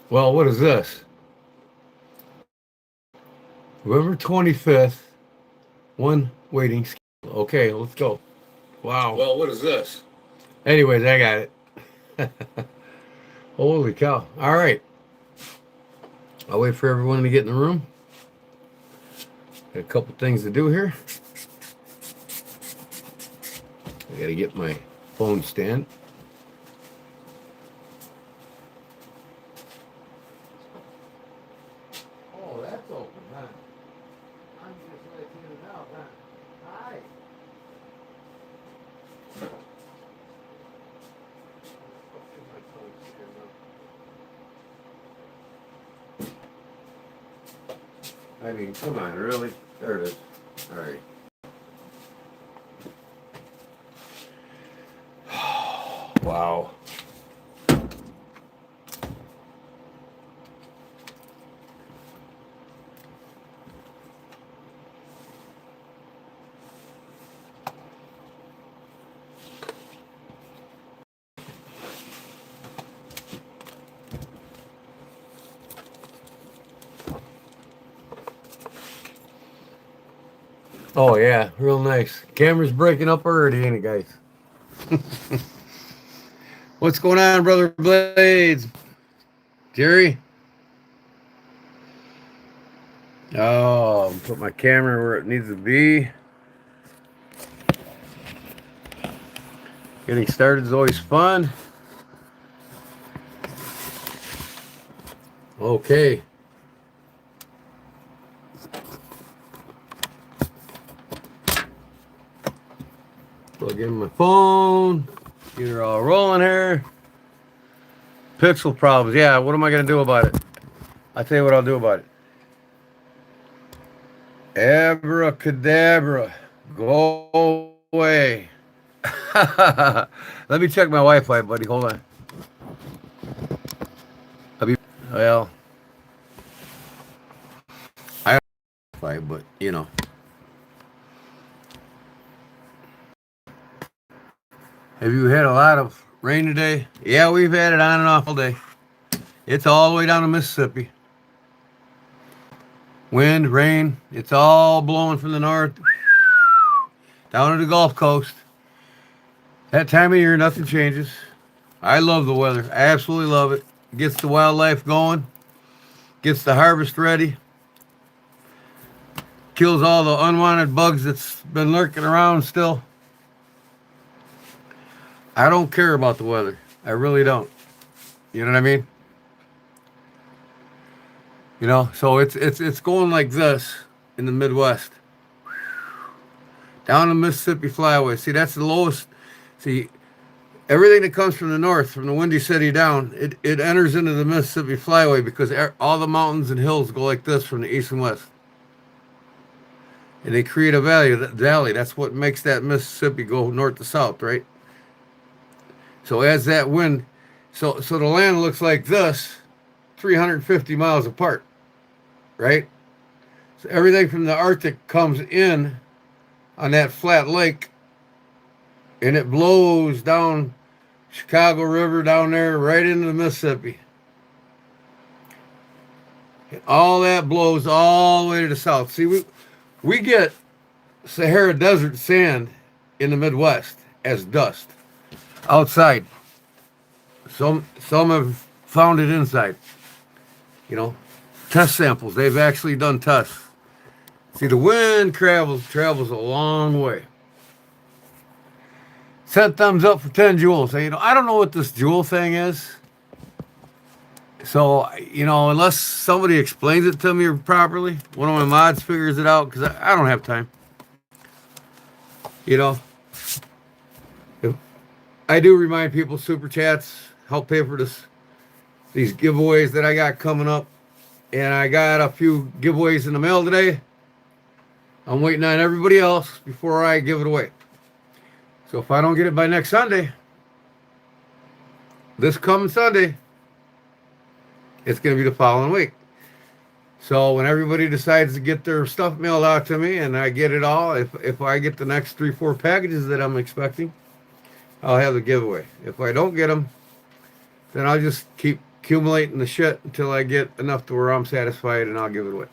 Well, what is this? November 25th, one waiting schedule. Okay, let's go. Wow. Well, what is this? Anyways, I got it. Holy cow. All right. I'll wait for everyone to get in the room. Got a couple things to do here. I got to get my phone stand. Oh, that's open, huh? I'm just letting it out, huh? Hi. I mean, come on, really? There it is. All right. Wow. Oh, yeah, real nice. Camera's breaking up already, ain't it, guys? What's going on, Brother Blades? Jerry? Oh, put my camera where it needs to be. Getting started is always fun. Okay. Plug in my phone. Get her all rolling here. Pixel problems. Yeah, what am I going to do about it? I'll tell you what I'll do about it. Abracadabra. Go away. Let me check my Wi-Fi, buddy. Hold on. Well, I have Wi-Fi, but you know. Have you had a lot of rain today? Yeah, we've had it on and off all day. It's all the way down to Mississippi. Wind, rain, it's all blowing from the north down to the Gulf Coast. That time of year, nothing changes. I love the weather. I absolutely love it. Gets the wildlife going, gets the harvest ready, kills all the unwanted bugs that's been lurking around still. I don't care about the weather. I really don't. You know what I mean? You know, so it's going like this in the Midwest. Down the Mississippi Flyway. See, that's the lowest. See, everything that comes from the north, from the Windy City down, it enters into the Mississippi Flyway because all the mountains and hills go like this from the east and west. And they create a valley. That's what makes that Mississippi go north to south, right? So as that wind, so the land looks like this, 350 miles apart, right? So everything from the Arctic comes in on that flat lake, and it blows down Chicago River down there right into the Mississippi. And all that blows all the way to the south. See, we get Sahara Desert sand in the Midwest as dust outside. Some have found it inside. You know, test samples. They've actually done tests. See, the wind travels a long way. 10 thumbs up for 10 joules. You know, I don't know what this joule thing is. So, you know, unless somebody explains it to me properly, one of my mods figures it out, because I don't have time. You know, if I do remind people, super chats help pay for these giveaways that I got coming up. And I got a few giveaways in the mail today. I'm waiting on everybody else before I give it away. So if I don't get it by next Sunday, this coming Sunday, it's going to be the following week. So when everybody decides to get their stuff mailed out to me and I get it all, if I get the next 3-4 packages that I'm expecting, I'll have the giveaway. If I don't get them, then I'll just keep accumulating the shit until I get enough to where I'm satisfied, and I'll give it away.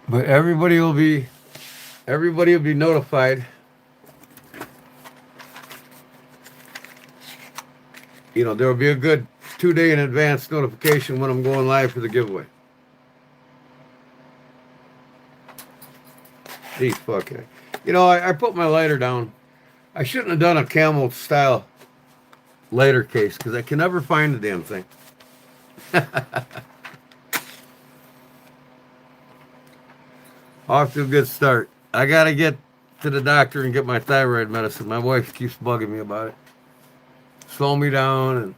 But everybody will be notified. There will be a good 2-day in advance notification when I'm going live for the giveaway. These fucking. I put my lighter down. I shouldn't have done a camel style lighter case because I can never find the damn thing. Off to a good start. I got to get to the doctor and get my thyroid medicine. My wife keeps bugging me about it. Slow me down and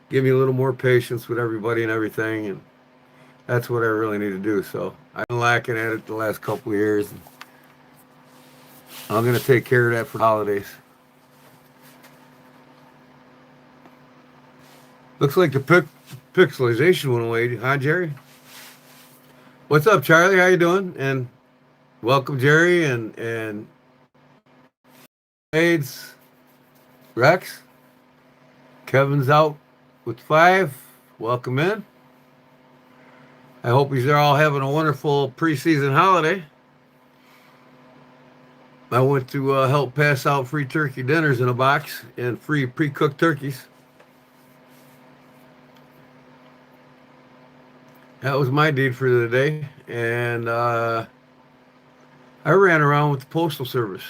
give me a little more patience with everybody and everything. And that's what I really need to do. So I've been lacking at it the last couple of years. And I'm going to take care of that for the holidays. Looks like the pixelization went away, huh, Jerry? What's up, Charlie? How you doing? And welcome, Jerry and AIDS, Rex. Kevin's out with 5. Welcome in. I hope you're all having a wonderful preseason holiday. I went to help pass out free turkey dinners in a box and free pre-cooked turkeys. That was my deed for the day. And I ran around with the Postal Service.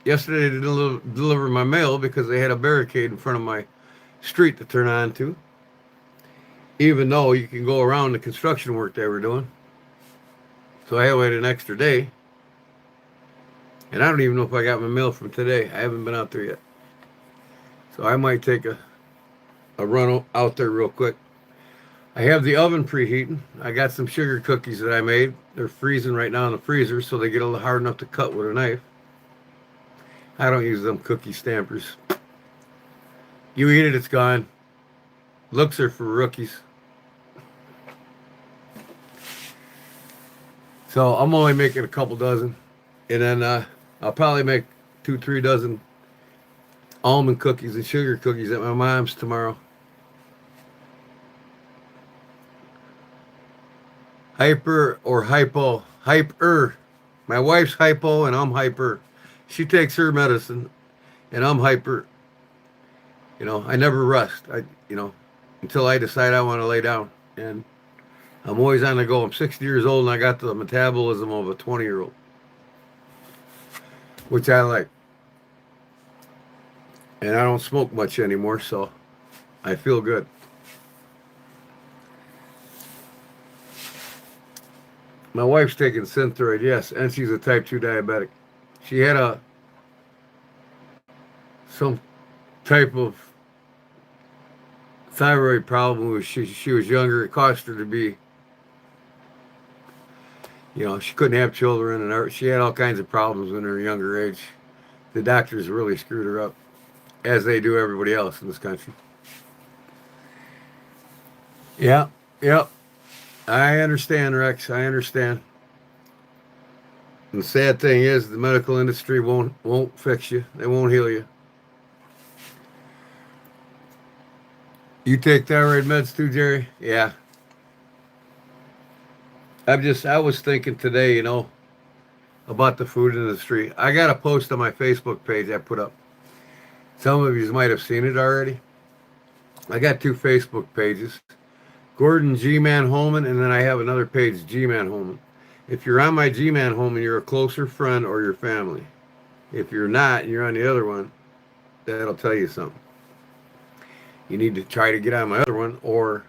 Yesterday they didn't deliver my mail because they had a barricade in front of my street to turn on to. Even though you can go around the construction work they were doing. So I waited an extra day. And I don't even know if I got my mail from today. I haven't been out there yet. So I might take a run out there real quick. I have the oven preheating. I got some sugar cookies that I made. They're freezing right now in the freezer, so they get a little hard enough to cut with a knife. I don't use them cookie stampers. You eat it, it's gone. Looks are for rookies. So I'm only making a couple dozen. And then I'll probably make 2-3 dozen almond cookies and sugar cookies at my mom's tomorrow. Hyper or hypo? Hyper. My wife's hypo and I'm hyper. She takes her medicine and I'm hyper. I never rest. Until I decide I want to lay down. And I'm always on the go. I'm 60 years old and I got the metabolism of a 20-year-old. Which I like. And I don't smoke much anymore, so I feel good. My wife's taking Synthroid, yes, and she's a type 2 diabetic. She had some type of thyroid problem when she was younger. It caused her to be, she couldn't have children, and she had all kinds of problems in her younger age. The doctors really screwed her up, as they do everybody else in this country. Yeah, yep. I understand, Rex. I understand. And the sad thing is, the medical industry won't fix you. They won't heal you. You take thyroid meds too, Jerry? Yeah. I was thinking today, about the food industry. I got a post on my Facebook page I put up. Some of you might have seen it already. I got 2 Facebook pages. Gordon G-Man Holman, and then I have another page, G-Man Holman. If you're on my G-Man Holman, you're a closer friend or your family. If you're not, and you're on the other one, that'll tell you something. You need to try to get on my other one, or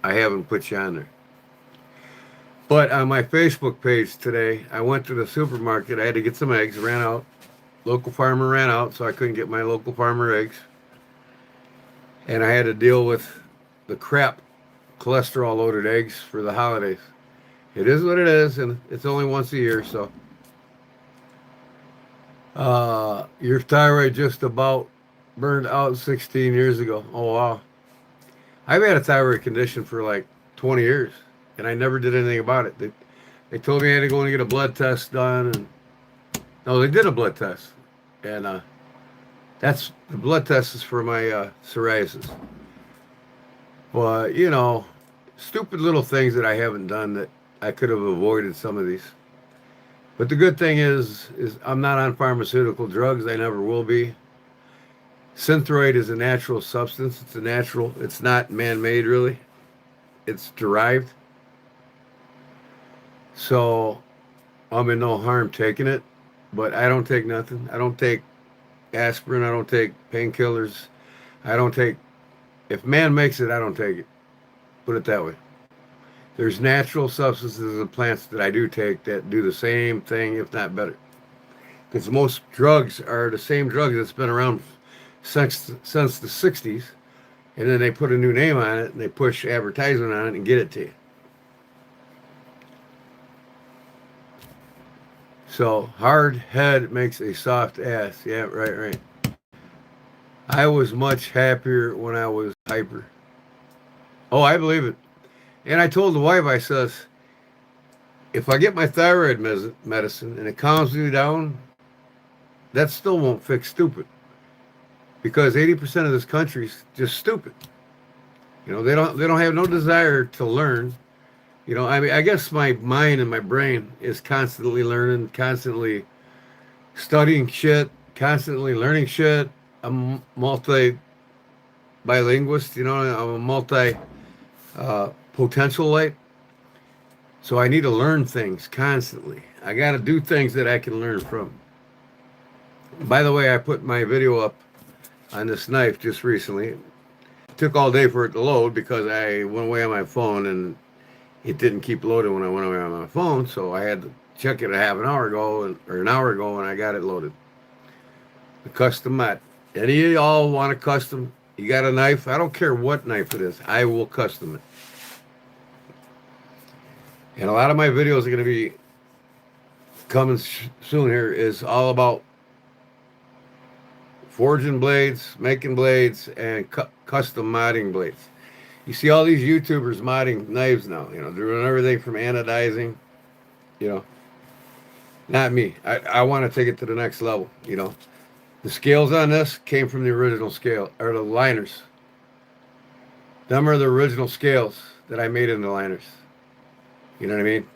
I haven't put you on there. But on my Facebook page today, I went to the supermarket. I had to get some eggs, ran out. Local farmer ran out, so I couldn't get my local farmer eggs. And I had to deal with the crap cholesterol-loaded eggs for the holidays. It is what it is, and it's only once a year, so. Your thyroid just about burned out 16 years ago. Oh, wow. I've had a thyroid condition for like 20 years, and I never did anything about it. They told me I had to go and get a blood test done, and no, they did a blood test, and That's the blood test is for my psoriasis. But stupid little things that I haven't done that I could have avoided some of these. But the good thing is I'm not on pharmaceutical drugs. I never will be. Synthroid is a natural substance. It's a natural. It's not man-made really. It's derived. So I'm in no harm taking it. But I don't take nothing. I don't take aspirin. I don't take painkillers. I don't take. If man makes it, I don't take it. Put it that way. There's natural substances and plants that I do take that do the same thing, if not better. Because most drugs are the same drugs that's been around since the 60s, and then they put a new name on it and they push advertisement on it and get it to you. So hard head makes a soft ass. Yeah, right, right. I was much happier when I was hyper. Oh, I believe it. And I told the wife, I says, if I get my thyroid medicine and it calms me down, that still won't fix stupid. Because 80% of this country's just stupid. They don't have no desire to learn. I mean, I guess my mind and my brain is constantly learning, constantly studying shit, constantly learning shit. I'm multi bilinguist, I'm a multi potentialite. So I need to learn things constantly. I got to do things that I can learn from. By the way, I put my video up on this knife just recently. It took all day for it to load because I went away on my phone and it didn't keep loading when I went away on my phone. So I had to check it a half an hour ago or an hour ago and I got it loaded. The custom mat. Any of y'all want a custom? You got a knife? I don't care what knife it is. I will custom it. And a lot of my videos are going to be coming soon here is all about forging blades, making blades, and custom modding blades. You see all these YouTubers modding knives now. They're doing everything from anodizing. Not me. I want to take it to the next level. The scales on this came from the original scale, or the liners. Them are the original scales that I made in the liners. You know what I mean?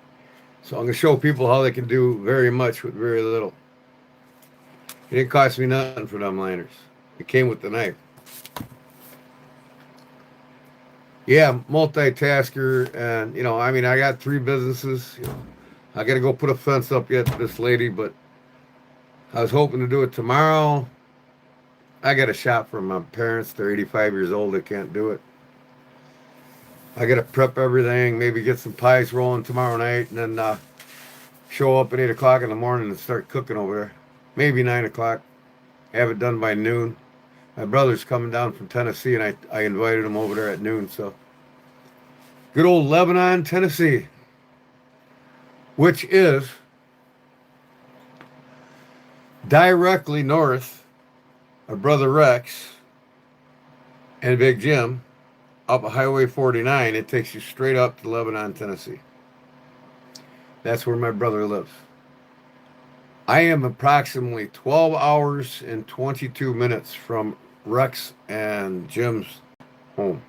So I'm going to show people how they can do very much with very little. It didn't cost me nothing for them liners. It came with the knife. Yeah, multitasker, and I mean, I got 3 businesses. I got to go put a fence up yet to this lady, but I was hoping to do it tomorrow. I got a shop for my parents. They're 85 years old. They can't do it. I got to prep everything, maybe get some pies rolling tomorrow night, and then show up at 8 o'clock in the morning and start cooking over there. Maybe 9 o'clock. Have it done by noon. My brother's coming down from Tennessee, and I invited him over there at noon. So, good old Lebanon, Tennessee, which is directly north of Brother Rex and Big Jim. Up Highway 49, it takes you straight up to Lebanon, Tennessee. That's where my brother lives. I am approximately 12 hours and 22 minutes from Rex and Jim's home.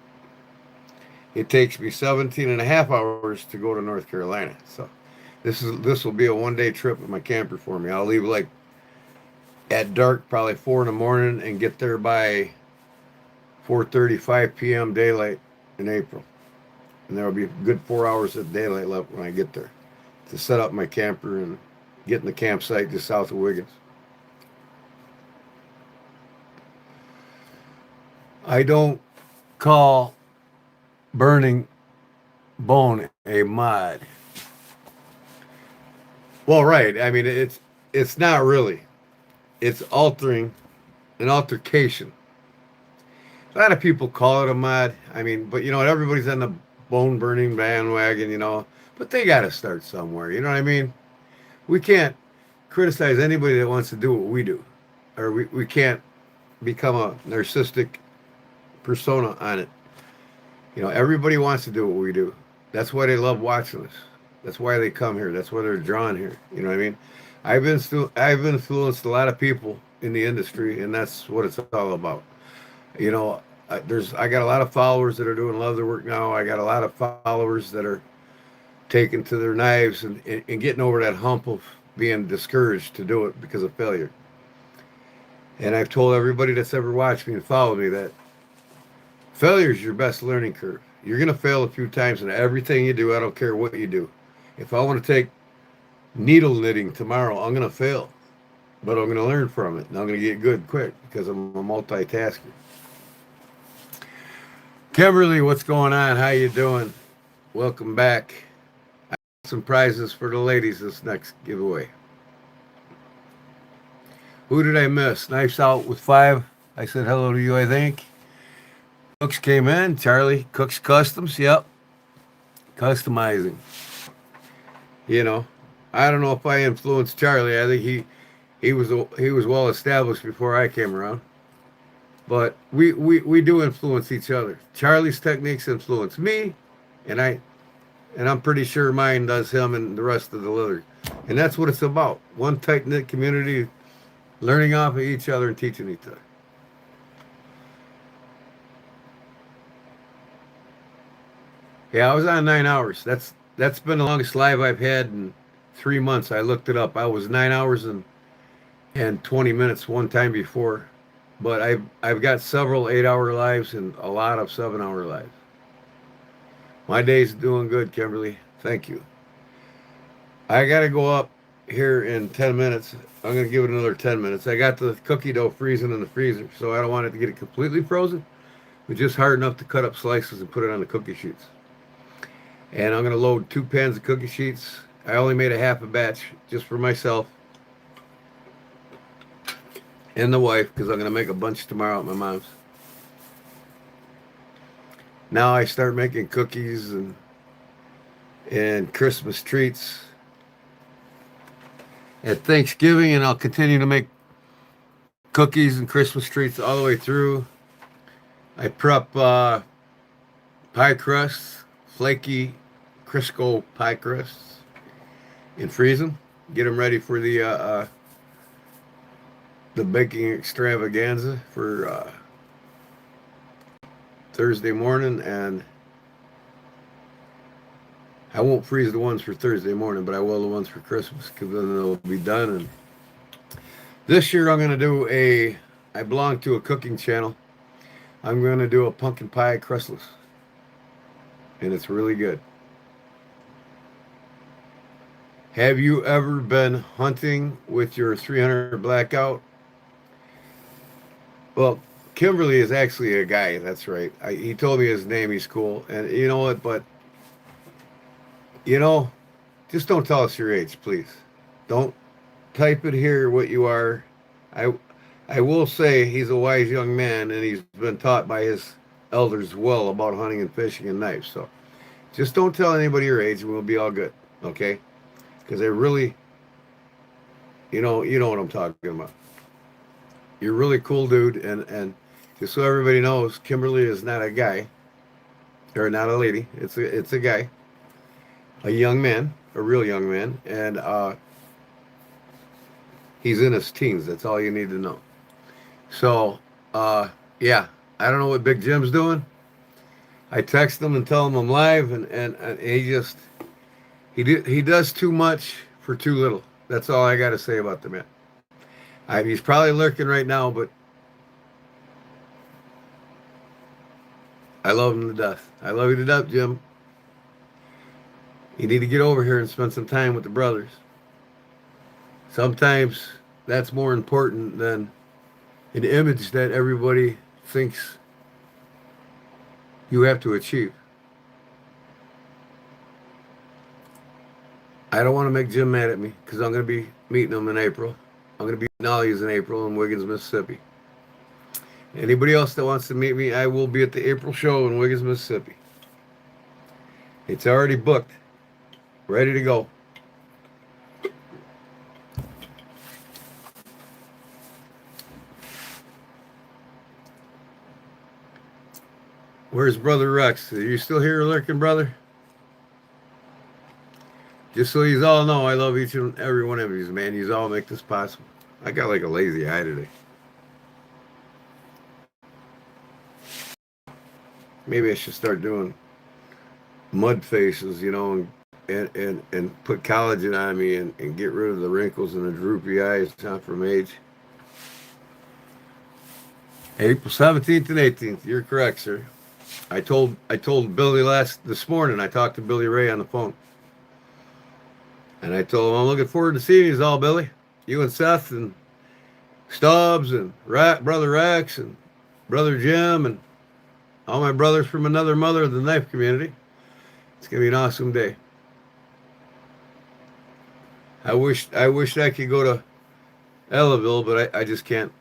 It takes me 17 and a half hours to go to North Carolina. So this will be a one-day trip with my camper for me. I'll leave like at dark, probably 4 in the morning, and get there by 4:35 p.m. daylight in April. And there will be a good 4 hours of daylight left when I get there to set up my camper and get in the campsite just south of Wiggins. I don't call burning bone a mod. Well, right. I mean, it's not really. It's altering an altercation. A lot of people call it a mod. I mean, but everybody's on the bone burning bandwagon, but they got to start somewhere. You know what I mean? We can't criticize anybody that wants to do what we do, or we can't become a narcissistic persona on it. Everybody wants to do what we do. That's why they love watching us. That's why they come here. That's why they're drawn here. You know what I mean? I've influenced a lot of people in the industry, and that's what it's all about. You know, I got a lot of followers that are doing leather work now. I got a lot of followers that are taking to their knives and getting over that hump of being discouraged to do it because of failure. And I've told everybody that's ever watched me and followed me that failure is your best learning curve. You're going to fail a few times in everything you do. I don't care what you do. If I want to take needle knitting tomorrow, I'm going to fail, but I'm going to learn from it, and I'm going to get good quick because I'm a multitasker. Kimberly, what's going on? How you doing? Welcome back. I got some prizes for the ladies this next giveaway. Who did I miss? Knives Out with 5. I said hello to you, I think. Cooks came in. Charlie, Cooks Customs. Yep. Customizing. You know, I don't know if I influenced Charlie. I think he was well established before I came around. But we do influence each other. Charlie's techniques influence me, and I'm pretty sure mine does him and the rest of the leather. And that's what it's about. One tight-knit community learning off of each other and teaching each other. Yeah, I was on 9 hours. That's been the longest live I've had in 3 months. I looked it up. I was 9 hours and 20 minutes one time before. But I've got several 8-hour lives and a lot of 7-hour lives. My day's doing good, Kimberly. Thank you. I got to go up here in 10 minutes. I'm going to give it another 10 minutes. I got the cookie dough freezing in the freezer, so I don't want it to get it completely frozen, but just hard enough to cut up slices and put it on the cookie sheets. And I'm going to load 2 pans of cookie sheets. I only made a half a batch just for myself and the wife because I'm going to make a bunch tomorrow at my mom's. Now I start making cookies and Christmas treats at Thanksgiving, and I'll continue to make cookies and Christmas treats all the way through. I prep pie crusts, flaky Crisco pie crusts, and freeze them. Get them ready for the baking extravaganza for Thursday morning. And I won't freeze the ones for Thursday morning, but I will the ones for Christmas because then they'll be done. And this year I'm going to do I belong to a cooking channel. I'm going to do a pumpkin pie crustless, and it's really good. Have you ever been hunting with your 300 blackout? Well, Kimberly is actually a guy. That's right. He told me his name. He's cool. And you know what? But, just don't tell us your age, please. Don't type it here what you are. I will say he's a wise young man, and he's been taught by his elders well about hunting and fishing and knives. So just don't tell anybody your age, and we'll be all good. Okay? Because I really, you know what I'm talking about. You're a really cool dude, and just so everybody knows, Kimberly is not a guy, or not a lady. It's a guy, a young man, a real young man, and he's in his teens. That's all you need to know. So, yeah, I don't know what Big Jim's doing. I text him and tell him I'm live, and he does too much for too little. That's all I got to say about the man. He's probably lurking right now, but I love him to death. I love you to death, Jim. You need to get over here and spend some time with the brothers. Sometimes that's more important than an image that everybody thinks you have to achieve. I don't want to make Jim mad at me because I'm going to be meeting him in April. I'm going to be meeting Ollie's in April in Wiggins, Mississippi. Anybody else that wants to meet me, I will be at the April show in Wiggins, Mississippi. It's already booked. Ready to go. Where's Brother Rex? Are you still here lurking, brother? Just so you all know, I love each and every one of you, man. You all make this possible. I got like a lazy eye today. Maybe I should start doing mud faces, you know, and put collagen on me and get rid of the wrinkles and the droopy eyes, not from age. April 17th and 18th. You're correct, sir. I told Billy this morning. I talked to Billy Ray on the phone, and I told him I'm looking forward to seeing you all, Billy. You and Seth and Stubbs and brother Rex and brother Jim and all my brothers from another mother of the knife community. It's gonna be an awesome day. I wish I could go to Ellaville, but I just can't.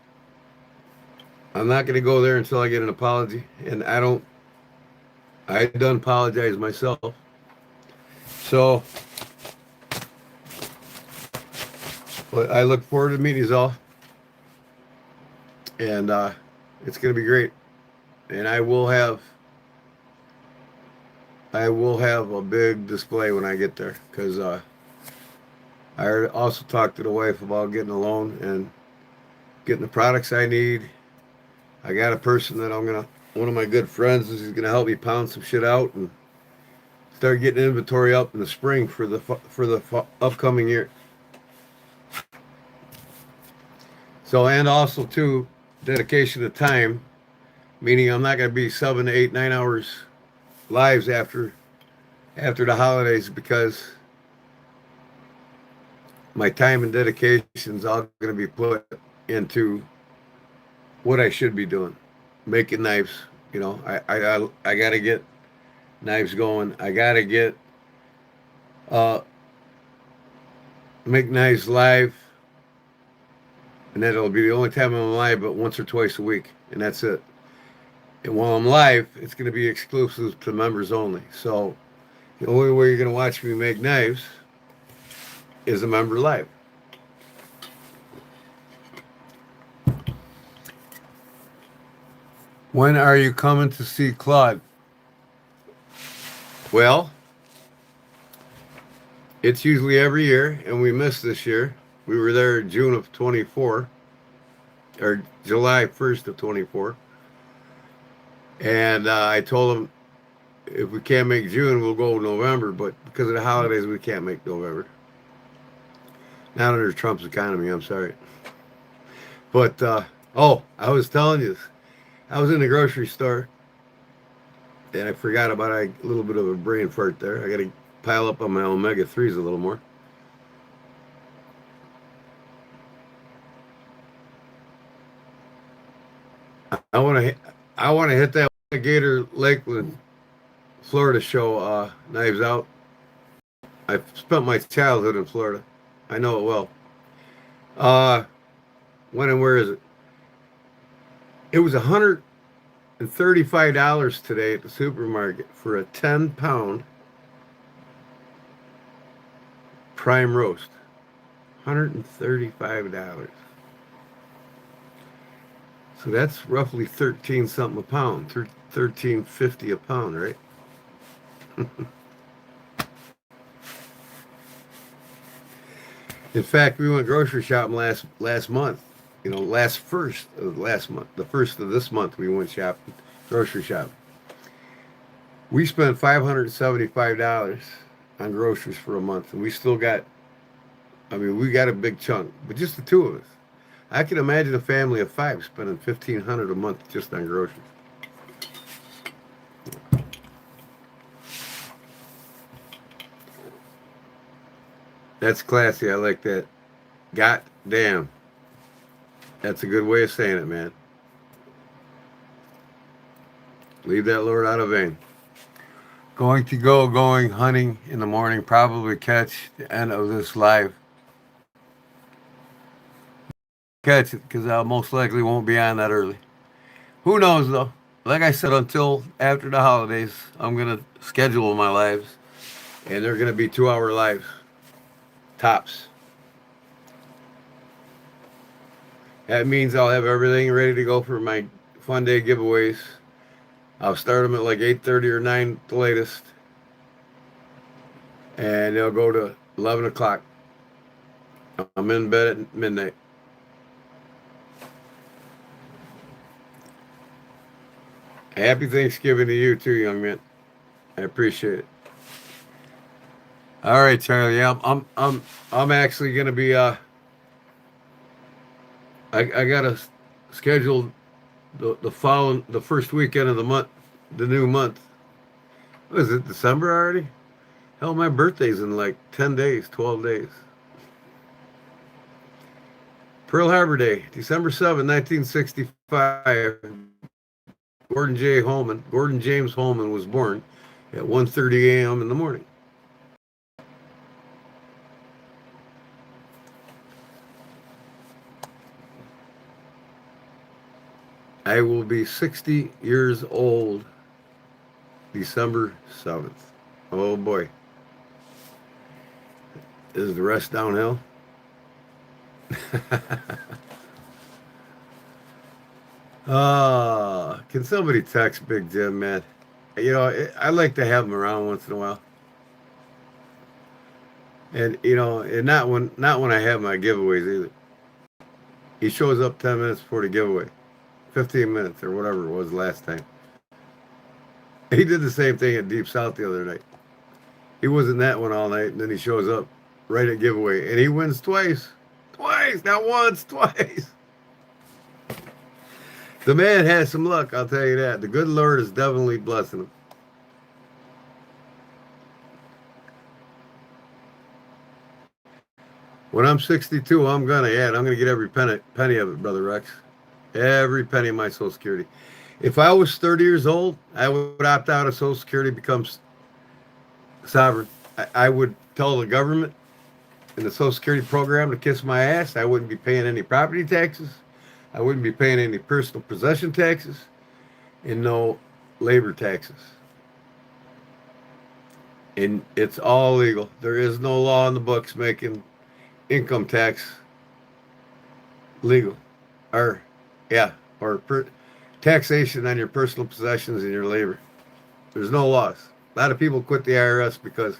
I'm not gonna go there until I get an apology, and I done apologize myself. So, but I look forward to meeting you all, and it's gonna be great. And I will have a big display when I get there because I also talked to the wife about getting a loan and getting the products I need. I got a person that one of my good friends is gonna help me pound some shit out and start getting inventory up in the spring for the upcoming year. So and also too, dedication of time, meaning I'm not gonna be 7 to 8, 9 hours lives after the holidays because my time and dedication is all going to be put into what I should be doing, making knives. You know, I got to get knives going. I got to get uh, make knives live, and that'll be the only time I'm live, but once or twice a week, and that's it. And while I'm live, it's going to be exclusive to members only. So the only way you're going to watch me make knives is a member live. When are you coming to see Claude? Well, it's usually every year, and we missed this year. We were there June of 24, or July 1st of 24. And I told him if we can't make June, we'll go November, but because of the holidays, we can't make November. Not under Trump's economy, I'm sorry. But, I was telling you, I was in the grocery store, and I forgot about a little bit of a brain fart there. I got to pile up on my omega-3s a little more. I want to hit that Gator Lakeland, Florida show, Knives Out. I spent my childhood in Florida. I know it well. Uh, when and where is it? It was $135 today at the supermarket for a 10-pound prime roast. $135. So that's roughly 13 something a pound, 13.50 a pound, right? In fact, we went grocery shopping last month. You know, last month, the first of this month, we went shopping, grocery shopping. We spent $575 on groceries for a month, and we still got. I mean, we got a big chunk, but just the two of us. I can imagine a family of five spending $1,500 a month just on groceries. That's classy. I like that. God damn. That's a good way of saying it, man. Leave that Lord out of vain. Going hunting in the morning. Probably catch the end of this live. Catch it because I most likely won't be on that early. Who knows though? Like I said, until after the holidays, I'm gonna schedule my lives, and they're gonna be 2-hour lives, tops. That means I'll have everything ready to go for my fun day giveaways. I'll start them at like 8:30 or 9 the latest, and they'll go to 11 o'clock. I'm in bed at midnight. Happy Thanksgiving to you too, young man. I appreciate it. All right, Charlie. Yeah, I'm actually gonna be I got a scheduled the first weekend of the month, the new month. What is it, December already? Hell, my birthday's in like 10 days, 12 days. Pearl Harbor Day, December 7th, 1965. Gordon James Holman was born at 1:30 a.m. in the morning. I will be 60 years old December 7th. Oh boy. Is the rest downhill? Can somebody text Big Jim, man? I like to have him around once in a while. And and not when I have my giveaways either. He shows up 10 minutes before the giveaway. 15 minutes or whatever it was last time. He did the same thing at Deep South the other night. He was in that one all night, and then he shows up right at giveaway, and he wins twice. Twice, not once, twice. The man has some luck, I'll tell you that. The good Lord is definitely blessing him. When I'm 62, I'm gonna get every penny of it, Brother Rex. Every penny of my Social Security. If I was 30 years old, I would opt out of Social Security, become sovereign. I would tell the government in the Social Security program to kiss my ass. I wouldn't be paying any property taxes. I wouldn't be paying any personal possession taxes and no labor taxes. And it's all legal. There is no law in the books making income tax legal. Or, yeah, or taxation on your personal possessions and your labor. There's no laws. A lot of people quit the IRS because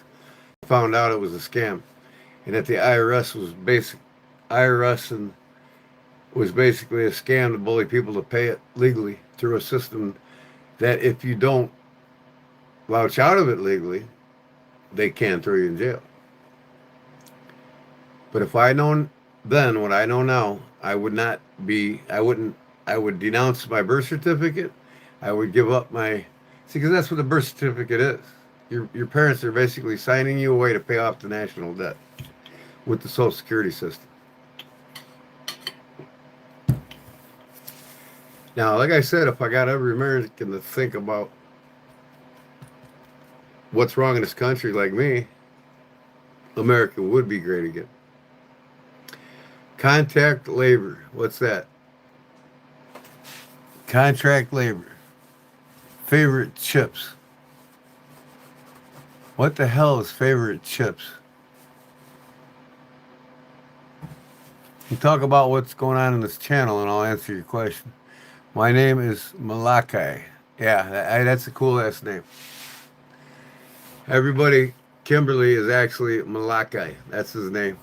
they found out it was a scam, and that the IRS and was basically a scam to bully people to pay it legally through a system that if you don't vouch out of it legally, they can throw you in jail. But if I known then what I know now, I would denounce my birth certificate. I would give up see, because that's what the birth certificate is. Your parents are basically signing you away to pay off the national debt with the Social Security system. Now, like I said, if I got every American to think about what's wrong in this country like me, America would be great again. Contract labor. What's that? Contract labor. Favorite chips. What the hell is favorite chips? You talk about what's going on in this channel and I'll answer your question. My name is Malachi. Yeah, that's a cool ass name. Everybody, Kimberly is actually Malachi. That's his name.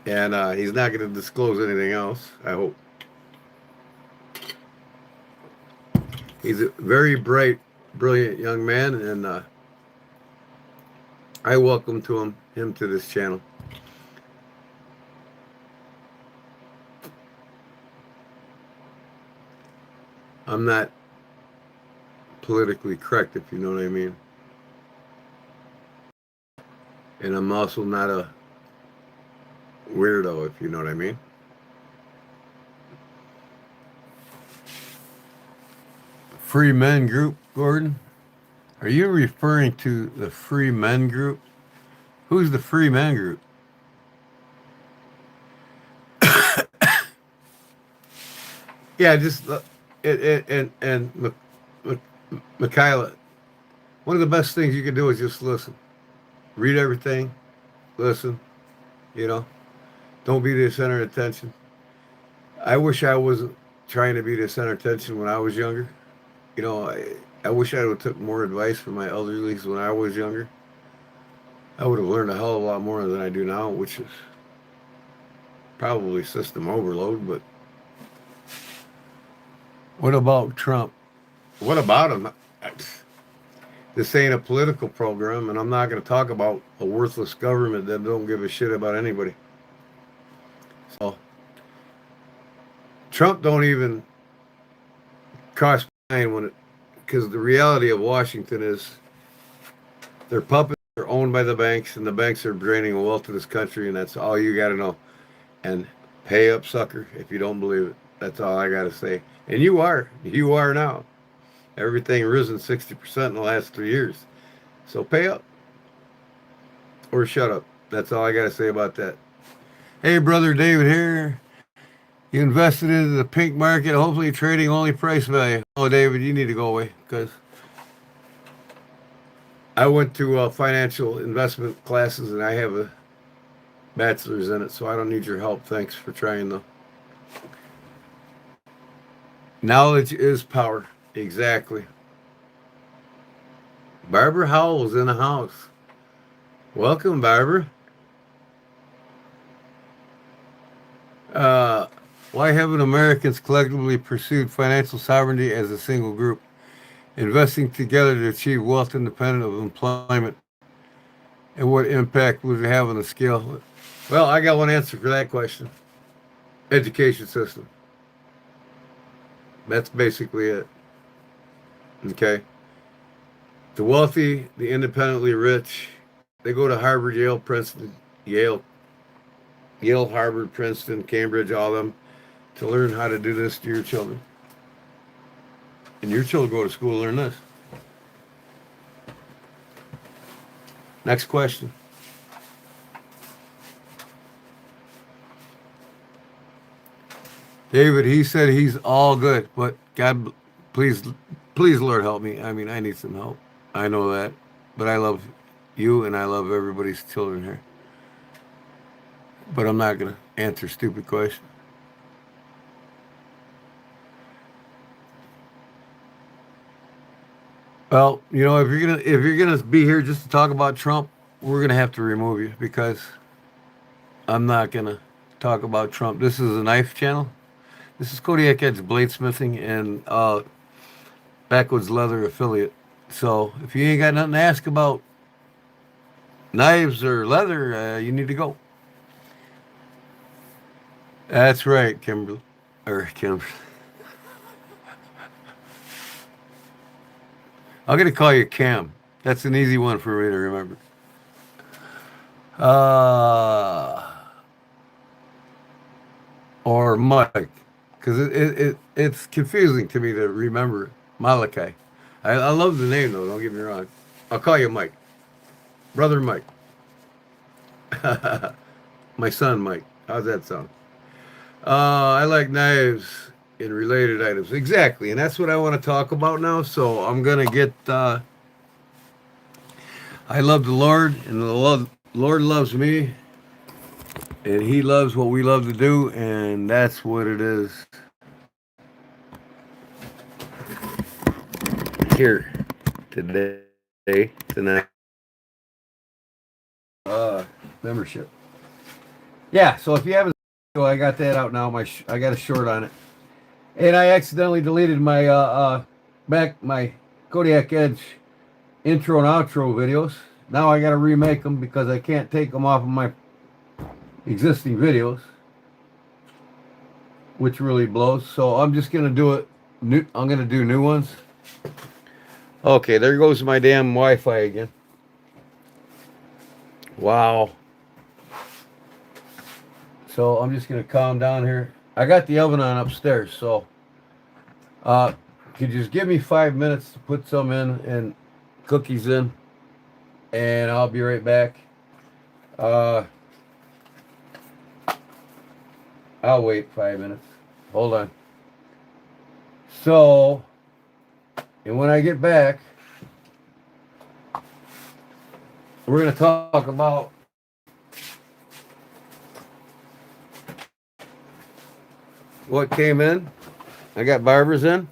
And he's not going to disclose anything else, I hope. He's a very bright, brilliant young man, and I welcome him to this channel. I'm not politically correct, if you know what I mean. And I'm also not a weirdo, if you know what I mean. Free Men Group, Gordon? Are you referring to the Free Men Group? Who's the Free Men Group? Yeah, just and Michaela, one of the best things you can do is just listen. Read everything, listen, you know. Don't be the center of attention. I wish I wasn't trying to be the center of attention when I was younger. I wish I would have took more advice from my elderlies when I was younger. I would have learned a hell of a lot more than I do now, which is probably system overload. But what about Trump? What about them? This ain't a political program, and I'm not going to talk about a worthless government that don't give a shit about anybody. So Trump don't even cross my mind when it, because the reality of Washington is they're puppets. They're owned by the banks, and the banks are draining the wealth of this country, and that's all you got to know. And pay up, sucker, if you don't believe it. That's all I got to say. And you are now. Everything risen 60% in the last 3 years. So pay up or shut up. That's all I got to say about that. Hey, brother David here. You invested into the pink market, hopefully trading only price value. Oh, David, you need to go away because I went to financial investment classes and I have a bachelor's in it, so I don't need your help. Thanks for trying, though. Knowledge is power. Exactly. Barbara Howell's in the house. Welcome, Barbara. Uh, why haven't Americans collectively pursued financial sovereignty as a single group, investing together to achieve wealth independent of employment? And what impact would it have on the scale? Well, I got one answer for that question. Education system. That's basically it. Okay. The wealthy, the independently rich, they go to Harvard, Yale, Princeton, Yale, Harvard, Princeton, Cambridge, all of them, to learn how to do this to your children. And your children go to school to learn this. Next question. David, he said he's all good, but God, please, please, Lord, help me. I mean, I need some help. I know that, but I love you and I love everybody's children here. But I'm not gonna answer stupid questions. Well, if you're gonna be here just to talk about Trump, we're gonna have to remove you because I'm not gonna talk about Trump. This is a knife channel. This is Kodiak Edge Bladesmithing and Backwoods Leather affiliate. So if you ain't got nothing to ask about knives or leather, you need to go. That's right, Kimberly. Or Kimberly. I'm going to call you Cam. That's an easy one for me to remember. Uh, or Mike. Because it's confusing to me to remember Malachi. I love the name, though. Don't get me wrong. I'll call you Mike. Brother Mike. My son Mike. How's that sound? I like knives and related items. Exactly. And that's what I want to talk about now. So I'm going to get. I love the Lord, and the Lord loves me, and He loves what we love to do, and that's what it is. Here today, tonight. Membership. Yeah, so if you haven't, so I got that out now. I got a short on it, and I accidentally deleted my Kodiak Edge intro and outro videos. Now I got to remake them because I can't take them off of my existing videos, which really blows. So I'm just gonna do it. I'm gonna do new ones. Okay, there goes my damn Wi-Fi again. Wow. So I'm just gonna calm down here. I got the oven on upstairs, so could you just give me 5 minutes to put some in and cookies in, and I'll be right back. I'll wait 5 minutes. Hold on. So, and when I get back, we're going to talk about what came in. I got Barbara's in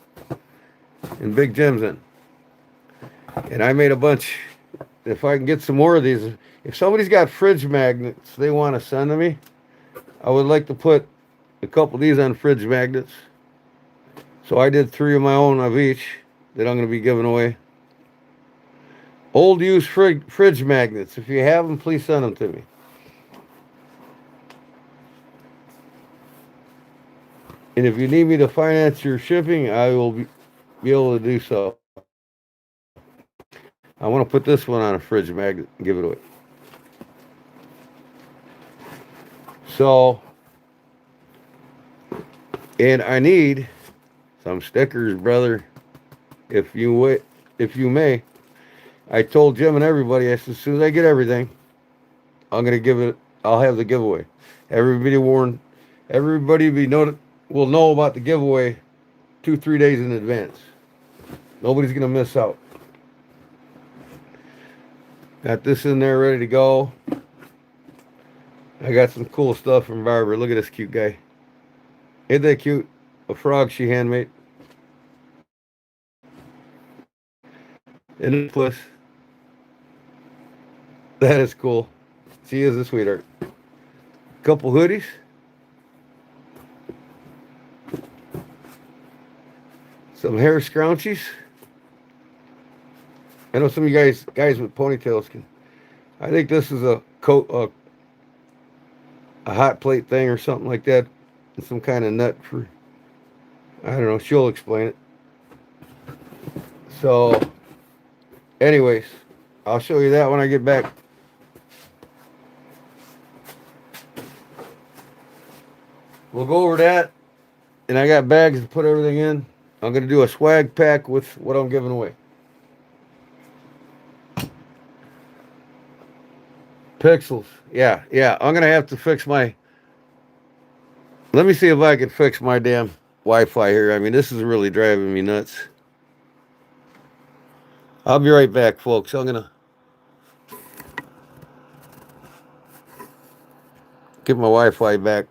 and Big Jim's in. And I made a bunch. If I can get some more of these, if somebody's got fridge magnets they want to send to me, I would like to put a couple of these on fridge magnets. So I did 3 of my own of each. that I'm going to be giving away. Old used fridge magnets. If you have them, please send them to me. And if you need me to finance your shipping, I will be able to do so. I want to put this one on a fridge magnet and give it away. So, and I need some stickers, brother. If you may. I told Jim and everybody, I said, as soon as I get everything, I'm gonna give it. I'll have the giveaway. Everybody warned. Everybody will know about the giveaway 2-3 days in advance. Nobody's gonna miss out. Got this in there ready to go. I got some cool stuff from Barbara. Look at this cute guy. Ain't that cute? A frog she handmade. And a puss. That is cool. She is a sweetheart. Couple hoodies. Some hair scrunchies. I know some of you guys with ponytails can. I think this is a hot plate thing or something like that. And some kind of nut for. I don't know. She'll explain it. So, anyways, I'll show you that when I get back. We'll go over that. And I got bags to put everything in. I'm going to do a swag pack with what I'm giving away. Pixels. Yeah. I'm going to have to fix my... Let me see if I can fix my damn Wi-Fi here. I mean, this is really driving me nuts. I'll be right back, folks. I'm going to get my Wi-Fi back.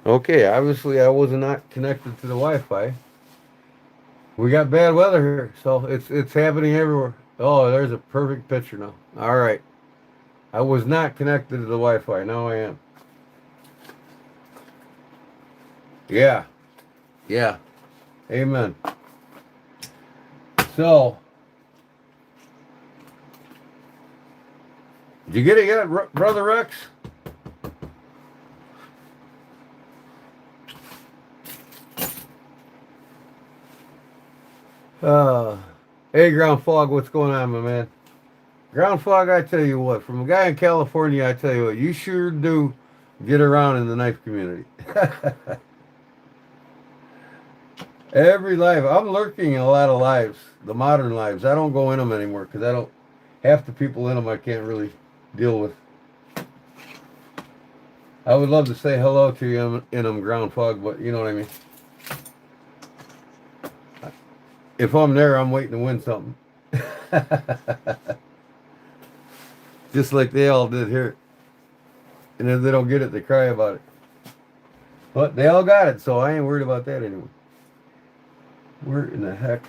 Okay, obviously I was not connected to the Wi-Fi. We got bad weather here, so it's happening everywhere. Oh, there's a perfect picture now. All right. I was not connected to the Wi-Fi. Now I am. Yeah. Amen. So, did you get it yet, Brother Rex? Hey, Ground Fog, what's going on, my man? Ground Fog, I tell you what, from a guy in California, I tell you what, you sure do get around in the knife community. Every live, I'm lurking in a lot of lives, the modern lives. I don't go in them anymore because half the people in them I can't really deal with. I would love to say hello to you in them, Ground Fog, but you know what I mean. If I'm there, I'm waiting to win something. Just like they all did here. And if they don't get it, they cry about it. But they all got it, so I ain't worried about that anymore. Where in the heck?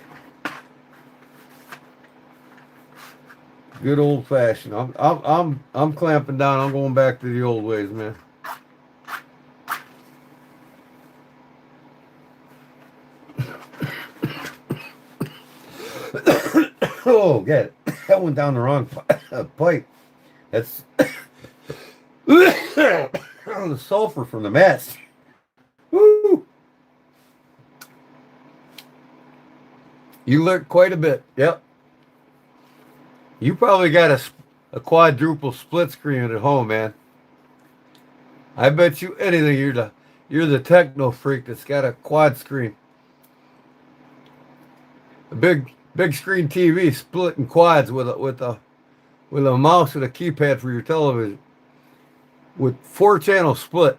Good old fashioned. I'm clamping down. I'm going back to the old ways, man. Oh, get it. That went down the wrong pipe. That's the sulfur from the mess. Woo! You learned quite a bit. Yep. You probably got a quadruple split screen at home, man. I bet you anything you're the techno freak that's got a quad screen. A big screen TV splitting quads with a mouse and a keypad for your television. With 4-channel split.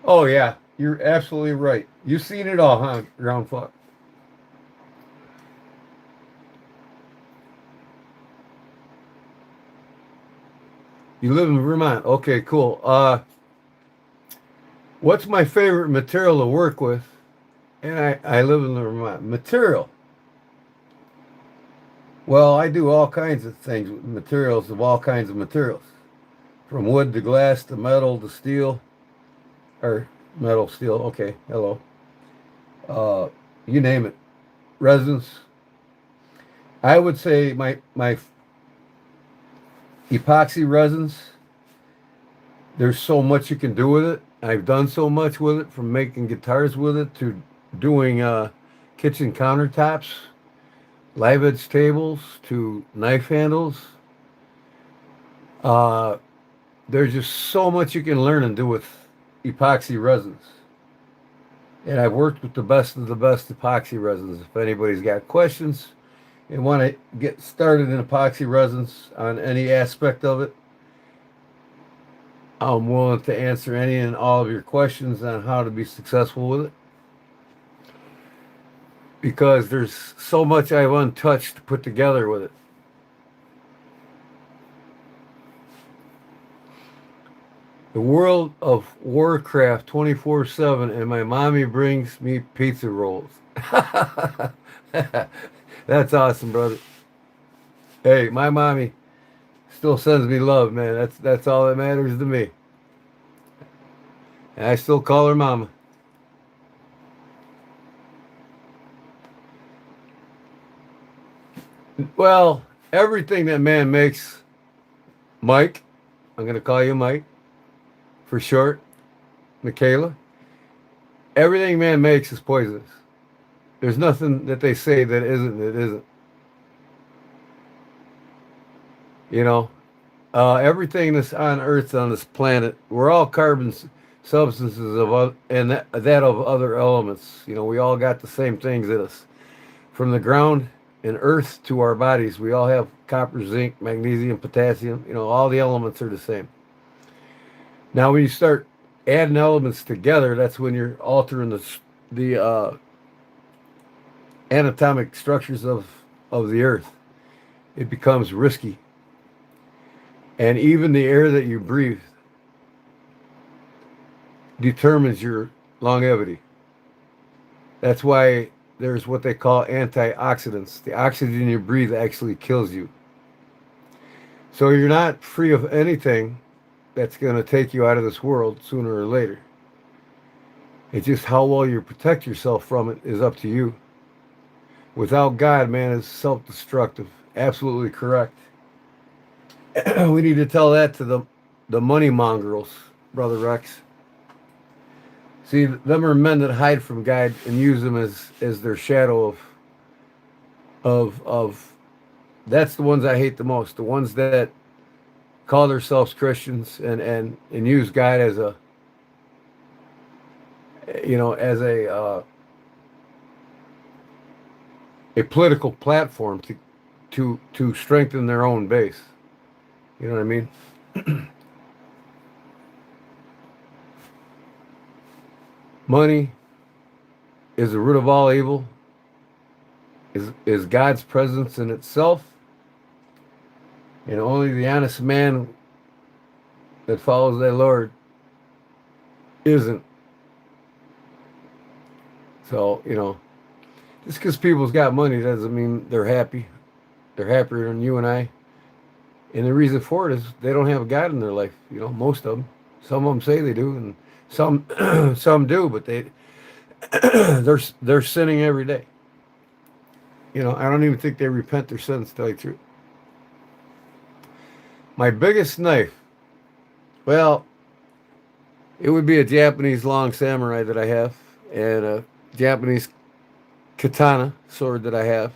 Oh yeah, you're absolutely right. You've seen it all, huh, Ground Fuck? You live in Vermont. Okay, cool. What's my favorite material to work with? And I live in Vermont. Material. Well, I do all kinds of things with materials of all kinds of materials, from wood to glass to metal to steel, or metal, steel. Okay, hello. Uh, you name it. Resins. I would say my epoxy resins. There's so much you can do with it. I've done so much with it, from making guitars with it to doing kitchen countertops, live edge tables to knife handles. Uh, there's just so much you can learn and do with epoxy resins. And I've worked with the best of the best epoxy resins. If anybody's got questions and want to get started in epoxy resins on any aspect of it, I'm willing to answer any and all of your questions on how to be successful with it, because there's so much I've untouched to put together with it. The world of Warcraft 24/7, and my mommy brings me pizza rolls. That's awesome, brother. Hey, my mommy still sends me love, man. That's all that matters to me. And I still call her mama. Well, everything that man makes, Mike, I'm going to call you Mike for short, Michaela, everything man makes is poisonous. There's nothing that they say that isn't, that isn't. You know, everything that's on Earth, on this planet, we're all carbon substances and that of other elements. You know, we all got the same things in us. From the ground and earth to our bodies, we all have copper, zinc, magnesium, potassium. You know, all the elements are the same. Now, when you start adding elements together, that's when you're altering the anatomic structures of the earth. It becomes risky. And even the air that you breathe determines your longevity. That's why there's what they call antioxidants. The oxygen you breathe actually kills you. So you're not free of anything that's going to take you out of this world sooner or later. It's just how well you protect yourself from it is up to you. Without God, man is self-destructive. Absolutely correct. We need to tell that to the money mongrels, Brother Rex. See, them are men that hide from God and use them as their shadow of that's the ones I hate the most. The ones that call themselves Christians and use God as a political platform to strengthen their own base. You know what I mean? Money is the root of all evil. Is God's presence in itself, and only the honest man that follows their Lord isn't. So, you know, just because people's got money doesn't mean they're happy. They're happier than you and I. And the reason for it is they don't have a God in their life. You know, most of them. Some of them say they do, and some some do, but they're sinning every day. You know, I don't even think they repent their sins, to tell you the truth. My biggest knife, well, it would be a Japanese long samurai that I have, and a Japanese katana sword that I have.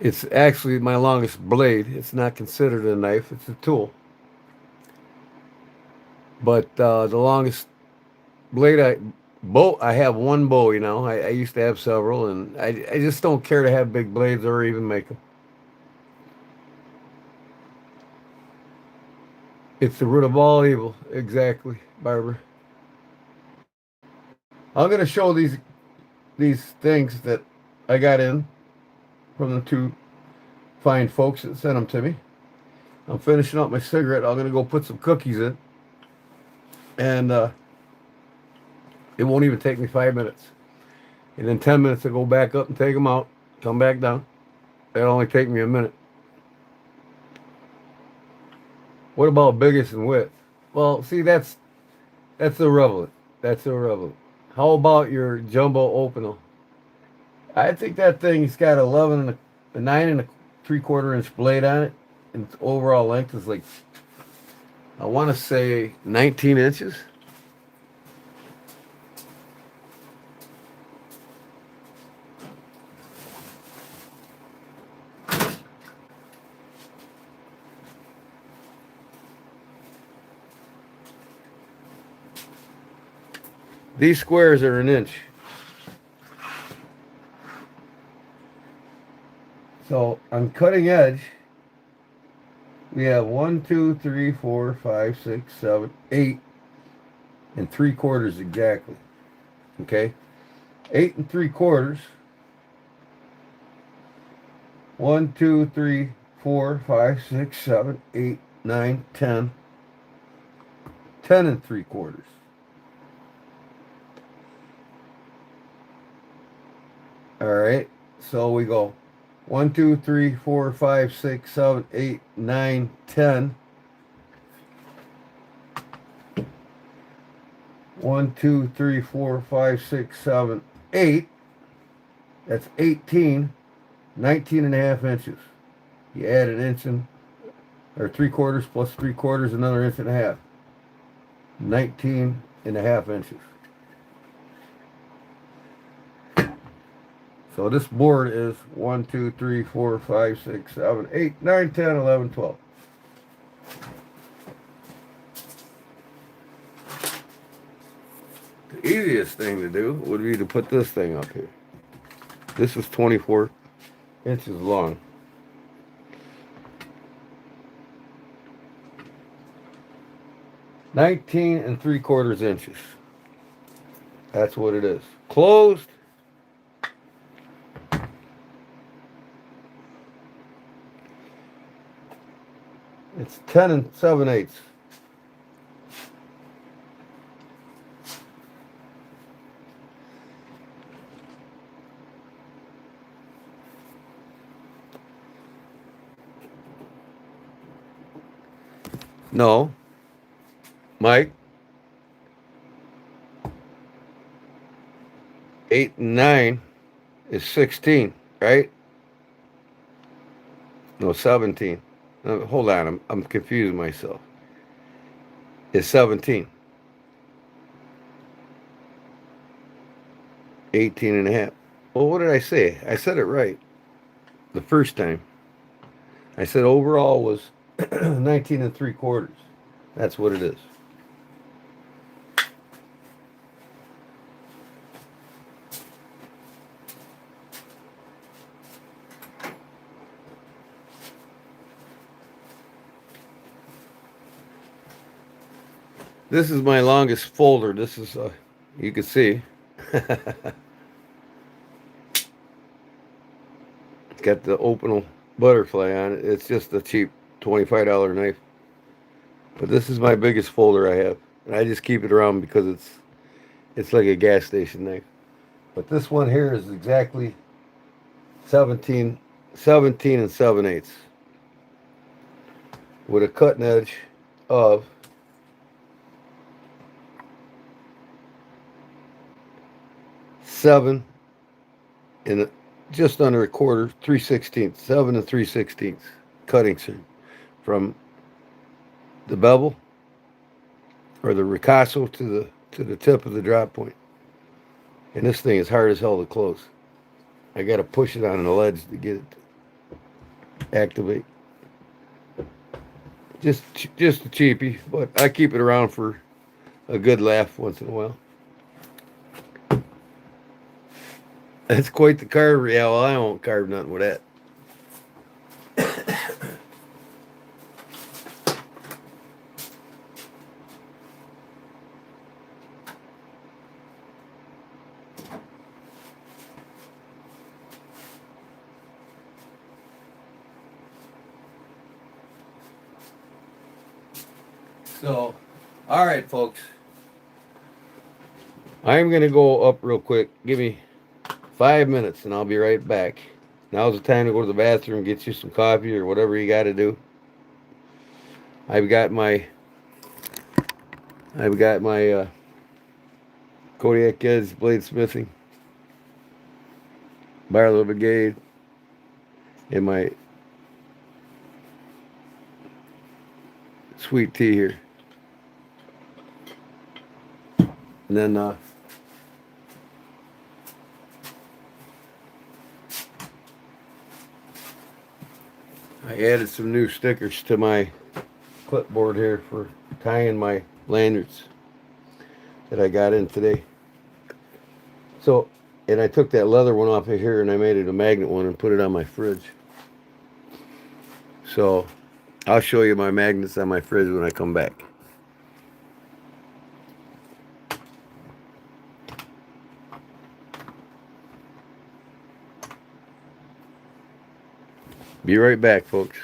It's actually my longest blade. It's not considered a knife, it's a tool. But the longest blade I have one bow, you know. I used to have several, and I just don't care to have big blades or even make them. It's the root of all evil. Exactly, Barbara. I'm going to show these things that I got in from the two fine folks that sent them to me. I'm finishing up my cigarette. I'm going to go put some cookies in, and it won't even take me 5 minutes. And in 10 minutes, I go back up and take them out, come back down. That'll only take me a minute. What about biggest and width? Well, see, that's irrelevant. That's irrelevant. How about your jumbo opener? I think that thing's got 11 and a 9 3/4 inch blade on it, and its overall length is like, I want to say 19 inches. These squares are an inch. So on cutting edge, we have 1, 2, 3, 4, 5, 6, 7, 8 and 3/4 exactly. Okay, 8 and 3/4. 1, 2, 3, 4, 5, 6, 7, 8, 9, 10. 10 and 3/4. All right, so we go 1, 2, 3, 4, 5, 6, 7, 8, 9, 10. 1, 2, 3, 4, 5, 6, 7, 8. That's 18, 19 and a half inches. You add an inch and, or 3/4 plus 3/4, another inch and a half. 19 and a half inches. So this board is 1, 2, 3, 4, 5, 6, 7, 8, 9, 10, 11, 12. The easiest thing to do would be to put this thing up here. This is 24 inches long. $19 3/4 inches. That's what it is. Closed. It's 10 7/8. No, Mike. 8 and 9 is 16, right? No, 17. Hold on, I'm confusing myself. It's 17. 18 and a half. Well, what did I say? I said it right the first time. I said overall was 19 3/4. That's what it is. This is my longest folder. This is, you can see. It's got the openal butterfly on it. It's just a cheap $25 knife. But this is my biggest folder I have. And I just keep it around because it's like a gas station knife. But this one here is exactly 17 and 7/8 with a cutting edge of 7 and just under a quarter, 3/16, 7 and 3/16 cutting seam from the bevel or the ricasso to the tip of the drop point. And this thing is hard as hell to close. I got to push it on the ledge to get it to activate. Just a cheapie, but I keep it around for a good laugh once in a while. That's quite the carve. Yeah, well, I won't carve nothing with that. So, all right, folks. I'm going to go up real quick. Give me 5 minutes and I'll be right back. Now's the time to go to the bathroom, get you some coffee or whatever you got to do. I've got my Kodiak Kids bladesmithing, Barlow Brigade, and my sweet tea here. And then I added some new stickers to my clipboard here for tying my lanyards that I got in today. So, and I took that leather one off of here and I made it a magnet one and put it on my fridge. So, I'll show you my magnets on my fridge when I come back. Be right back, folks.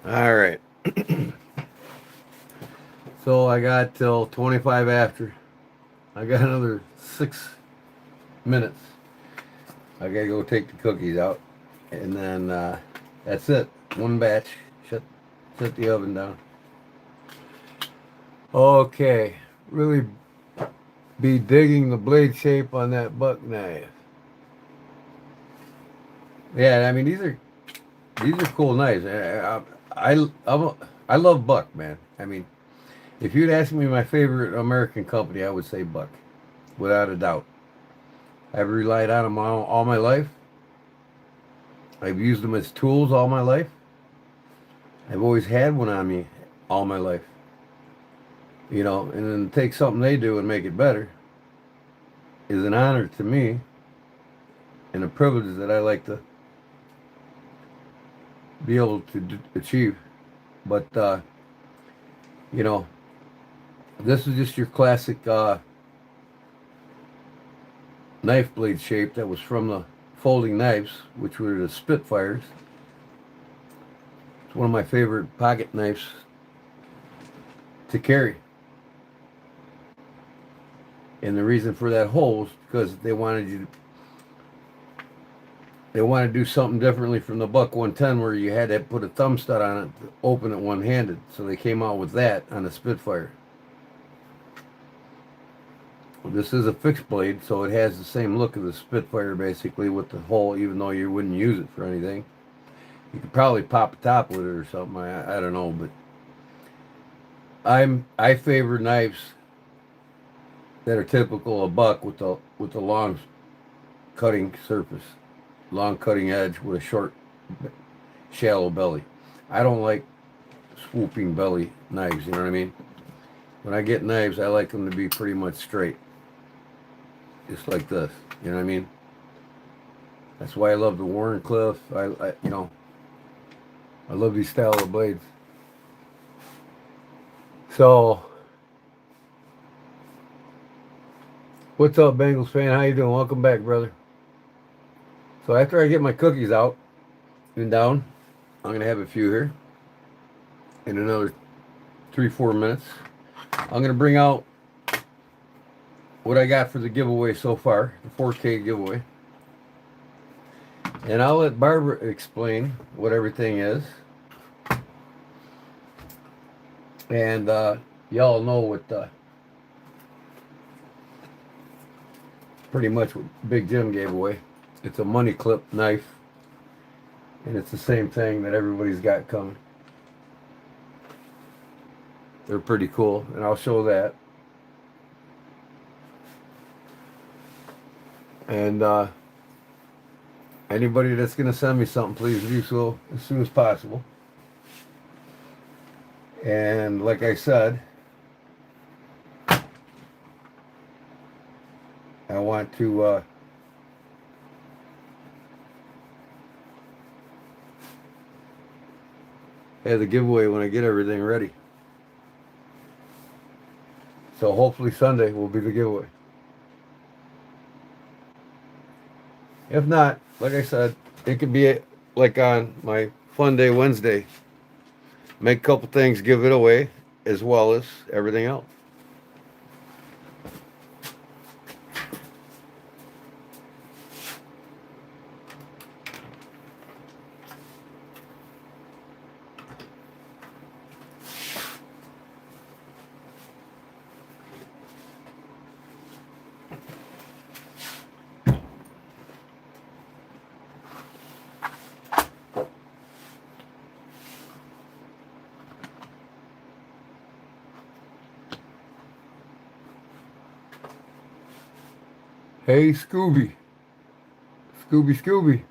All right. So I got till 25 after. I got another 6 minutes. I gotta go take the cookies out, and then that's it. One batch. Shut the oven down. Okay. Really be digging the blade shape on that buck knife. Yeah, I mean these are cool knives. I love Buck, man. I mean, if you'd ask me my favorite American company, I would say Buck, without a doubt. I've relied on them all my life. I've used them as tools all my life. I've always had one on me all my life. You know, and then take something they do and make it better is an honor to me and a privilege that I like to be able to achieve. But you know, this is just your classic knife blade shape that was from the folding knives, which were the Spitfires. It's one of my favorite pocket knives to carry. And the reason for that hole is because they wanted to do something differently from the Buck 110 where you had to put a thumb stud on it to open it one-handed. So they came out with that on the Spitfire. This is a fixed blade, so it has the same look of the Spitfire basically with the hole, even though you wouldn't use it for anything. You could probably pop a top with it or something. I don't know, but I favor knives that are typical of Buck with the long cutting surface, long cutting edge with a short, shallow belly. I don't like swooping belly knives. You know what I mean? When I get knives, I like them to be pretty much straight, just like this. You know what I mean? That's why I love the Warncliffe. I love these style of blades. So, what's up, Bengals fan? How you doing? Welcome back, brother. So after I get my cookies out and down, I'm gonna have a few here in another 3-4 minutes. I'm gonna bring out what I got for the giveaway so far, the 4K giveaway, and I'll let Barbara explain what everything is, and y'all know what pretty much what Big Jim gave away. It's a money clip knife, and it's the same thing that everybody's got coming. They're pretty cool, and I'll show that. And anybody that's going to send me something, please do so as soon as possible. And like I said, I want to have the giveaway when I get everything ready. So hopefully Sunday will be the giveaway. If not, like I said, it could be like on my Fun Day Wednesday. Make a couple things, give it away, as well as everything else. Hey, Scooby. Scooby.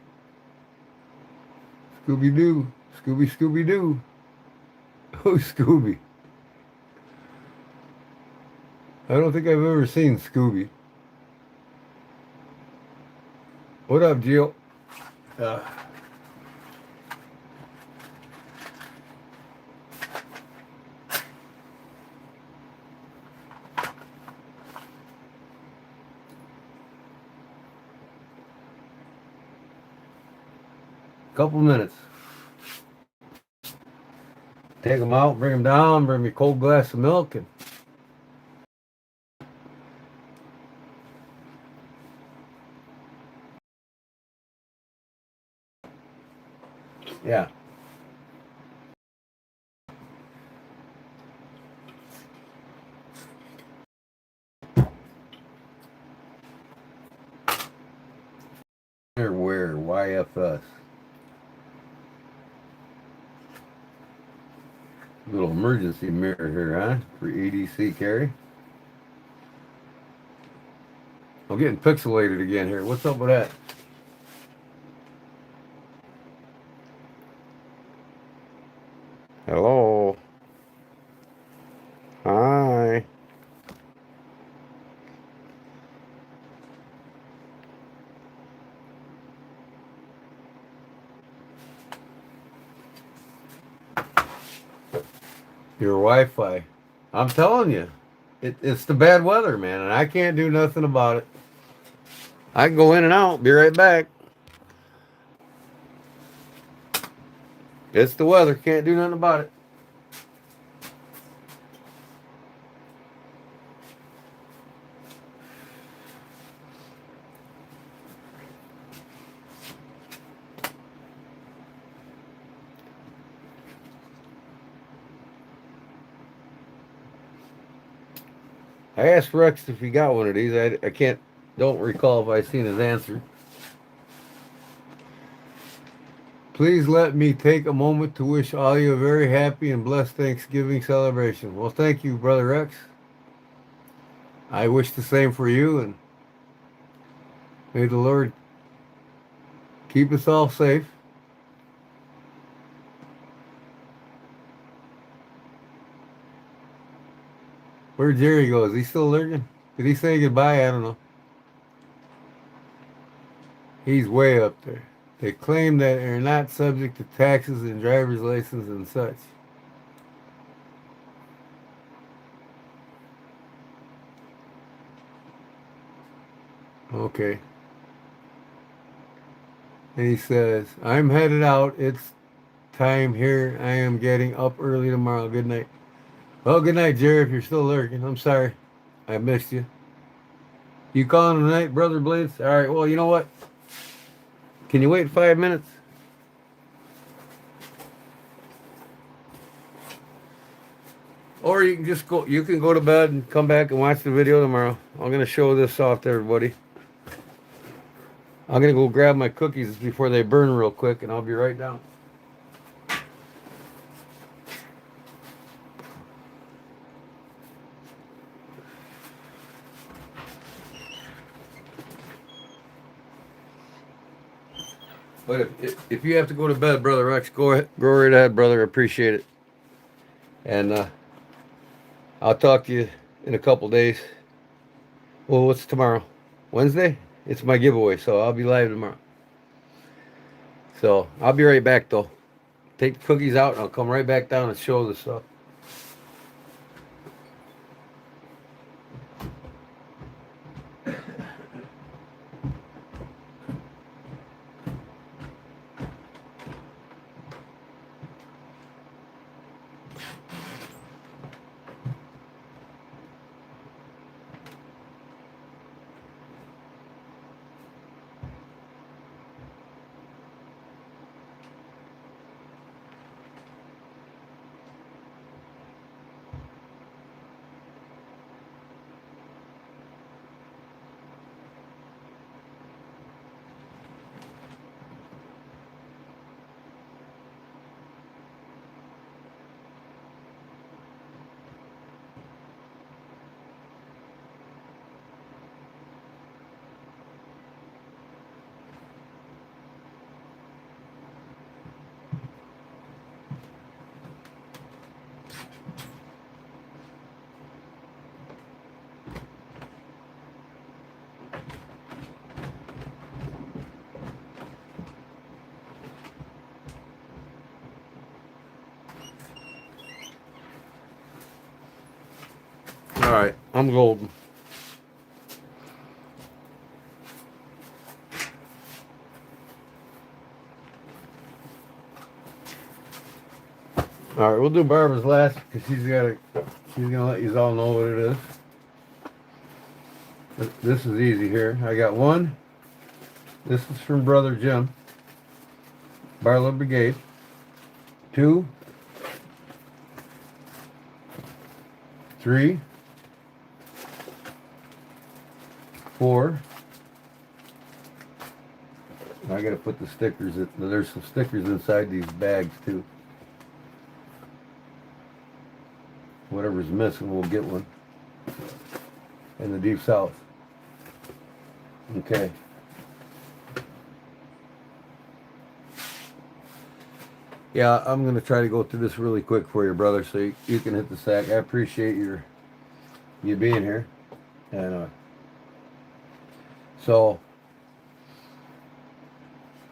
Scooby-Doo. Scooby-Doo. Oh, Scooby. I don't think I've ever seen Scooby. What up, Jill? Uh, couple minutes. Take them out, bring them down, bring me a cold glass of milk, and yeah. Where YFS. Little emergency mirror here, huh? For EDC carry. I'm getting pixelated again here. What's up with that? Hello. Hi. Your Wi-Fi. I'm telling you, it's the bad weather, man, and I can't do nothing about it. I can go in and out, be right back. It's the weather, can't do nothing about it. I asked Rex if he got one of these. Don't recall if I seen his answer. Please let me take a moment to wish all you a very happy and blessed Thanksgiving celebration. Well, thank you, Brother Rex. I wish the same for you, and may the Lord keep us all safe. Where'd Jerry go? Is he still lurking? Did he say goodbye? I don't know. He's way up there. They claim that they're not subject to taxes and driver's license and such. Okay. And he says, I'm headed out. It's time here. I am getting up early tomorrow. Good night. Well, good night, Jerry, if you're still lurking. I'm sorry. I missed you. You calling tonight, Brother Blades? All right, well, you know what? Can you wait 5 minutes? Or you can just go, you can go to bed and come back and watch the video tomorrow. I'm going to show this off to everybody. I'm going to go grab my cookies before they burn real quick, and I'll be right down. But if you have to go to bed, Brother Rex, go right ahead, brother. Appreciate it. And I'll talk to you in a couple days. Well, what's tomorrow? Wednesday? It's my giveaway, so I'll be live tomorrow. So I'll be right back, though. Take the cookies out, and I'll come right back down and show the stuff. All right, I'm golden. All right, we'll do Barbara's last because she's gonna let you all know what it is. This is easy here. I got one. This is from Brother Jim, Barlow Brigade. 2, 3, 4. I gotta put the stickers. There's some stickers inside these bags too. Whatever's missing, we'll get one. In the Deep South. Okay. Yeah, I'm going to try to go through this really quick for you, brother, so you can hit the sack. I appreciate you being here. And so,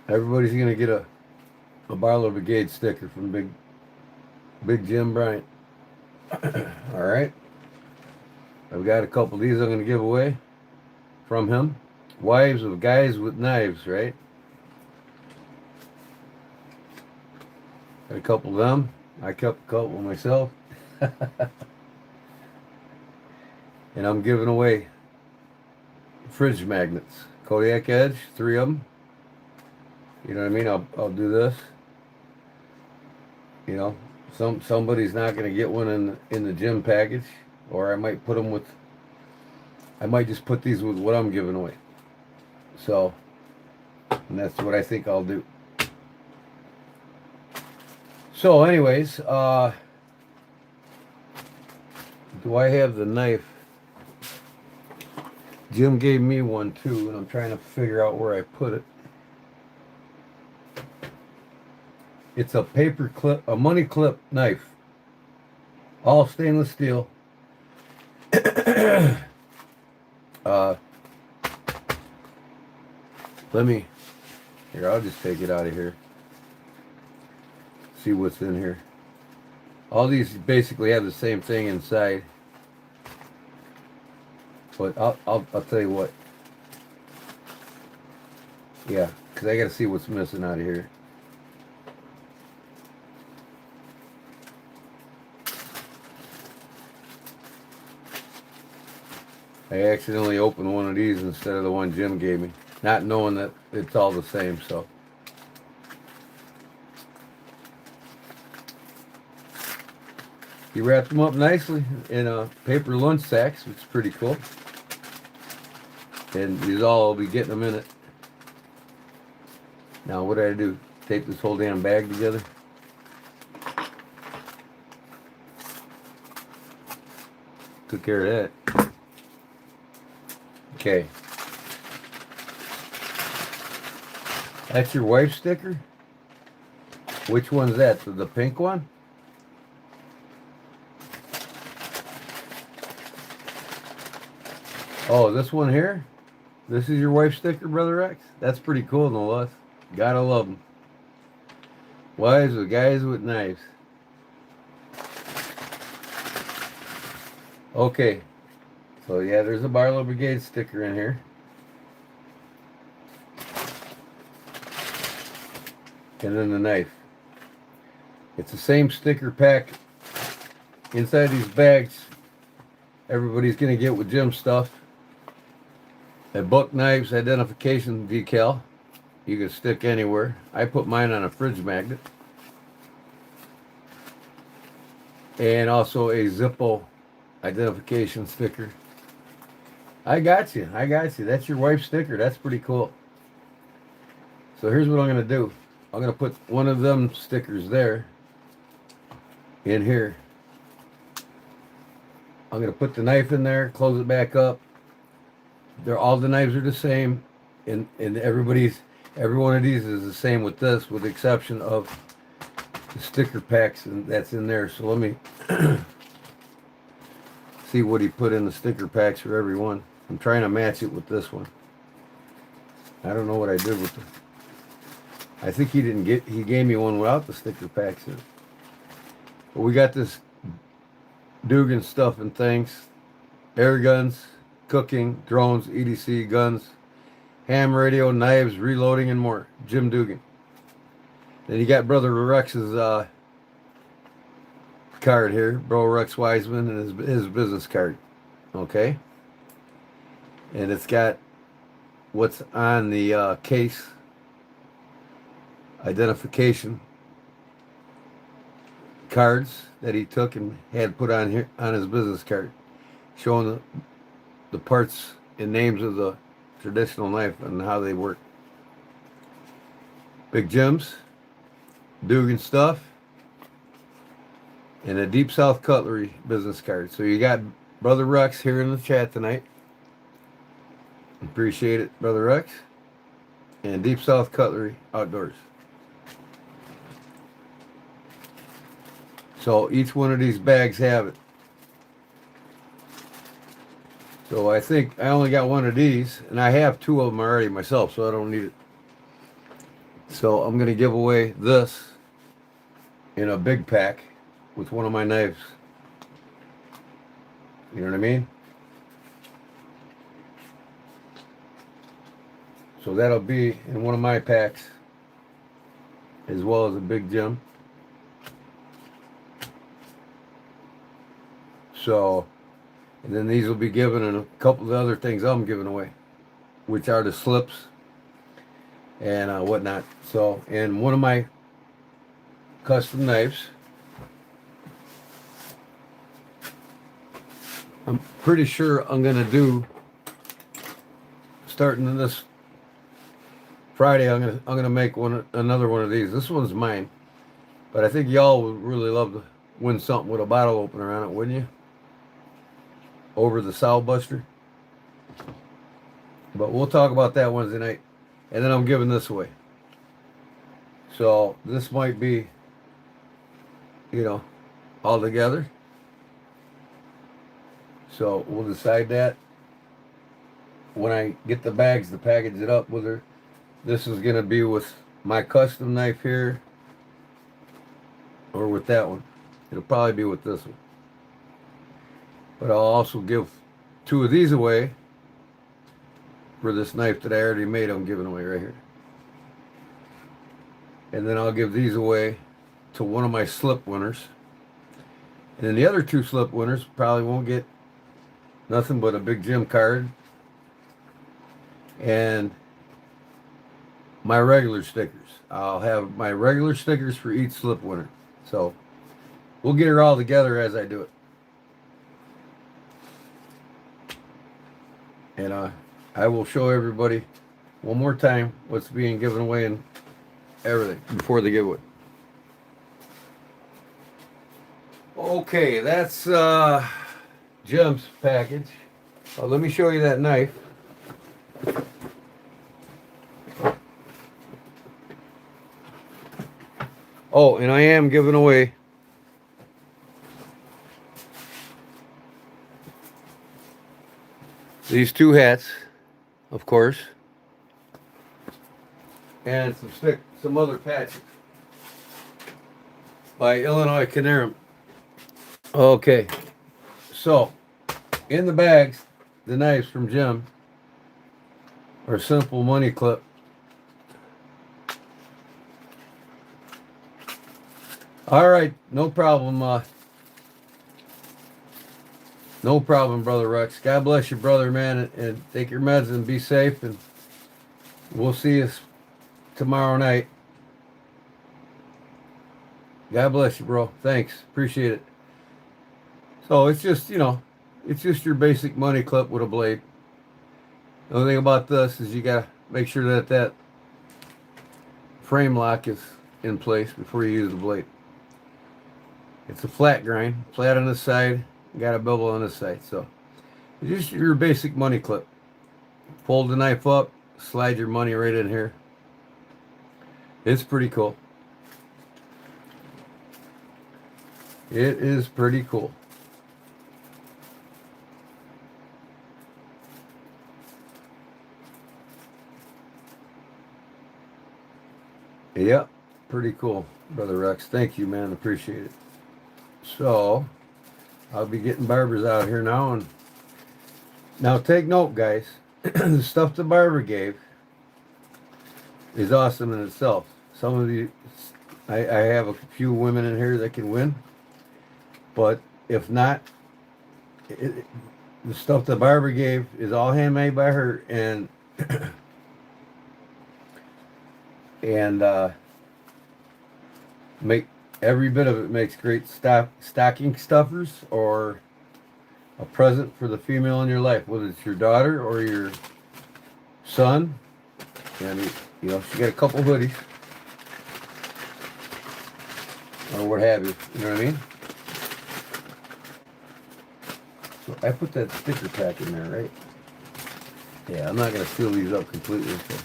everybody's going to get a Barlow Brigade sticker from Big Jim Bryant. All right. I've got a couple of these I'm going to give away from him. Wives of Guys with Knives, right? Got a couple of them. I kept a couple myself. And I'm giving away fridge magnets. Kodiak Edge, 3 of them. You know what I mean? I'll do this. You know, somebody's not going to get one in the gym package, or I might put them with. I might just put these with what I'm giving away. So, and that's what I think I'll do. So, anyways, do I have the knife? Jim gave me one too, and I'm trying to figure out where I put it. It's a paper clip, a money clip knife. All stainless steel. Here, I'll just take it out of here. See what's in here. All these basically have the same thing inside. But I'll tell you what. Yeah, because I got to see what's missing out of here. I accidentally opened one of these instead of the one Jim gave me, not knowing that it's all the same, so. He wrapped them up nicely in paper lunch sacks, which is pretty cool. And these all will be getting them in it. Now, what did I do? Tape this whole damn bag together? Took care of that. Okay. That's your wife sticker? Which one's that? The pink one? Oh, this one here? This is your wife sticker, Brother X? That's pretty cool, no less. Gotta love them. Wives with Guys with Knives. Okay. So, yeah, there's a Barlow Brigade sticker in here. And then the knife. It's the same sticker pack. Inside these bags, everybody's going to get with Jim's stuff. A buck knives identification decal. You can stick anywhere. I put mine on a fridge magnet. And also a Zippo identification sticker. I got you. That's your wife's sticker. That's pretty cool. So here's what I'm going to do. I'm going to put one of them stickers there in here. I'm going to put the knife in there, close it back up. All the knives are the same, and every one of these is the same with this, with the exception of the sticker packs that's in there. So let me see what he put in the sticker packs for every one. I'm trying to match it with this one. I don't know what I did with the. I think he gave me one without the sticker packs in it. But we got this Dugan stuff and things, air guns, cooking, drones, EDC, guns, ham radio, knives, reloading, and more. Jim Dugan. Then you got Brother Rex's card here, Bro Rex Wiseman, and his business card. Okay, and it's got what's on the case identification cards that he took and had put on here on his business card, showing the parts and names of the traditional knife and how they work. Big Jim's, Dugan stuff, and a Deep South Cutlery business card. So you got Brother Rex here in the chat tonight. Appreciate it, Brother Rex. And Deep South Cutlery Outdoors. So each one of these bags have it. So I think I only got one of these, and I have two of them already myself, so I don't need it. So I'm going to give away this in a big pack with one of my knives. You know what I mean? So that'll be in one of my packs, as well as a Big Jim. So, and then these will be given and a couple of the other things I'm giving away, which are the slips and whatnot. So, and one of my custom knives, I'm pretty sure I'm going to do, starting this Friday, I'm gonna make another one of these. This one's mine, but I think y'all would really love to win something with a bottle opener on it, wouldn't you? Over the Sow Buster. But we'll talk about that Wednesday night, and then I'm giving this away. So this might be, you know, all together. So we'll decide that when I get the bags to package it up with her. This is going to be with my custom knife here, or with that one. It'll probably be with this one. But I'll also give two of these away for this knife that I already made. I'm giving away right here. And then I'll give these away to one of my slip winners. And then the other two slip winners probably won't get nothing but a Big Jim card and my regular stickers. I'll have my regular stickers for each slip winner. So we'll get her all together as I do it. And I will show everybody one more time what's being given away and everything before the giveaway. Okay, that's Jim's package. Let me show you that knife. Oh, and I am giving away these two hats, of course, and some other patches by Illinois Canarum. Okay, so in the bags, the knives from Jim are simple money clip. All right, no problem. No problem, Brother Rex. God bless you, brother, man, and take your meds and be safe. And we'll see you tomorrow night. God bless you, bro. Thanks, appreciate it. So it's just, you know, it's just your basic money clip with a blade. The only thing about this is you gotta make sure that that frame lock is in place before you use the blade. It's a flat grind, flat on this side, got a bevel on this side. So it's just your basic money clip. Fold the knife up, slide your money right in here. It's pretty cool. It is pretty cool. Yep, pretty cool, Brother Rex. Thank you, man. Appreciate it. So I'll be getting barbers out here now, and now take note, guys. The stuff the barber gave is awesome in itself. Some of the I have a few women in here that can win, But if not, the stuff that Barbara gave is all handmade by her, and make every bit of it makes great stocking stuffers or a present for the female in your life, whether it's your daughter or your son. And you know, she got a couple hoodies or what have you. You know what I mean? So I put that sticker pack in there, right? Yeah, I'm not gonna seal these up completely. So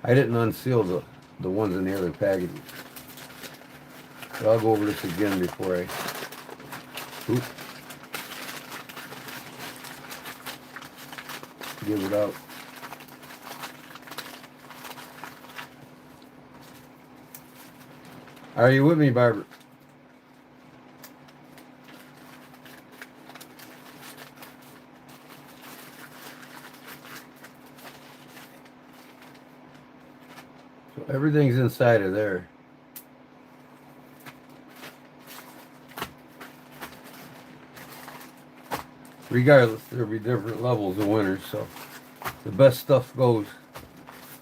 I didn't unseal the ones in the other packages. But I'll go over this again before I. Oop. Give it out. Are you with me, Barbara? So everything's inside of there. Regardless, there'll be different levels of winners, so the best stuff goes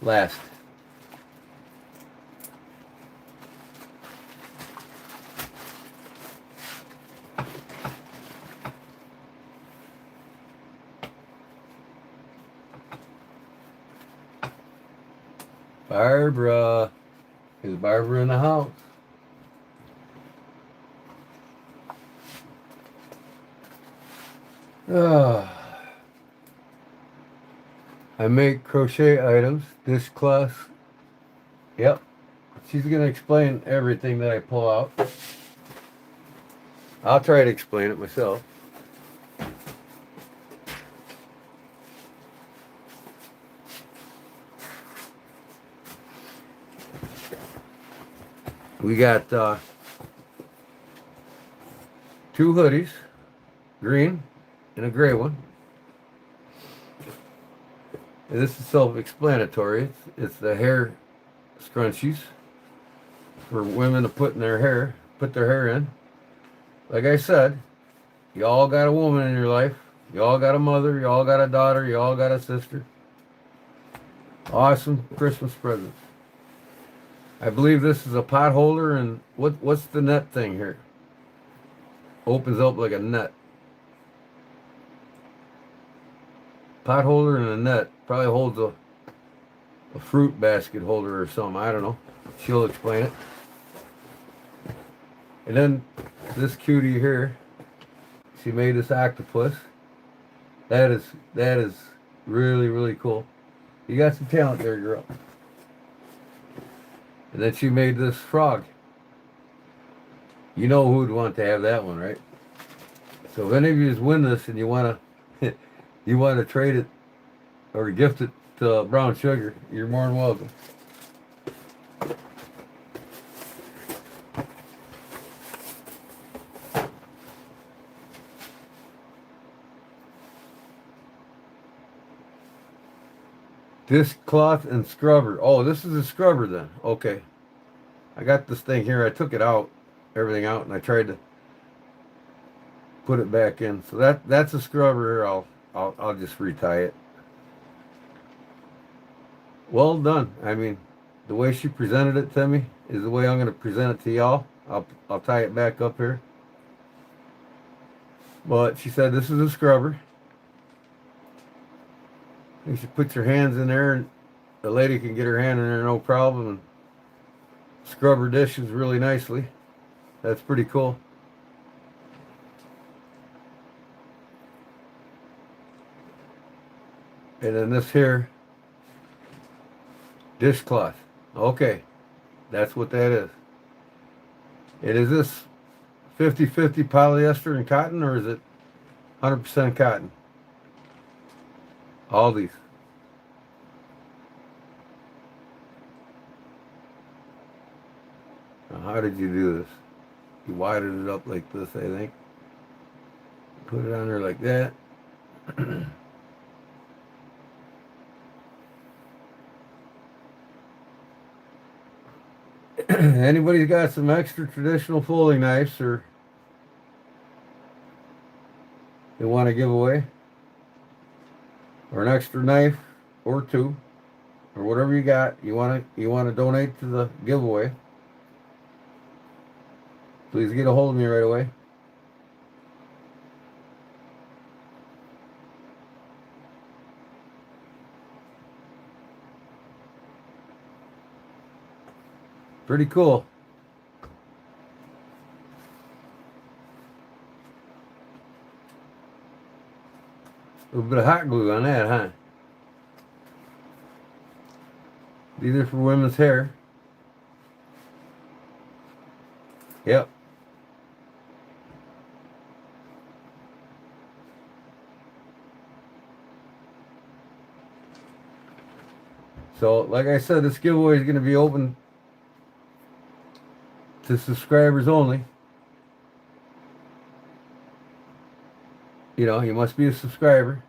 last. Barbara. Is Barbara in the house? I make crochet items, dishcloths. Yep. She's going to explain everything that I pull out. I'll try to explain it myself. We got 2 hoodies, green and a gray one. And this is self-explanatory. It's the hair scrunchies for women to put their hair in. Like I said, you all got a woman in your life. You all got a mother. You all got a daughter. You all got a sister. Awesome Christmas presents. I believe this is a pot holder, and what's the net thing here? Opens up like a net. Pot holder and a net. Probably holds a fruit basket holder or something. I don't know. She'll explain it. And then this cutie here, she made this octopus. That is really, really cool. You got some talent there, girl. And then she made this frog. You know who would want to have that one, right? So if any of you win this and you want to trade it or gift it to Brown Sugar, you're more than welcome. Dishcloth and scrubber. Oh, this is a scrubber then. Okay. I got this thing here. I took it out, everything out, and I tried to put it back in. So that's a scrubber here. I'll just retie it. Well done. I mean, the way she presented it to me is the way I'm going to present it to y'all. I'll tie it back up here. But she said this is a scrubber. You should put your hands in there, and the lady can get her hand in there no problem and scrub her dishes really nicely. That's pretty cool. And then this here, dishcloth. Okay, that's what that is. And is this 50-50 polyester and cotton, or is it 100% cotton? All these. Now, how did you do this? You widened it up like this, I think. Put it on there like that. Anybody's got some extra traditional folding knives or they want to give away, or an extra knife or two, or whatever you want to donate to the giveaway, please get a hold of me right away. Pretty cool. A little bit of hot glue on that, huh? These are for women's hair. Yep. So, like I said, this giveaway is going to be open to subscribers only. You know, you must be a subscriber.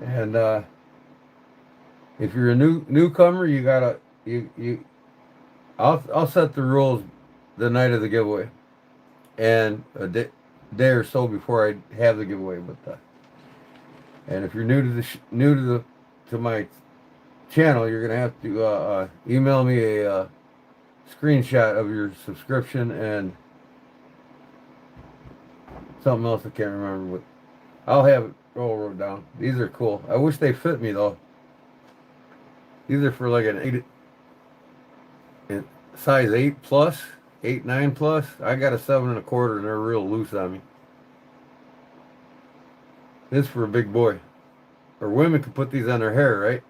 And if you're a newcomer, you gotta I'll set the rules the night of the giveaway, and a day or so before I have the giveaway. But and if you're new to to my channel, you're gonna have to email me a screenshot of your subscription and something else I can't remember. But I'll have it all wrote down. These are cool. I wish they fit me though. These are for like size 8 plus, 8, 9 plus. I got a 7 1/4 and they're real loose on me. This is for a big boy. Or women can put these on their hair, right?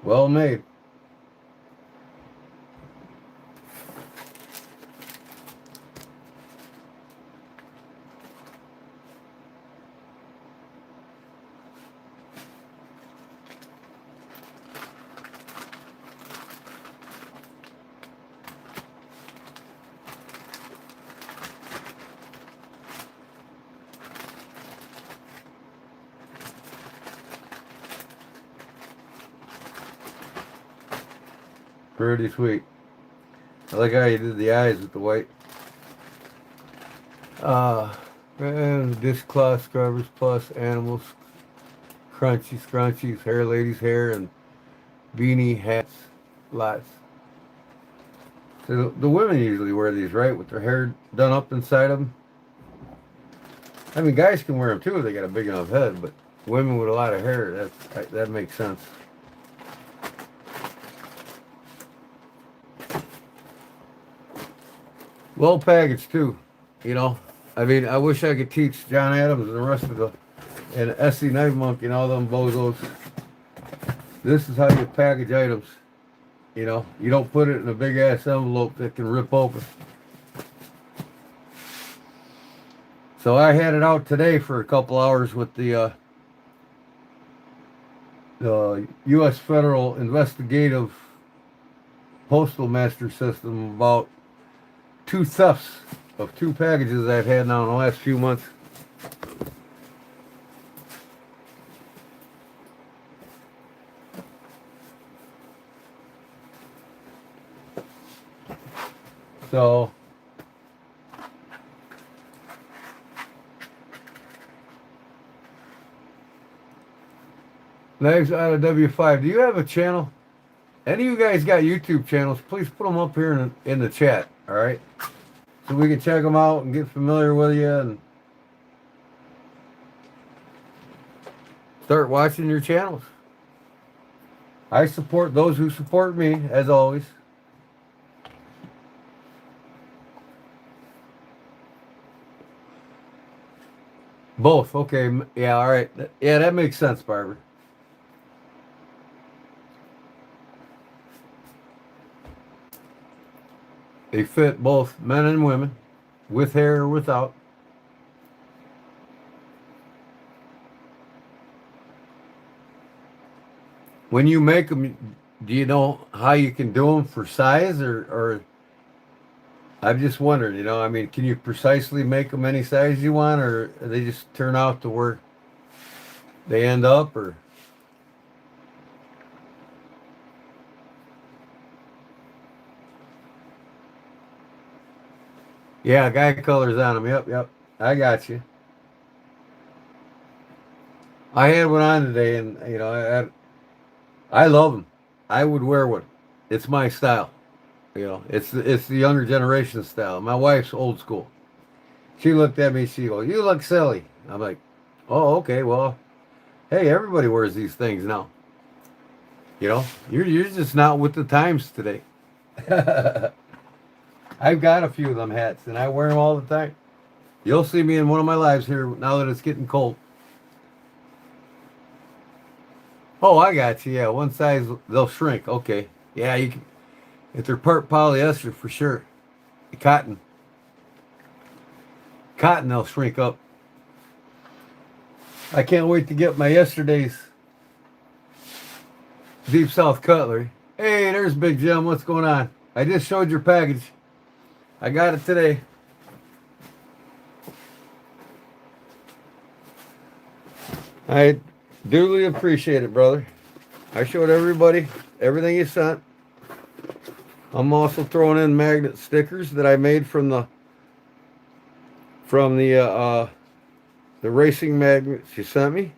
Well made. Pretty sweet. I like how you did the eyes with the white. And dishcloth scrubbers plus animals, crunchy scrunchies, hair ladies hair, and beanie hats, lots. So the women usually wear these, right, with their hair done up inside them. I mean, guys can wear them too if they got a big enough head, but women with a lot of hair, that makes sense. Well packaged too, you know. I mean, I wish I could teach John Adams and the rest of and SC Knife Monkey and all them bozos. This is how you package items. You know, you don't put it in a big ass envelope that can rip open. So I had it out today for a couple hours with the U.S. Federal Investigative Postal Master System about 2 thefts of 2 packages I've had now in the last few months. So knives out of W5. Do you have a channel? Any of you guys got YouTube channels? Please put them up here in the chat. All right, so we can check them out and get familiar with you and start watching your channels. I support those who support me, as always. Both, okay, yeah, all right. Yeah, that makes sense, Barbara. They fit both men and women, with hair or without. When you make them, do you know how you can do them for size, or I'm just wondering, you know, I mean, can you precisely make them any size you want, or they just turn out to where they end up, or? Yeah, guy colors on them. Yep, yep. I got you. I had one on today, and I love them. I would wear one. It's my style. It's the younger generation style. My wife's old school. She looked at me. She goes, "You look silly." I'm like, "Oh, okay. Well, hey, everybody wears these things now. You're just not with the times today." I've got a few of them hats, and I wear them all the time. You'll see me in one of my lives here now that it's getting cold. Oh, I got you. Yeah, one size they'll shrink. Okay. Yeah, you can, if they're part polyester for sure. Cotton, cotton they'll shrink up. I can't wait to get my yesterday's Deep South cutlery. Hey, there's Big Jim. What's going on? I just showed your package. I got it today. I duly appreciate it, brother. I showed everybody everything you sent. I'm also throwing in magnet stickers that I made from the racing magnets you sent me.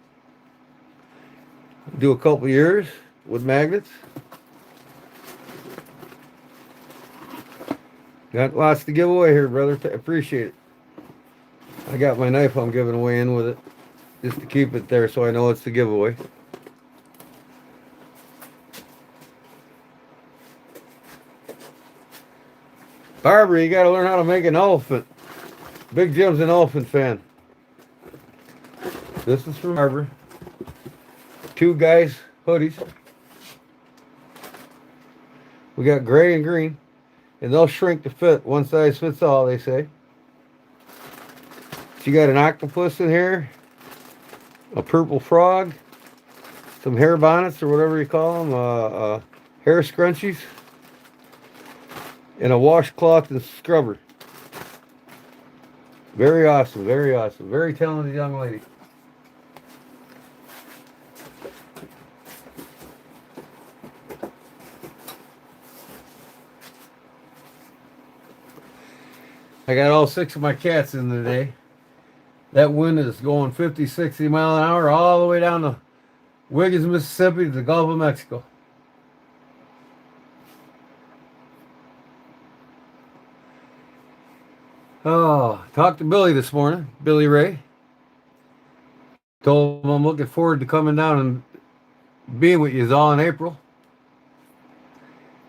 Do a couple years with magnets. Got lots to give away here, brother. Appreciate it. I got my knife I'm giving away in with it, just to keep it there so I know it's the giveaway. Barbara, you got to learn how to make an elephant. Big Jim's an elephant fan. This is from Barbara. Two guys, hoodies. We got gray and green. And they'll shrink to fit. One size fits all, they say. So you got an octopus in here. A purple frog. Some hair bonnets or whatever you call them. Hair scrunchies. And a washcloth and scrubber. Very awesome, very awesome. Very talented young lady. I got all 6 of my cats in today. That wind is going 50, 60 mile an hour all the way down to Wiggins, Mississippi to the Gulf of Mexico. Oh, talked to Billy this morning, Billy Ray. Told him I'm looking forward to coming down and being with you all in April.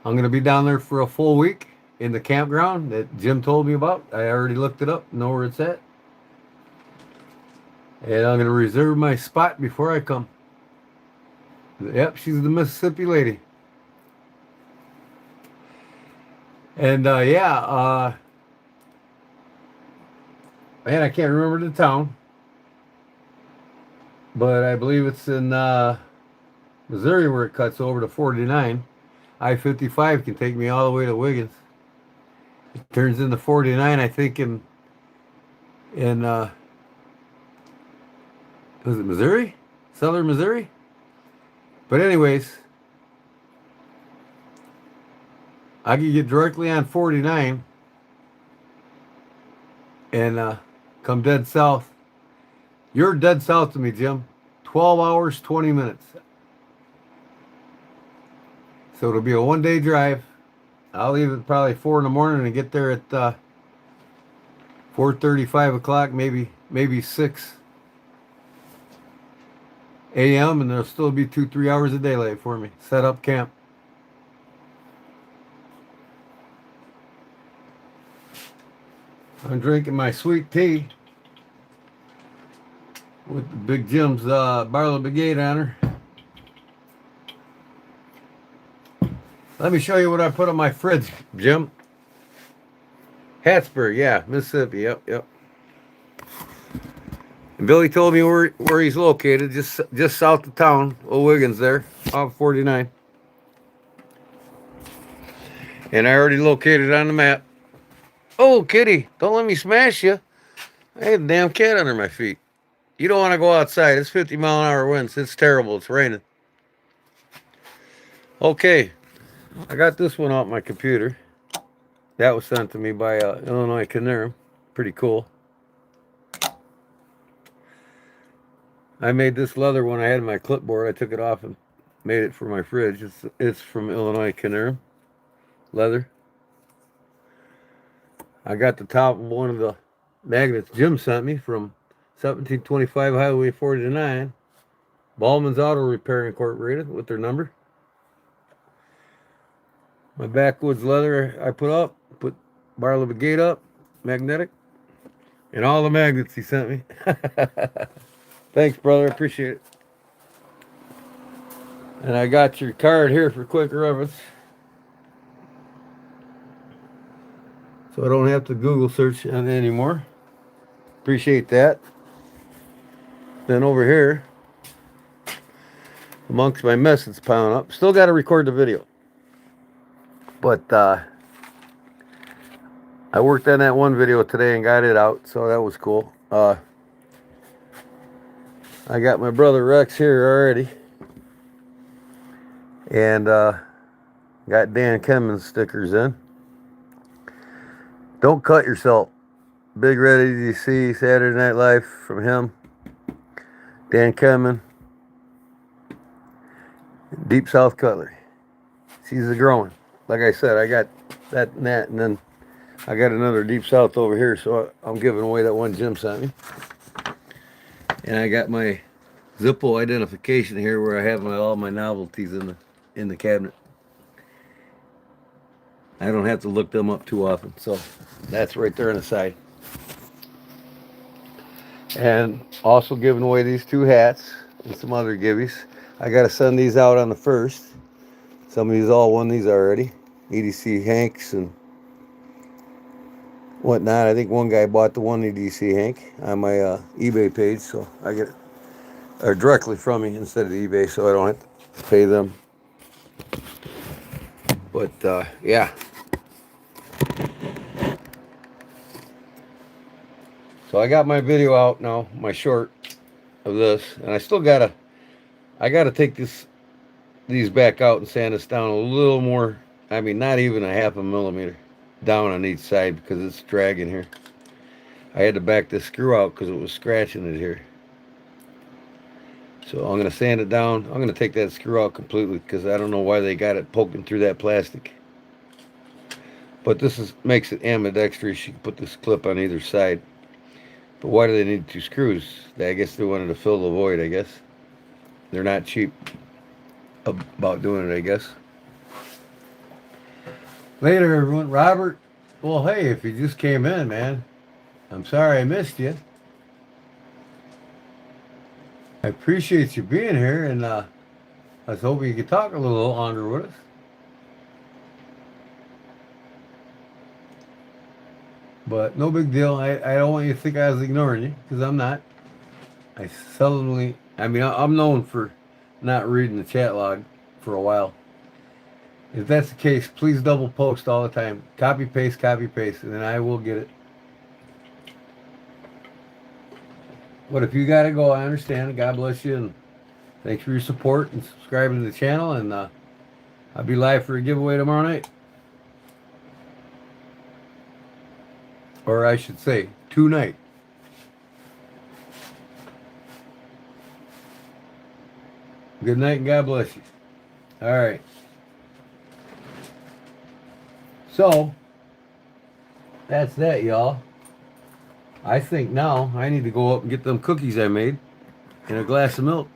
I'm going to be down there for a full week in the campground that Jim told me about. I already looked it up, know where it's at. And I'm going to reserve my spot before I come. Yep, she's the Mississippi lady. And man, I can't remember the town, but I believe it's in Missouri where it cuts over to 49. I-55 can take me all the way to Wiggins. It turns into 49, I think, in was it Missouri? Southern Missouri? But anyways, I can get directly on 49 and come dead south. You're dead south to me, Jim. 12 hours, 20 minutes. So it'll be a one-day drive. I'll leave at probably 4 in the morning and get there at 4:30, 5 o'clock, maybe 6 a.m. and there'll still be 2-3 hours of daylight for me. Set up camp. I'm drinking my sweet tea with the Big Jim's Barlow Brigade on her. Let me show you what I put on my fridge, Jim. Hattiesburg, yeah, Mississippi, yep. And Billy told me where he's located, just south of town, Old Wiggins there, off 49. And I already located it on the map. Oh, kitty, don't let me smash you. I had a damn cat under my feet. You don't want to go outside. It's 50 mile an hour winds. It's terrible. It's raining. Okay. I got this one off my computer. That was sent to me by Illinois Canary. Pretty cool. I made this leather one I had in my clipboard. I took it off and made it for my fridge. It's from Illinois Canary leather. I got the top of one of the magnets Jim sent me from 1725 Highway 49. Ballman's Auto Repair Incorporated with their number. My backwoods leather I put Barlow Brigade up, magnetic, and all the magnets he sent me. Thanks, brother. Appreciate it. And I got your card here for quick reference. So I don't have to Google search on it anymore. Appreciate that. Then over here, amongst my mess that's piling up, still got to record the video. But I worked on that one video today and got it out, so that was cool. I got my brother Rex here already. And got Dan Kemman's stickers in. Don't cut yourself. Big Red EDC, Saturday Night Live from him. Dan Kemman. Deep South Cutlery. Seeds are growing. Like I said, I got that and that, and then I got another Deep South over here, so I'm giving away that one Jim sent me. And I got my Zippo identification here where I have all my novelties in the cabinet. I don't have to look them up too often, so that's right there on the side. And also giving away these two hats and some other gibbies. I got to send these out on the 1st. Some of these all won these already. EDC Hanks and whatnot. I think one guy bought the one EDC Hank on my eBay page, so I get it or directly from me instead of eBay, so I don't have to pay them. But yeah. So I got my video out now, my short of this, and I still gotta take these back out and sand this down a little more. I mean, not even a half a millimeter down on each side because it's dragging here. I had to back this screw out because it was scratching it here. So I'm gonna sand it down. I'm gonna take that screw out completely because I don't know why they got it poking through that plastic. But this makes it ambidextrous. You can put this clip on either side. But why do they need two screws? I guess they wanted to fill the void, I guess. They're not cheap about doing it, I guess. Later, everyone. Robert, well, hey, if you just came in, man, I'm sorry I missed you. I appreciate you being here, and I was hoping you could talk a little longer with us. But no big deal. I don't want you to think I was ignoring you, because I'm not. I seldomly, I mean, I'm known for not reading the chat log for a while. If that's the case, please double post all the time. Copy, paste, and then I will get it. But if you got to go, I understand. God bless you, and thanks for your support and subscribing to the channel. And I'll be live for a giveaway tomorrow night. Or I should say, tonight. Good night and God bless you. All right. So, that's that, y'all. I think now I need to go up and get them cookies I made and a glass of milk.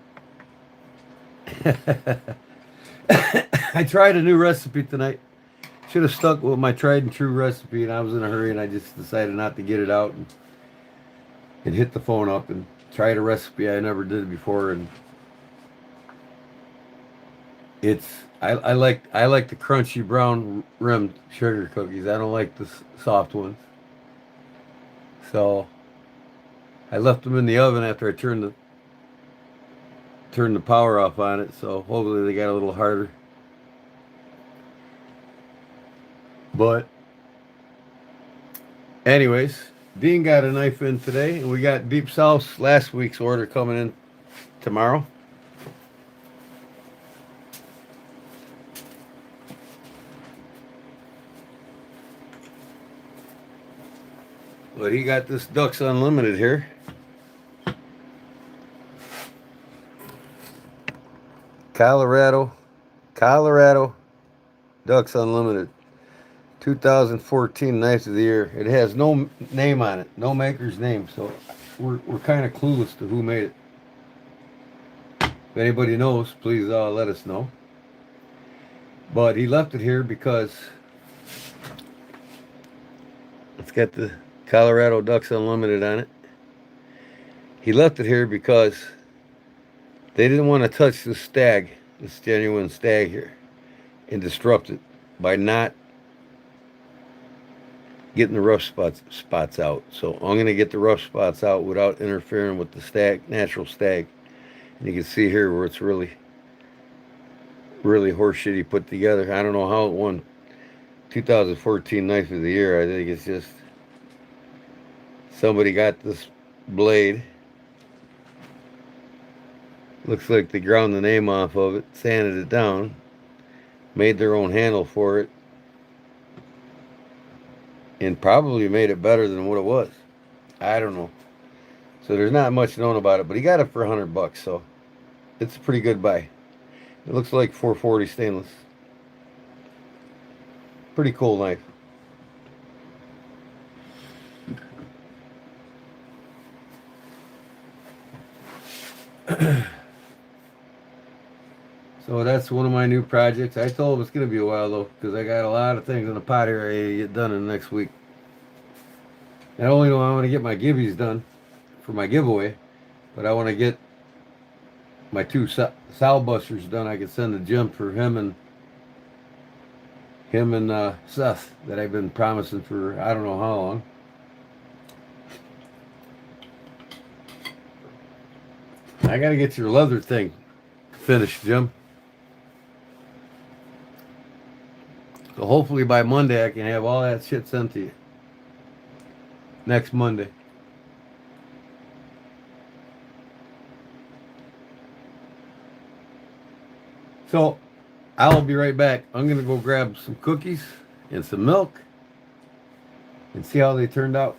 I tried a new recipe tonight. Should have stuck with my tried and true recipe, and I was in a hurry, and I just decided not to get it out and hit the phone up and tried a recipe I never did before. And I like the crunchy brown rimmed sugar cookies. I don't like the soft ones. So I left them in the oven after I turned the power off on it. So hopefully they got a little harder. But anyways, Dean got a knife in today, and we got Deep South's last week's order coming in tomorrow. But he got this Ducks Unlimited here. Colorado, Colorado Ducks Unlimited. 2014 Knife of the Year. It has no name on it, no maker's name, so we're kind of clueless to who made it. If anybody knows, please let us know. But he left it here because it's got the Colorado Ducks Unlimited on it. He left it here because they didn't want to touch the Stag, this genuine Stag here, and disrupt it by not getting the rough spots out. So I'm going to get the rough spots out without interfering with the Stag, natural Stag. And you can see here where it's really horseshitty put together. I don't know how it won 2014 Knife of the Year. I think it's just somebody got this blade. Looks like they ground the name off of it, sanded it down, made their own handle for it, and probably made it better than what it was. I don't know. So there's not much known about it, but he got it for $100, so it's a pretty good buy. It looks like 440 stainless. Pretty cool knife. So that's one of my new projects. I told him it's going to be a while though, because I got a lot of things in the pot here I need to get done in the next week. Not only do I want to get my gibbies done for my giveaway, but I want to get my two sow busters done. I can send to Jim for him and Seth that I've been promising for I don't know how long. I got to get your leather thing finished, Jim. So hopefully by Monday I can have all that shit sent to you. Next Monday. So I'll be right back. I'm going to go grab some cookies and some milk and see how they turned out.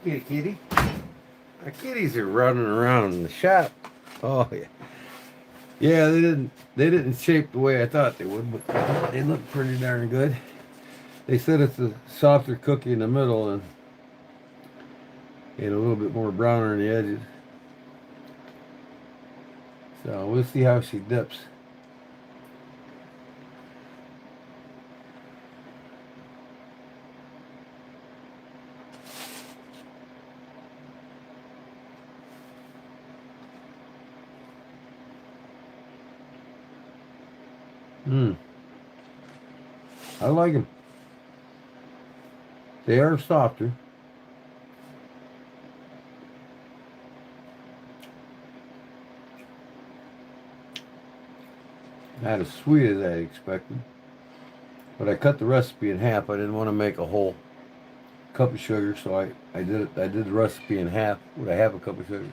Kitty, kitty. Our kitties are running around in the shop. Oh yeah. Yeah, they didn't shape the way I thought they would, but they look pretty darn good. They said it's a softer cookie in the middle and a little bit more browner on the edges. So we'll see how she dips. Mmm. I like them. They are softer. Not as sweet as I expected. But I cut the recipe in half. I didn't want to make a whole cup of sugar, so I did the recipe in half with a half a cup of sugar.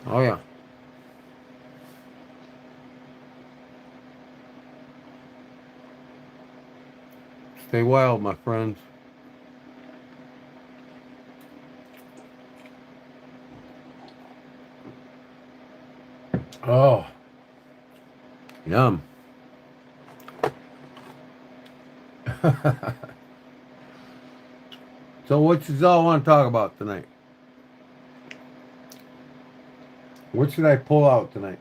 Oh yeah. Stay wild, my friends. Oh, yum. So what you all want to talk about tonight? What should I pull out tonight?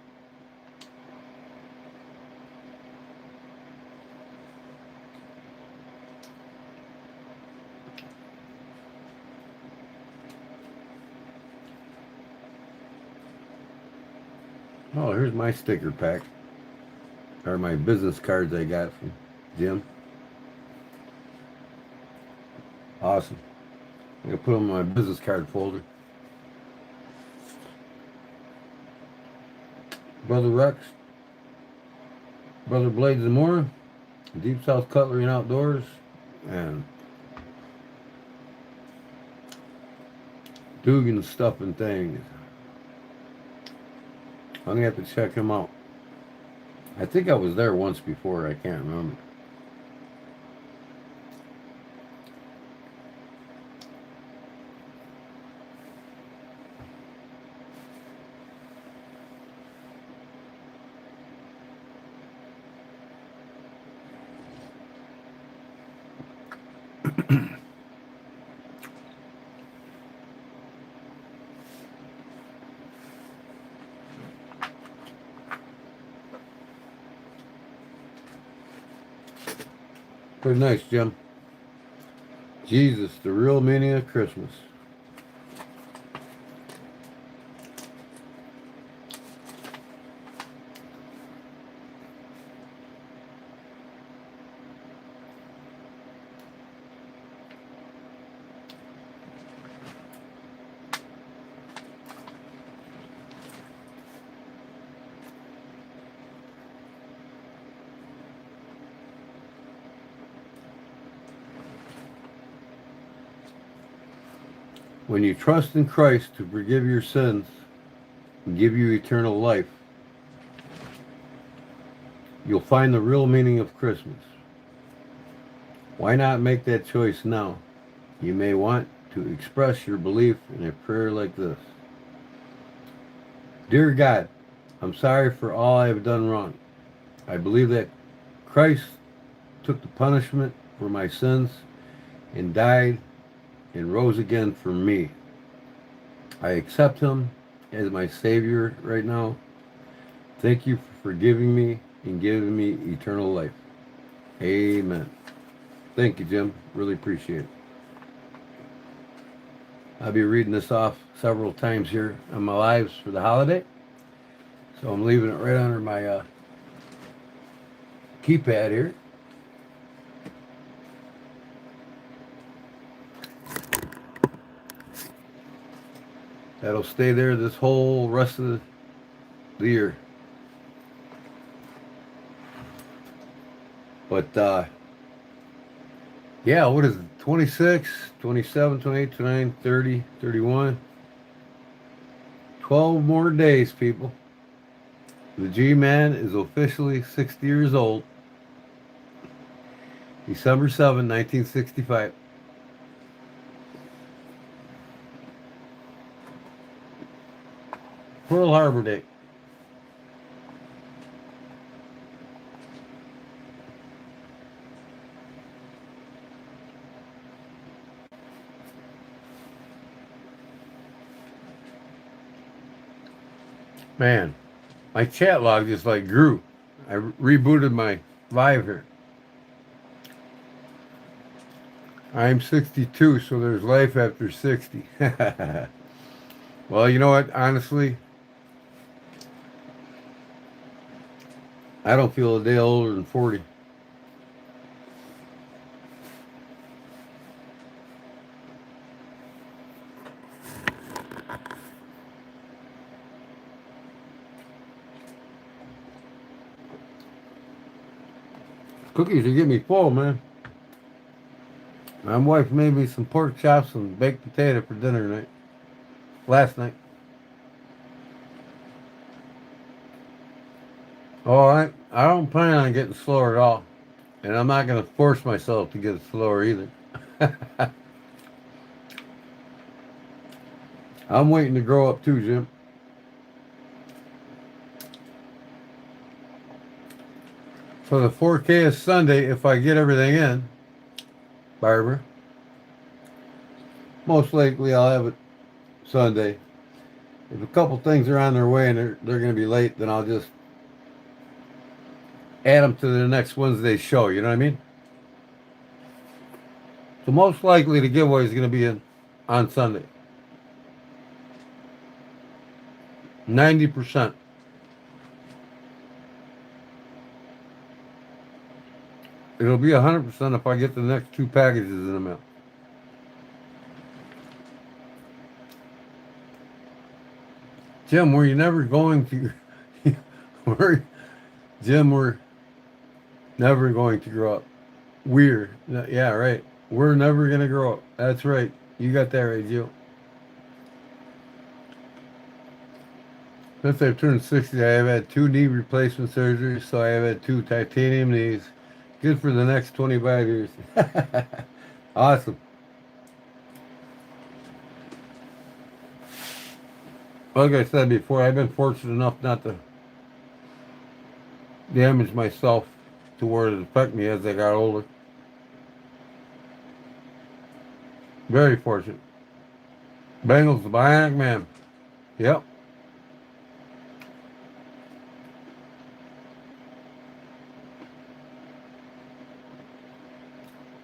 Oh, here's my sticker pack. Or my business cards I got from Jim. Awesome. I'm going to put them in my business card folder. Brother Rex. Brother Blades and More. Deep South Cutlery and Outdoors. And Dugan Stuff and Things. I'm going to have to check him out. I think I was there once before. I can't remember. Pretty nice, Jim. Jesus, the real meaning of Christmas. When you trust in Christ to forgive your sins and give you eternal life, you'll find the real meaning of Christmas. Why not make that choice now? You may want to express your belief in a prayer like this. Dear God, I'm sorry for all I have done wrong. I believe that Christ took the punishment for my sins and died and rose again for me. I accept him as my Savior right now. Thank you for forgiving me and giving me eternal life. Amen. Thank you, Jim. Really appreciate it. I'll be reading this off several times here on my lives for the holiday. So I'm leaving it right under my keypad here. That'll stay there this whole rest of the year. But, yeah, what is it? 26, 27, 28, 29, 30, 31. 12 more days, people. The G-Man is officially 60 years old. December 7, 1965. Pearl Harbor Day. Man, my chat log just like grew. I rebooted my live here. I'm 62, so there's life after 60. Well, you know what? Honestly, I don't feel a day older than 40. Cookies are getting me full, man. My wife made me some pork chops and baked potato for dinner tonight. Last night. Oh, I don't plan on getting slower at all. And I'm not going to force myself to get slower either. I'm waiting to grow up too, Jim. So the 4K is Sunday if I get everything in, Barbara. Most likely I'll have it Sunday. If a couple things are on their way and they're going to be late, then I'll just add them to the next Wednesday's show. You know what I mean? So most likely the giveaway is going to be on Sunday. 90%. It'll be 100% if I get the next 2 packages in the mail. Jim, were you never going to... Jim, we're never going to grow up. We're... Yeah, right. We're never going to grow up. That's right. You got that right, Jill. Since I've turned 60, I have had 2 knee replacement surgeries, so I have had 2 titanium knees. Good for the next 25 years. Awesome. Like I said before, I've been fortunate enough not to damage myself to where it affected me as I got older. Very fortunate. Bengals, the Bionic Man. Yep.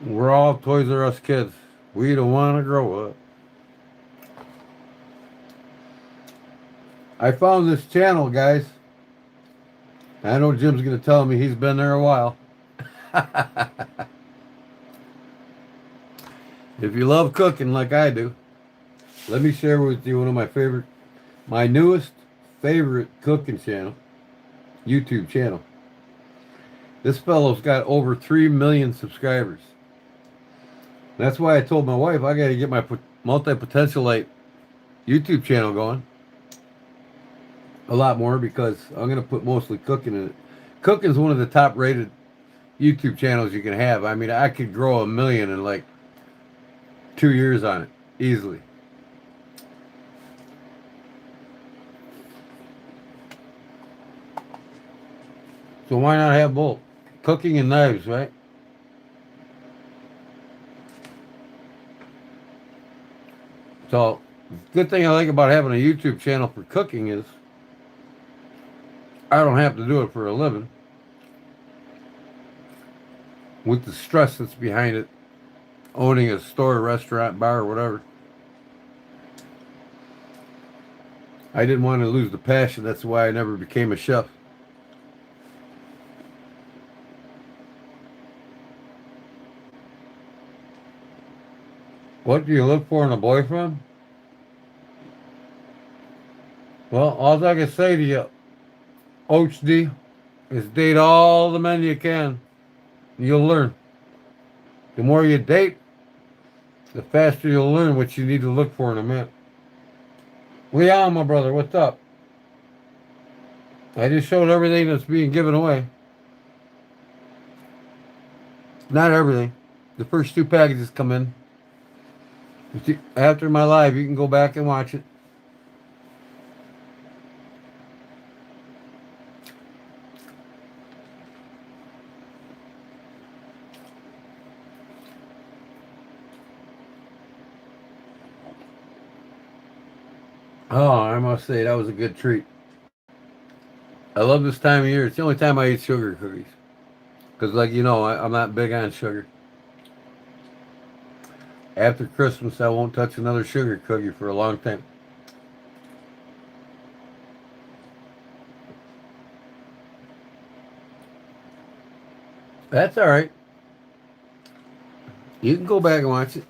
We're all Toys R Us kids. We don't want to grow up. I found this channel, guys. I know Jim's going to tell me he's been there a while. If you love cooking like I do, let me share with you one of my newest favorite cooking channel, YouTube channel. This fellow's got over 3 million subscribers. That's why I told my wife I got to get my multi-potentialite YouTube channel going. A lot more because I'm going to put mostly cooking in it. Cooking is one of the top rated YouTube channels you can have. I mean, I could grow 1 million in like 2 years on it, easily. So why not have both? Cooking and knives, right? So, good thing I like about having a YouTube channel for cooking is I don't have to do it for a living. With the stress that's behind it, owning a store, restaurant, bar, or whatever. I didn't want to lose the passion. That's why I never became a chef. What do you look for in a boyfriend? Well, all I can say to you, HD, is date all the men you can. You'll learn. The more you date, The faster you'll learn what you need to look for in a minute. Leon, my brother, what's up? I just showed everything that's being given away. Not everything. The first two packages come in. After my live, you can go back and watch it. Oh, I must say, that was a good treat. I love this time of year. It's the only time I eat sugar cookies. Because, like you know, I'm not big on sugar. After Christmas, I won't touch another sugar cookie for a long time. That's all right. You can go back and watch it.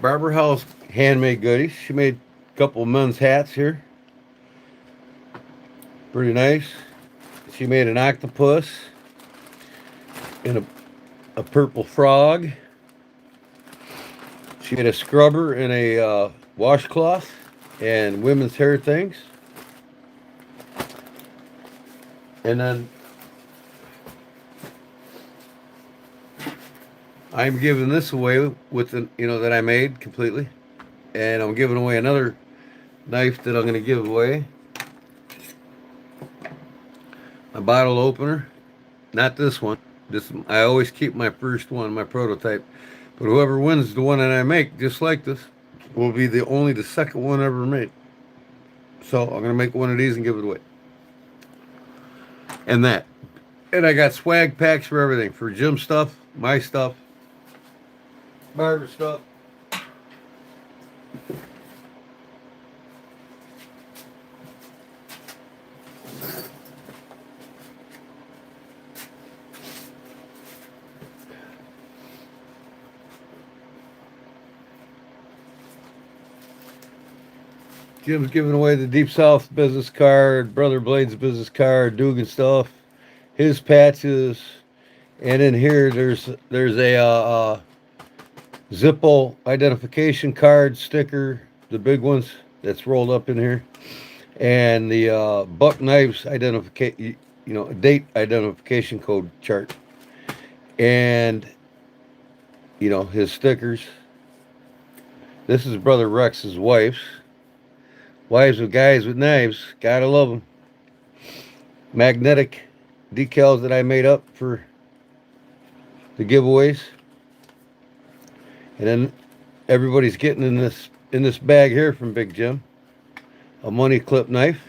Barbara Hall's handmade goodies. She made a couple of men's hats here. Pretty nice. She made an octopus and a purple frog. She made a scrubber and a washcloth and women's hair things. And then I'm giving this away with the, that I made completely. And I'm giving away another knife that I'm going to give away. A bottle opener. Not this one. I always keep my first one, my prototype. But whoever wins the one that I make, just like this, will be only the second one ever made. So I'm going to make one of these and give it away. And that. And I got swag packs for everything. For Jim stuff, my stuff, Barbara stuff. Jim's giving away the Deep South business card, Brother Blade's business card, Dugan stuff, his patches, and in here there's a Zippo identification card sticker, the big ones that's rolled up in here, and the Buck Knives identification, date identification code chart, and his stickers. This is Brother Rex's wife's. Wives of guys with knives, gotta love them. Magnetic decals that I made up for the giveaways, and then everybody's getting in this bag here from Big Jim a money clip knife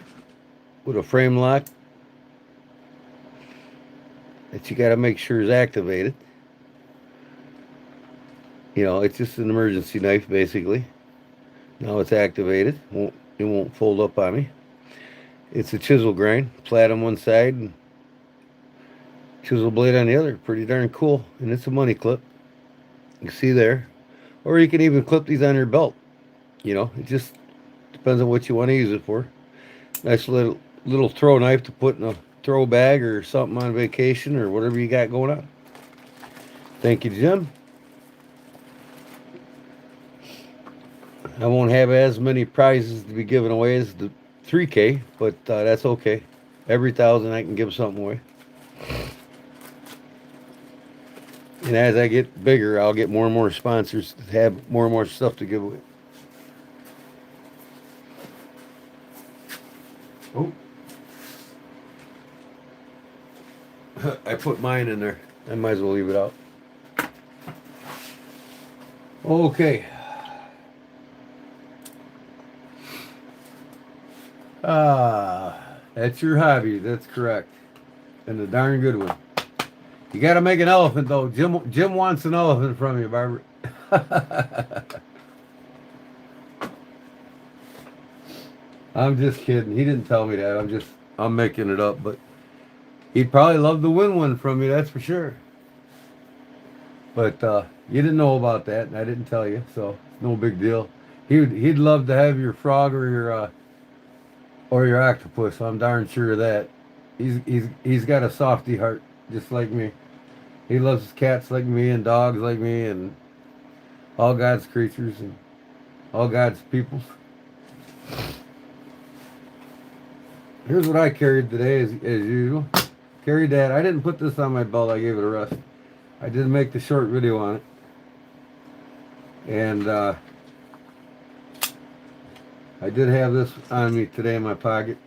with a frame lock that you got to make sure is activated. It's just an emergency knife basically. Now it's activated. It won't fold up on me. It's a chisel grind, flat on one side and chisel blade on the other. Pretty darn cool. And it's a money clip. You can see there. Or you can even clip these on your belt. It just depends on what you want to use it for. Nice little throw knife to put in a throw bag or something on vacation or whatever you got going on. Thank you, Jim. I won't have as many prizes to be given away as the 3K, but that's okay. Every 1,000 I can give something away. And as I get bigger, I'll get more and more sponsors to have more and more stuff to give away. Oh. I put mine in there. I might as well leave it out. Okay. That's your hobby. That's correct. And a darn good one. You got to make an elephant, though. Jim wants an elephant from you, Barbara. I'm just kidding. He didn't tell me that. I'm making it up, but he'd probably love to win one from you, that's for sure. But you didn't know about that, and I didn't tell you, so no big deal. He'd love to have your frog or your octopus. I'm darn sure of that. He's got a softy heart, just like me. He loves cats like me and dogs like me and all God's creatures and all God's peoples. Here's what I carried today, as usual. Carried that. I didn't put this on my belt. I gave it a rest. I did make the short video on it, and I did have this on me today in my pocket.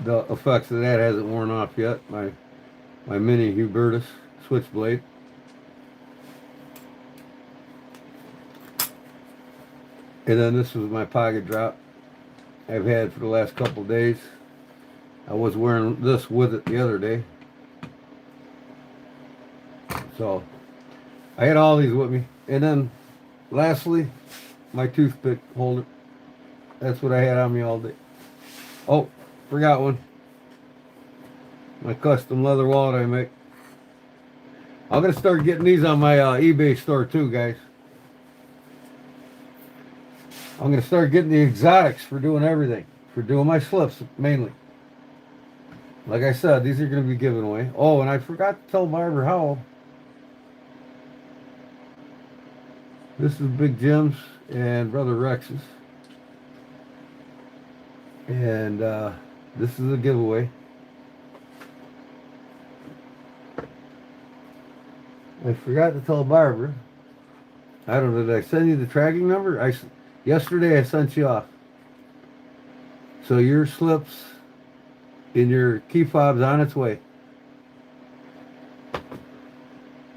The effects of that hasn't worn off yet. My mini Hubertus switchblade. And then this was my pocket drop I've had for the last couple of days. I was wearing this with it the other day. So I had all these with me. And then lastly, my toothpick holder. That's what I had on me all day. Oh, forgot one. My custom leather wallet I make. I'm going to start getting these on my eBay store too, guys. I'm going to start getting the exotics for doing everything. For doing my slips, mainly. Like I said, these are going to be given away. Oh, and I forgot to tell Barbara Howell. This is Big Jim's and Brother Rex's. And this is a giveaway. I forgot to tell Barbara. I don't know, did I send you the tracking number? Yesterday I sent you off. So your slips in your key fob's on its way.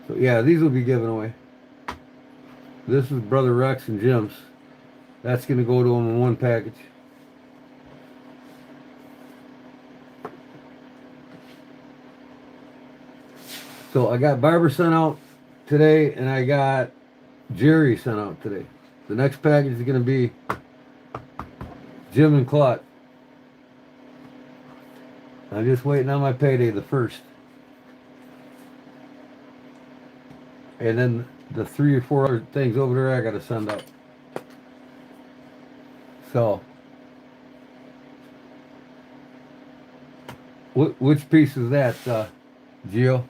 So yeah, these will be given away. This is Brother Rex and Jim's. That's going to go to them in one package. So I got Barbara sent out today, and I got Jerry sent out today. The next package is going to be Jim and Claude. I'm just waiting on my payday, the first. And then the 3 or 4 other things over there I got to send out. So, which piece is that, Gio?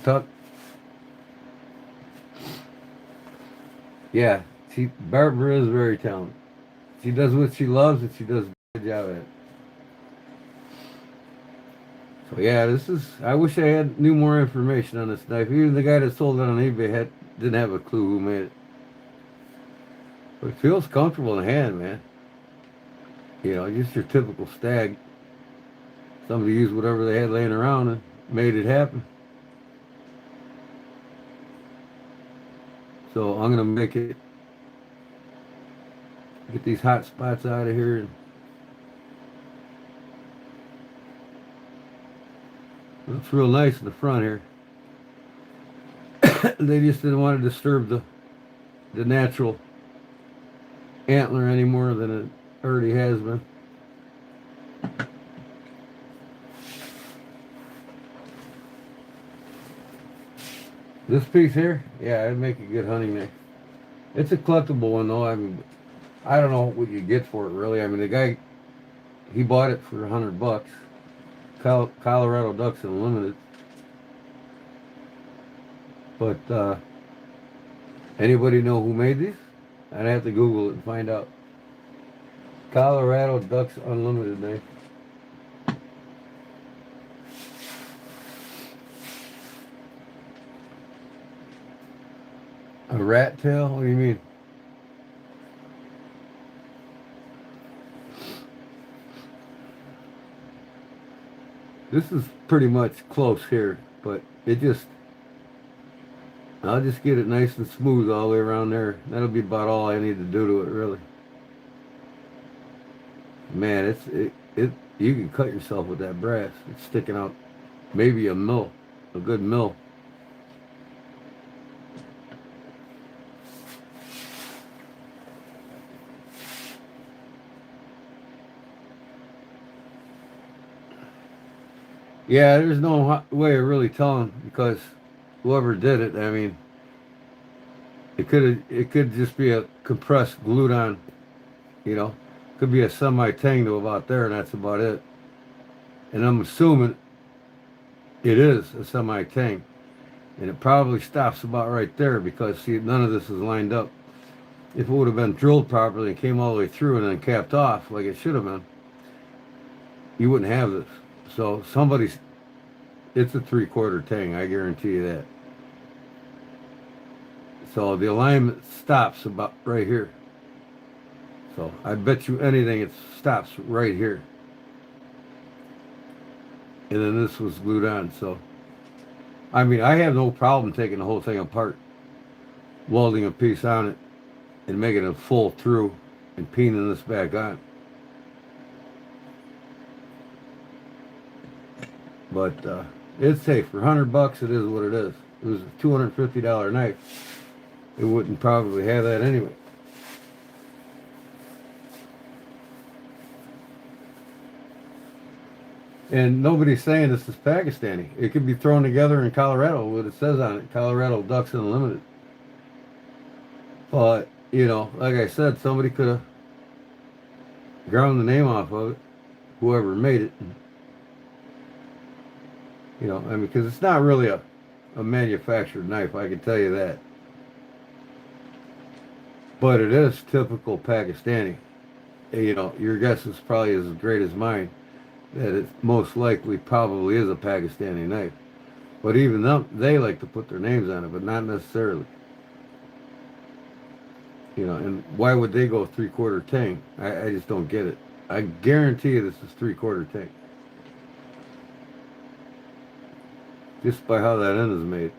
Tuck? Yeah, Barbara is very talented. She does what she loves, and she does a good job at it. So yeah, I wish I knew more information on this knife. Even the guy that sold it on eBay didn't have a clue who made it. But it feels comfortable in the hand, man. You know, just your typical Stag. Somebody used whatever they had laying around and made it happen. So I'm gonna make it. Get these hot spots out of here. Looks real nice in the front here. They just didn't want to disturb the natural antler any more than it already has been. This piece here, yeah, it'd make a good hunting knife. It's a collectible one though. I mean, I don't know what you get for it really. I mean, the guy, he bought it for $100. Colorado Ducks Unlimited. But anybody know who made these? I'd have to Google it and find out. Colorado Ducks Unlimited knife. A rat tail? What do you mean? This is pretty much close here, but I'll just get it nice and smooth all the way around there. That'll be about all I need to do to it, really. Man, you can cut yourself with that brass. It's sticking out maybe a good mil. Yeah, there's no way of really telling because whoever did it, I mean, it could just be a compressed glued on, you know, could be a semi tang to about there, and that's about it. And I'm assuming it is a semi tang, and it probably stops about right there because see, none of this is lined up. If it would have been drilled properly and came all the way through and then capped off like it should have been, you wouldn't have this. So somebody's, it's a 3/4 tang, I guarantee you that. So the alignment stops about right here. So I bet you anything it stops right here. And then this was glued on. So, I mean, I have no problem taking the whole thing apart, welding a piece on it, and making it full through and peening this back on. But it's safe. For $100, it is what it is. It was a $250 knife. It wouldn't probably have that anyway. And nobody's saying this is Pakistani. It could be thrown together in Colorado, what it says on it, Colorado Ducks Unlimited. But, you know, like I said, somebody could have ground the name off of it, whoever made it. You know, I mean, because it's not really a manufactured knife, I can tell you that. But it is typical Pakistani. You know, your guess is probably as great as mine that it most likely probably is a Pakistani knife. But even them, they like to put their names on it, but not necessarily. You know, and why would they go 3/4 tang? I just don't get it. I guarantee you this is 3/4 tang. Just by how that end is made.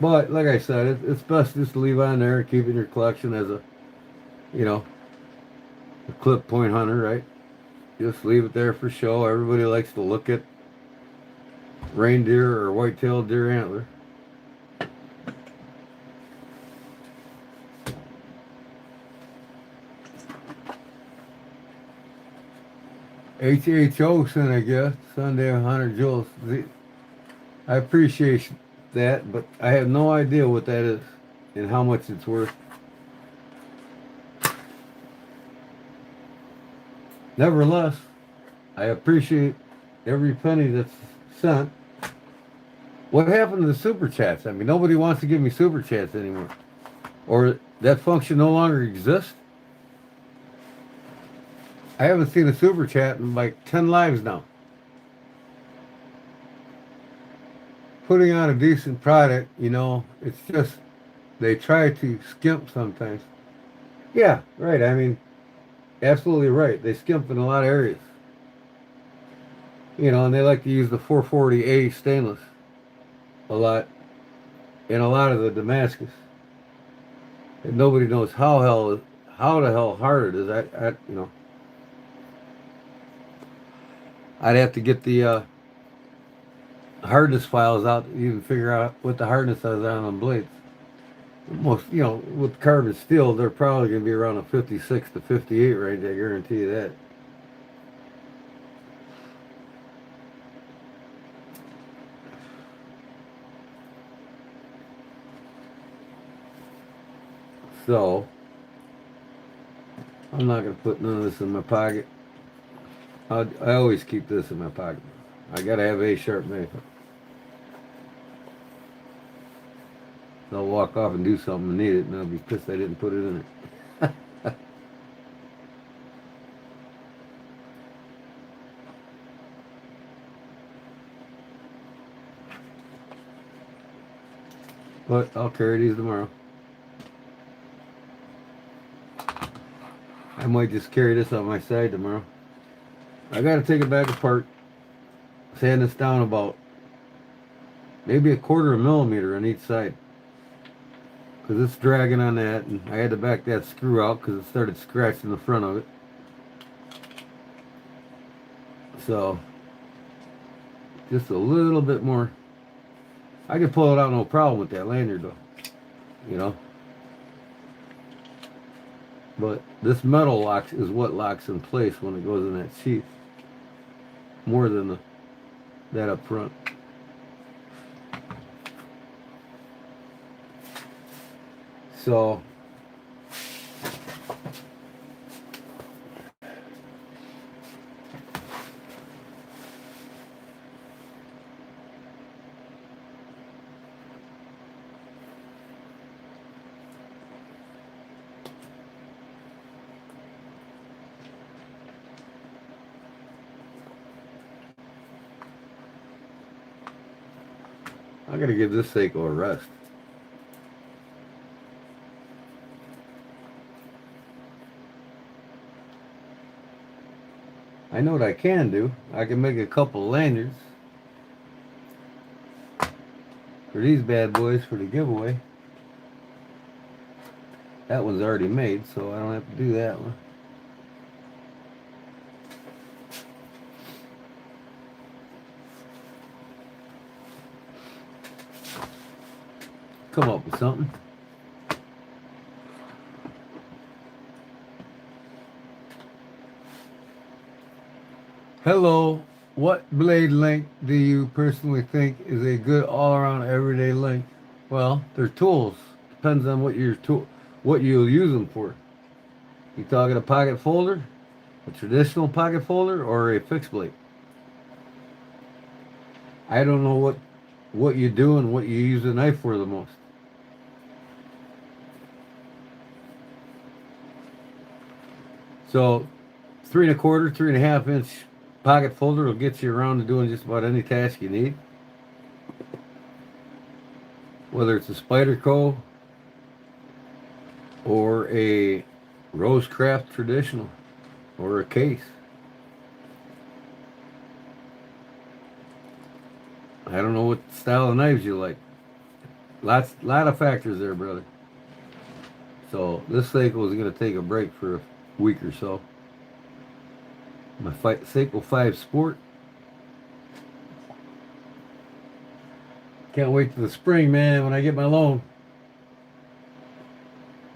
But like I said, it's best just to leave on there and keep it in your collection as a, you know, a clip point hunter, right? Just leave it there for show. Everybody likes to look at reindeer or white-tailed deer antler. HHO sent a gift, Sunday 100 Jules. I appreciate that, but I have no idea what that is and how much it's worth. Nevertheless, I appreciate every penny that's sent. What happened to the super chats? I mean, nobody wants to give me super chats anymore. Or that function no longer exists. I haven't seen a super chat in like 10 lives now. Putting on a decent product, you know, it's just they try to skimp sometimes. Yeah, right. I mean, absolutely right. They skimp in a lot of areas. You know, and they like to use the 440A stainless a lot in a lot of the Damascus. And nobody knows how the hell hard it is. You know, I'd have to get the hardness files out to even figure out what the hardness is on them blades. Most, you know, with carbon steel, they're probably going to be around a 56 to 58 range. I guarantee you that. So, I'm not going to put none of this in my pocket. I always keep this in my pocket. I got to have a sharp knife. I'll walk off and do something and need it, and I'll be pissed I didn't put it in it. But I'll carry these tomorrow. I might just carry this on my side tomorrow. I got to take it back apart, sand this down about maybe a 1/4 millimeter on each side. Because it's dragging on that, and I had to back that screw out because it started scratching the front of it. So, just a little bit more. I can pull it out no problem with that lanyard though, you know. But this metal locks is what locks in place when it goes in that sheath, more than that up front. So I gotta give this Seiko a rest. I know what I can do. I can make a couple lanyards for these bad boys for the giveaway. That one's already made, so I don't have to do that one. Come up with something. Hello, what blade length do you personally think is a good all-around everyday length? Well, they're tools. Depends on what you'll use them for. You talking a pocket folder, a traditional pocket folder, or a fixed blade? I don't know what you do and what you use a knife for the most. So, 3 1/4, 3.5 inch pocket folder will get you around to doing just about any task you need. Whether it's a Spyderco or a Leathercraft traditional or a case. I don't know what style of knives you like. Lot of factors there, brother. So this Seiko is going to take a break for a week or so. My Seiko 5 Sport. Can't wait till the spring, man, when I get my loan.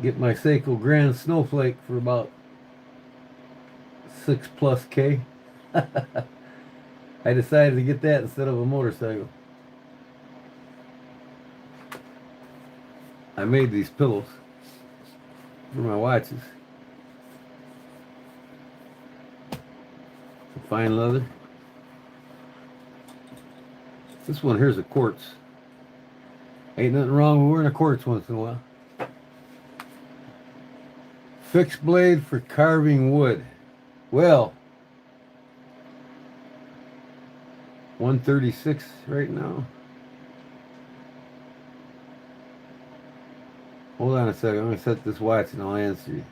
Get my Seiko Grand Snowflake for about 6+K. I decided to get that instead of a motorcycle. I made these pillows for my watches. Fine leather. This one here's a quartz. Ain't nothing wrong with wearing a quartz once in a while. Fixed blade for carving wood. Well, 136 right now. Hold on a second. I'm going to set this watch and I'll answer you.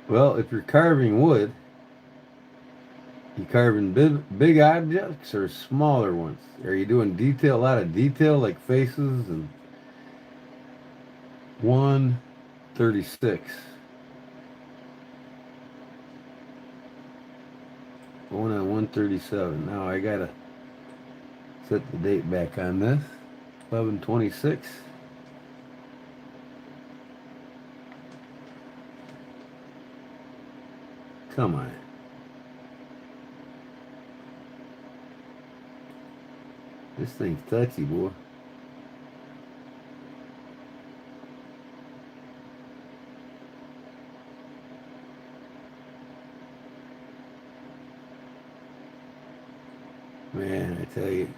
Well, if you're carving wood, you carving big objects or smaller ones? Are you doing a lot of detail like faces and 136? Going on 137. Now I gotta set the date back on this. 11/26. Come on. This thing's touchy, boy. Man, I tell you.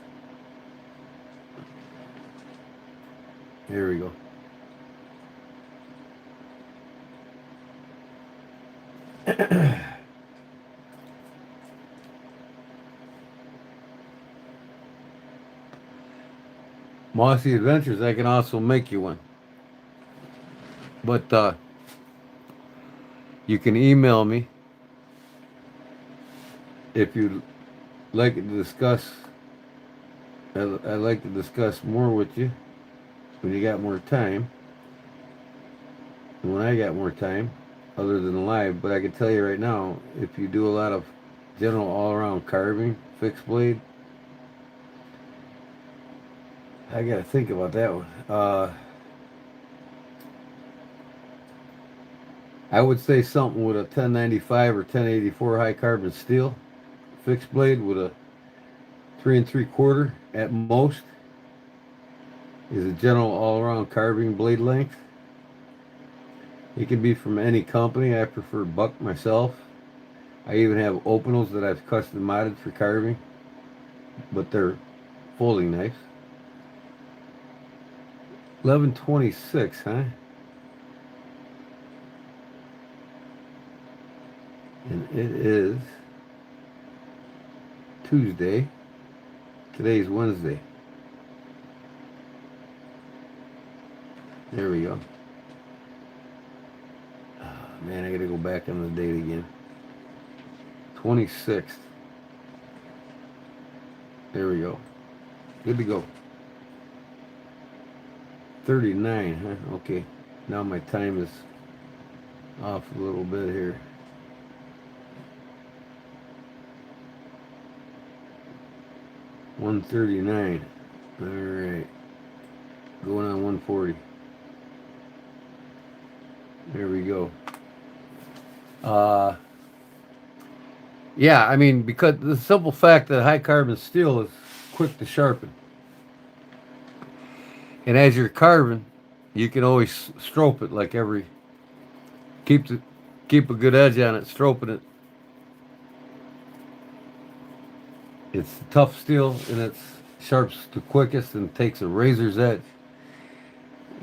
Here we go. Mossy Adventures, I can also make you one. But you can email me if you'd like to discuss. I'd like to discuss more with you when you got more time. And when I got more time, other than live. But I can tell you right now, if you do a lot of general all-around carving, fixed blade, I gotta think about that one. I would say something with a 1095 or 1084 high carbon steel fixed blade with a 3 3/4 at most is a general all around carving blade length. It can be from any company. I prefer buck myself. I even have openals that I've custom modded for carving, but they're folding knives. 1126, huh? And it is Tuesday. Today's Wednesday. There we go. Oh, man, I gotta go back on the date again. 26th. There we go. Good to go. 39, huh? Okay. Now my time is off a little bit here. $139. All right. Going on 140. There we go. Yeah, I mean, because the simple fact that high carbon steel is quick to sharpen. And as you're carving, you can always stroke it like every keep the keep a good edge on it, stroking it. It's tough steel and it's sharps the quickest and takes a razor's edge.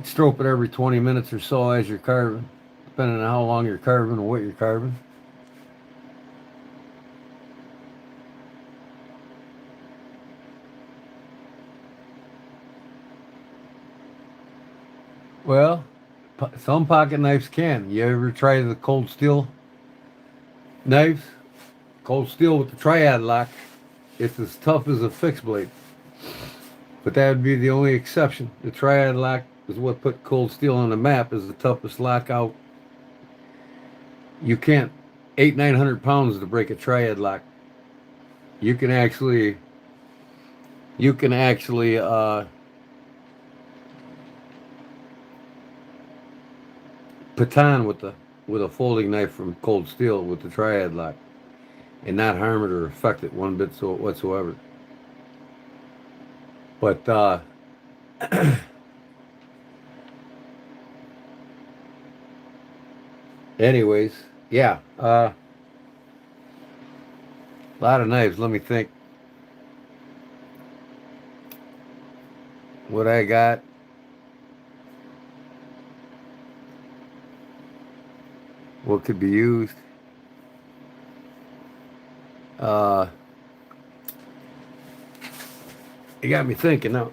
Stroke it every 20 minutes or so as you're carving, depending on how long you're carving or what you're carving. Well, some pocket knives can. You ever try the cold steel knives? Cold steel with the triad lock. It's as tough as a fixed blade. But that would be the only exception. The triad lock is what put cold steel on the map as the toughest lock out. You can't 800-900 pounds to break a triad lock. You can actually baton with a folding knife from cold steel with the triad lock and not harm it or affect it one bit so whatsoever. But anyways, yeah, a lot of knives. Let me think. What I got. What could be used. Uh, you got me thinking now.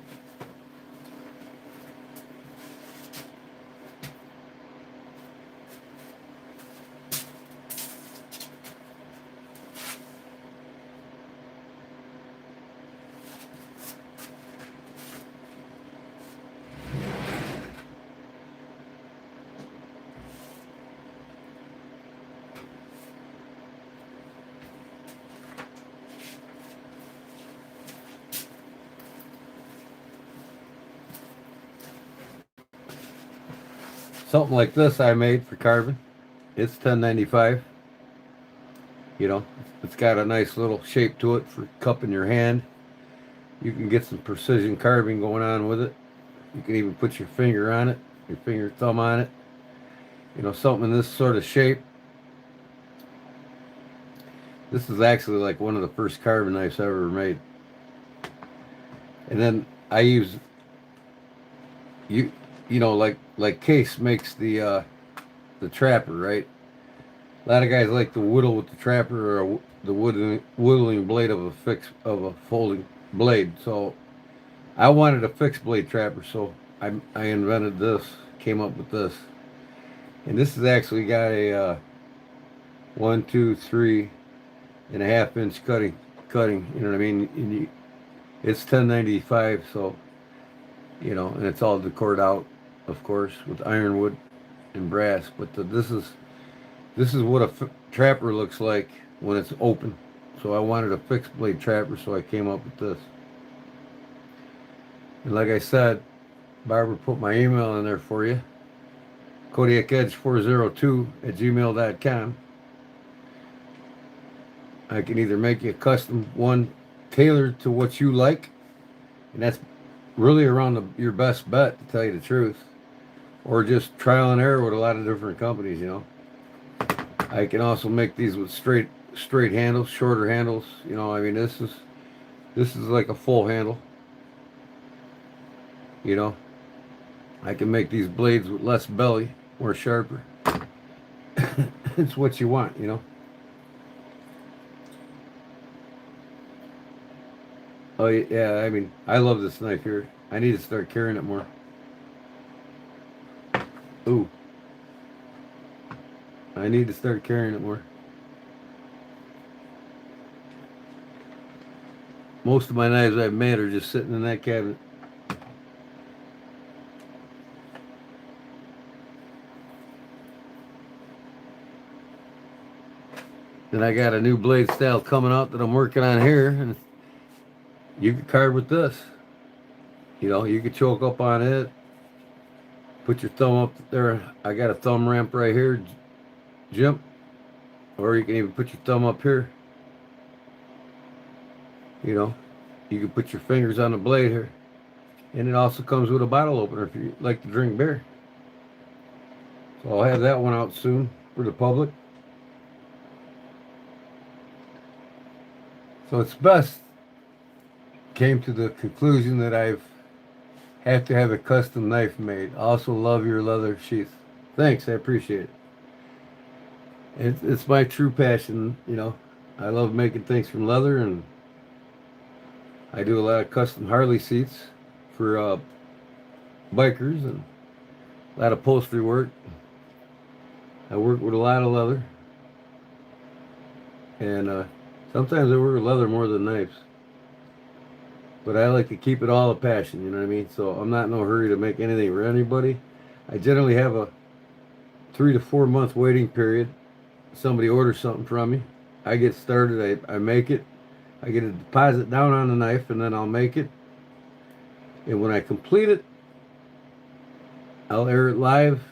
Something like this I made for carving. It's 1095. You know, it's got a nice little shape to it for cupping your hand. You can get some precision carving going on with it. You can even put your finger on it, your finger thumb on it. You know, something in this sort of shape. This is actually like one of the first carving knives I ever made. And then I use you know like Case makes the trapper, right? A lot of guys like to whittle with the trapper or the whittling blade of a folding blade. So I wanted a fixed blade trapper, so I invented this, came up with this, and this has actually got a 1, 2, 3.5 inch cutting. You know what I mean? It's 1095, so you know, and it's all decored out, of course, with ironwood and brass. But this is what a trapper looks like when it's open. So I wanted a fixed blade trapper, so I came up with this. And like I said, Barbara put my email in there for you. KodiakEdge402 @gmail.com. I can either make you a custom one tailored to what you like, and that's really around your best bet, to tell you the truth, or just trial and error with a lot of different companies, you know. I can also make these with straight handles, shorter handles, you know. I mean, this is like a full handle, you know. I can make these blades with less belly, more sharper. It's what you want, you know. Oh yeah, I mean, I love this knife here. I need to start carrying it more. Ooh, I need to start carrying it more. Most of my knives I've made are just sitting in that cabinet. Then I got a new blade style coming out that I'm working on here, and you can carve with this. You know, you can choke up on it, put your thumb up there. I got a thumb ramp right here, jump, or you can even put your thumb up here. You know, you can put your fingers on the blade here, and it also comes with a bottle opener if you like to drink beer. So I'll have that one out soon for the public. So it's best. Came to the conclusion that I've have to have a custom knife made. I also love your leather sheath. Thanks, I appreciate it. It's my true passion, you know. I love making things from leather, and I do a lot of custom Harley seats for bikers, and a lot of upholstery work. I work with a lot of leather, and sometimes I work with leather more than knives. But I like to keep it all a passion, you know what I mean? So I'm not in no hurry to make anything for anybody. I generally have a 3 to 4 month waiting period. Somebody orders something from me. I get started, I make it. I get a deposit down on the knife, and then I'll make it. And when I complete it, I'll air it live,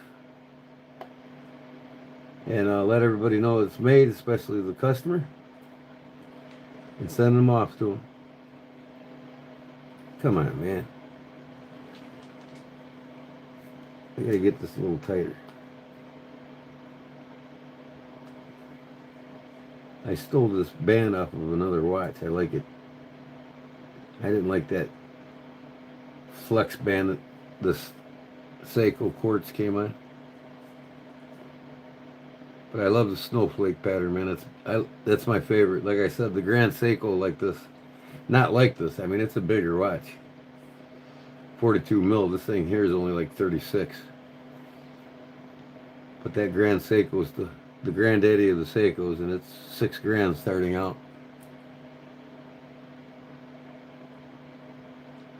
and I'll let everybody know it's made, especially the customer, and send them off to them. Come on, man. I gotta get this a little tighter. I stole this band off of another watch. I like it. I didn't like that flex band that this Seiko quartz came on. But I love the snowflake pattern, man. That's my favorite. Like I said, the Grand Seiko like this. Not like this. I mean, it's a bigger watch. 42 mil. This thing here is only like 36. But that Grand Seiko is the granddaddy of the Seikos, and it's $6 grand starting out.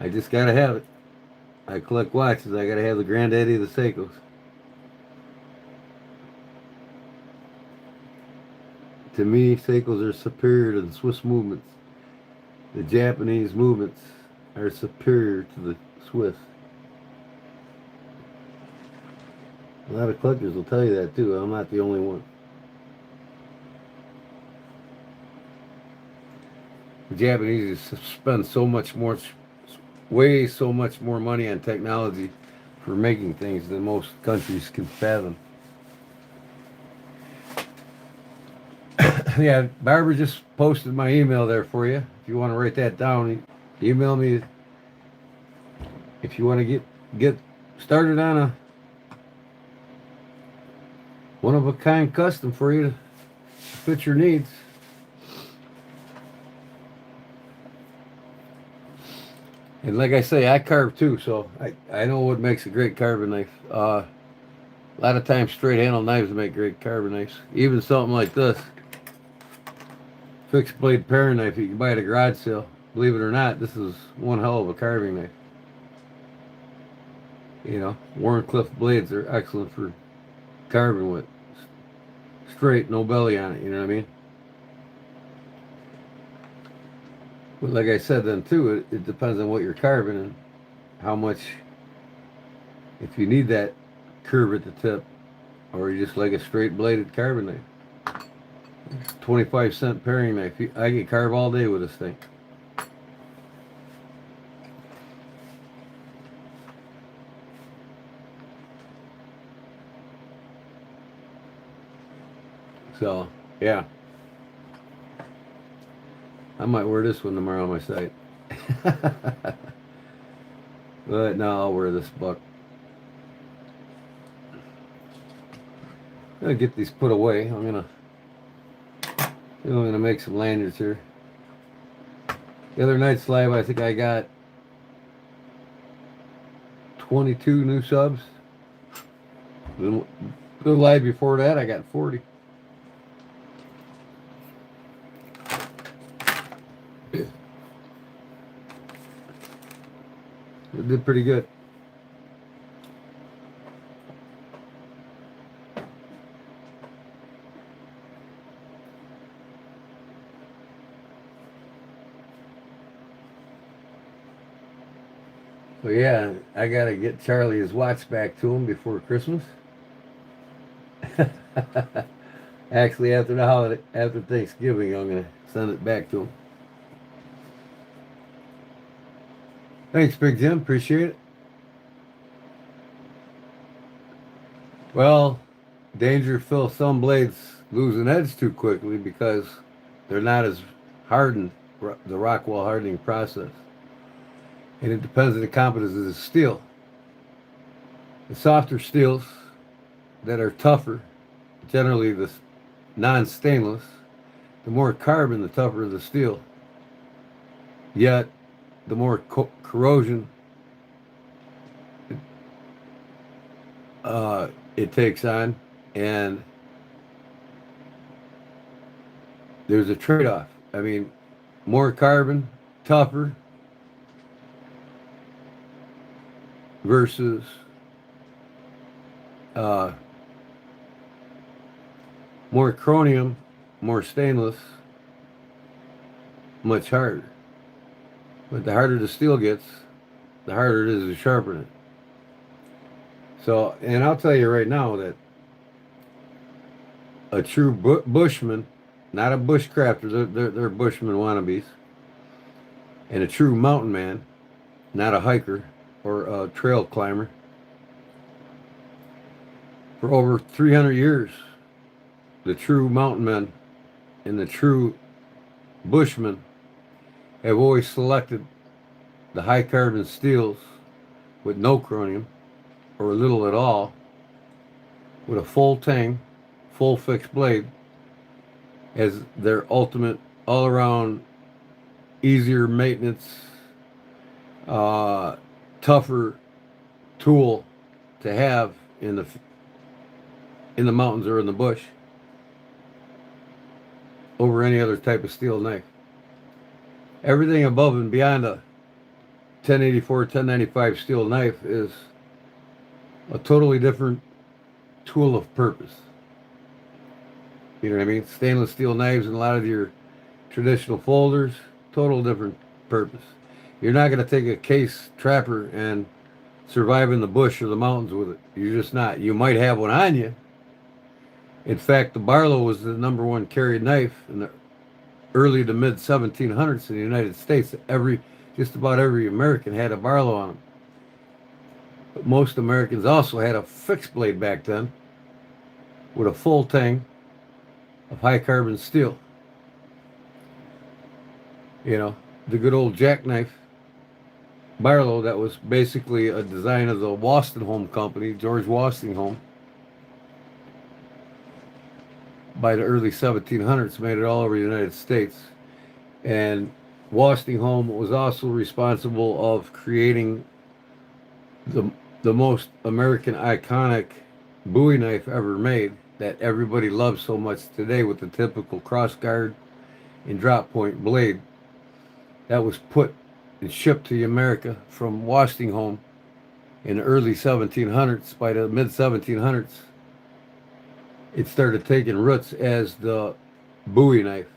I just gotta have it. I collect watches. I gotta have the granddaddy of the Seikos. To me, Seikos are superior to the Swiss movements. The Japanese movements are superior to the Swiss. A lot of collectors will tell you that too. I'm not the only one. The Japanese spend way so much more money on technology for making things than most countries can fathom. Yeah, Barbara just posted my email there for you. If you want to write that down, email me. If you want to get started on a one-of-a-kind custom for you to fit your needs. And like I say, I carve too, so I know what makes a great carving knife. A lot of times straight handle knives make great carving knives. Even something like this. Fixed blade paring knife you can buy at a garage sale. Believe it or not, this is one hell of a carving knife. You know, Warncliffe blades are excellent for carving with. Straight, no belly on it, you know what I mean? But like I said then too, it depends on what you're carving and how much, if you need that curve at the tip, or you just like a straight bladed carving knife. 25-cent paring knife. I can carve all day with this thing. So, yeah. I might wear this one tomorrow on my site. But no, I'll wear this buck. I'm gonna get these put away. I'm gonna make some lanyards here. The other night's live, I think I got 22 new subs. The live before that, I got 40. It did pretty good. So yeah, I gotta get Charlie his watch back to him before Christmas. Actually, after the holiday, after Thanksgiving, I'm gonna send it back to him. Thanks, Big Jim. Appreciate it. Well, danger Phil, some blades losing edge too quickly because they're not as hardened, the Rockwell hardening process. And it depends on the competence of the steel. The softer steels that are tougher, generally the non-stainless, the more carbon, the tougher the steel. Yet, the more corrosion it takes on, and there's a trade-off. I mean, more carbon, tougher, versus more chromium, more stainless, much harder. But the harder the steel gets, the harder it is to sharpen it. So, and I'll tell you right now that a true bushman, not a bushcrafter, they're bushman wannabes, and a true mountain man, not a hiker or a trail climber, for over 300 years, the true mountain men and the true bushmen have always selected the high carbon steels with no chromium or little at all, with a full tang, full fixed blade as their ultimate all around easier maintenance, tougher tool to have in the mountains or in the bush over any other type of steel knife. Everything above and beyond a 1084, 1095 steel knife is a totally different tool of purpose. You know what I mean? Stainless steel knives and a lot of your traditional folders, total different purpose. You're not going to take a case trapper and survive in the bush or the mountains with it. You're just not. You might have one on you. In fact, the Barlow was the number one carried knife in the early to mid 1700s in the United States. Just about every American had a Barlow on them. But most Americans also had a fixed blade back then with a full tang of high carbon steel. You know, the good old jackknife Barlow that was basically a design of the Wostenholm company, George Wostenholm, by the early 1700s, made it all over the United States. And Wostenholm was also responsible of creating the most American iconic Buoy knife ever made that everybody loves so much today, with the typical cross guard and drop point blade that was put and shipped to America from Wostenholm in the early 1700s. By the mid 1700s, it started taking roots as the Buoy knife.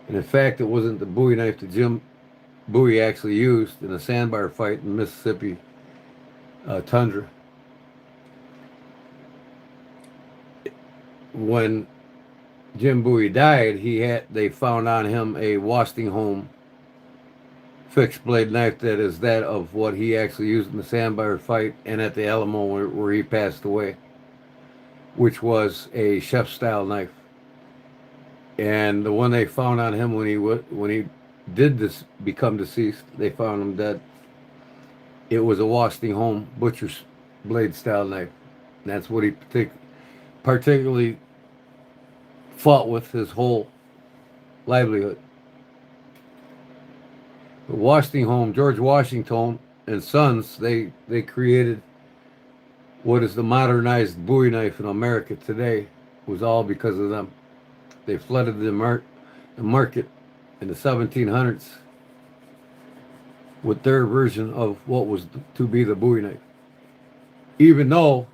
And in fact, it wasn't the Buoy knife that Jim Buoy actually used in a sandbar fight in Mississippi tundra. when Jim Bowie died, they found on him a Home fixed blade knife that is that of what he actually used in the Sandbar fight and at the Alamo where he passed away, which was a chef style knife. And the one they found on him when he did this become deceased, they found him dead. It was a Home butcher's blade style knife. And that's what he particularly fought with his whole livelihood. The Home, George Washington and Sons, they created what is the modernized Bowie knife in America today. It was all because of them. They flooded the market in the 1700s with their version of what was to be the Bowie knife, even though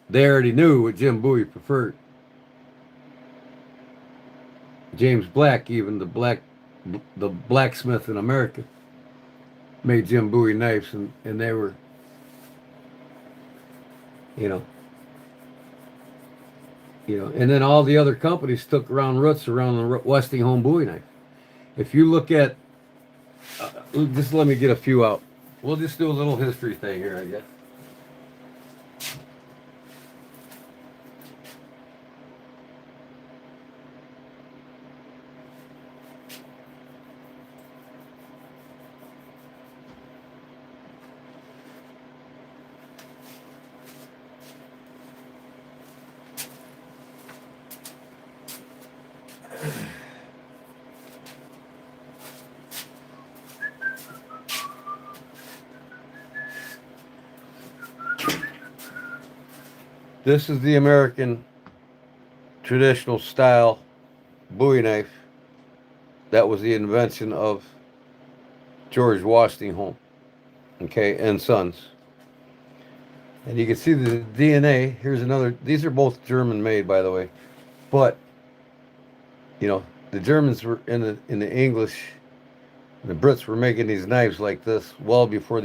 they already knew what Jim Bowie preferred. James Black, even the blacksmith in America, made Jim Bowie knives, and they were, you know, and then all the other companies took around roots around the Westinghouse Bowie knife. If you look at, just let me get a few out. We'll just do a little history thing here, I guess. This is the American traditional style Bowie knife. That was the invention of George Washington, okay, and Sons. And you can see the DNA. Here's another. These are both German made, by the way. But, the Germans were in the English, and the Brits were making these knives like this well before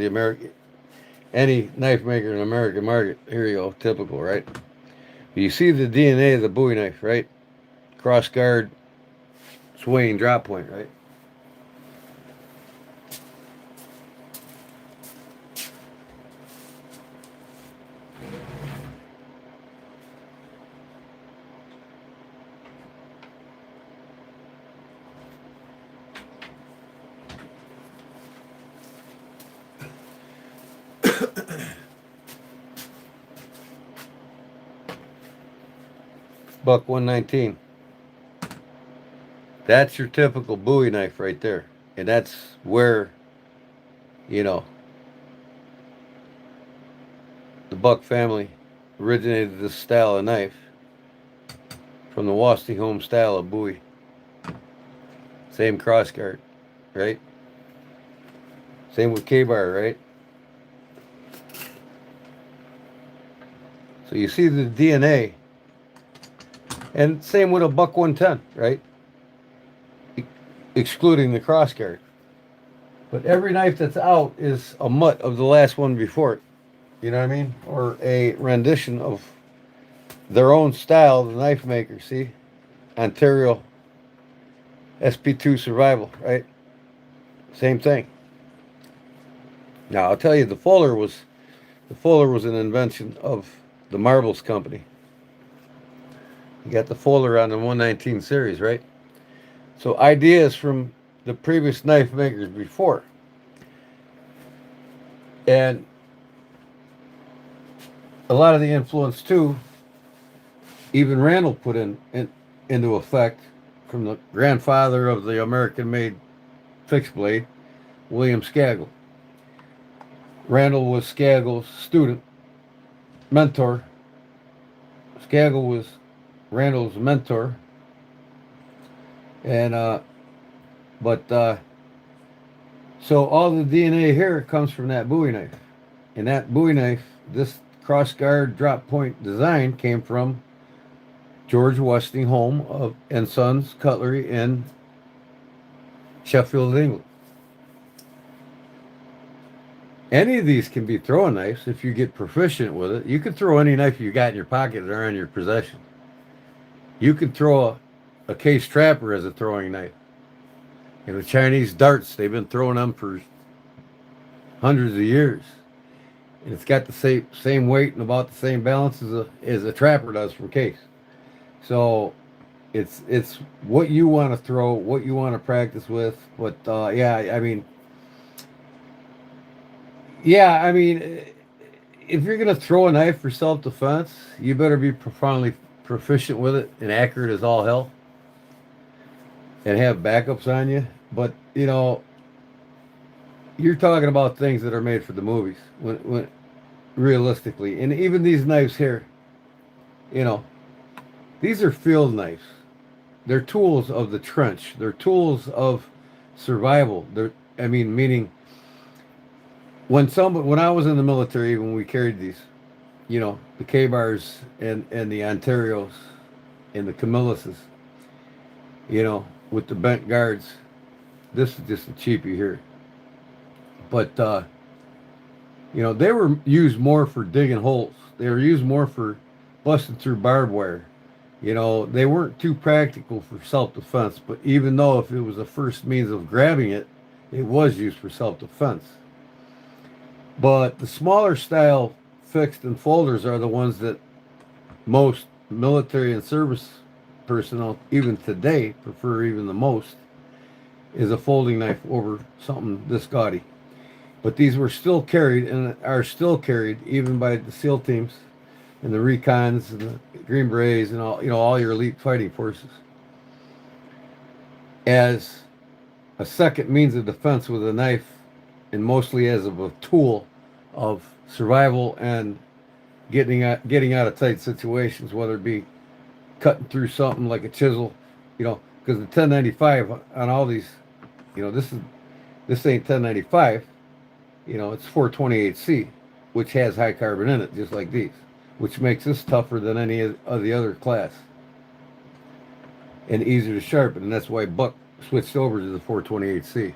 any knife maker in the American market. Here you go, typical, right? You see the DNA of the Bowie knife, right? Cross guard, swing, drop point, right? Buck 119. That's your typical Bowie knife right there. And that's where, the Buck family originated this style of knife from the Westinghouse style of Bowie. Same crossguard, right? Same with K-bar, right? So you see the DNA. And same with a Buck 110, right? Excluding the crossguard. But every knife that's out is a mutt of the last one before it. You know what I mean? Or a rendition of their own style, the knife maker, see? Ontario SP2 Survival, right? Same thing. Now, I'll tell you, the Fuller was an invention of the Marbles Company. You got the Fuller on the 119 series, right? So ideas from the previous knife makers before. And a lot of the influence, too, even Randall put into effect from the grandfather of the American-made fixed blade, William Skagel. Randall was Skagel's student, mentor. Skagel was Randall's mentor, and so all the DNA here comes from that Bowie knife, and that Bowie knife, this crossguard drop point design came from George Westinghouse and Sons Cutlery in Sheffield, England. Any of these can be throwing knives if you get proficient with it. You can throw any knife you got in your pocket or in your possession. You can throw a case trapper as a throwing knife. You know, Chinese darts, they've been throwing them for hundreds of years. And it's got the same weight and about the same balance as a trapper does from case. So it's what you want to throw, what you want to practice with. But yeah, I mean, if you're gonna throw a knife for self defense, you better be profoundly proficient with it and accurate as all hell, and have backups on you. But you know, you're talking about things that are made for the movies. When realistically, and even these knives here, you know, these are field knives. They're tools of the trench. They're tools of survival. I mean, meaning when I was in the military, when we carried these, you know, the K bars and the Ontarios and the Camilluses, you know, with the bent guards. This is just a cheapie here, but you know, they were used more for digging holes. They were used more for busting through barbed wire. You know, they weren't too practical for self-defense, but even though if it was the first means of grabbing it, it was used for self-defense. But the smaller style fixed and folders are the ones that most military and service personnel, even today, prefer even the most, is a folding knife over something this gaudy. But these were still carried and are still carried even by the SEAL teams and the recons and the Green Berets and all, you know, all your elite fighting forces as a second means of defense with a knife, and mostly as a tool of survival and getting out of tight situations, whether it be cutting through something like a chisel, you know, because the 1095 on all these, you know, this ain't 1095, you know, it's 428C, which has high carbon in it, just like these, which makes this tougher than any of the other class and easier to sharpen, and that's why Buck switched over to the 428C.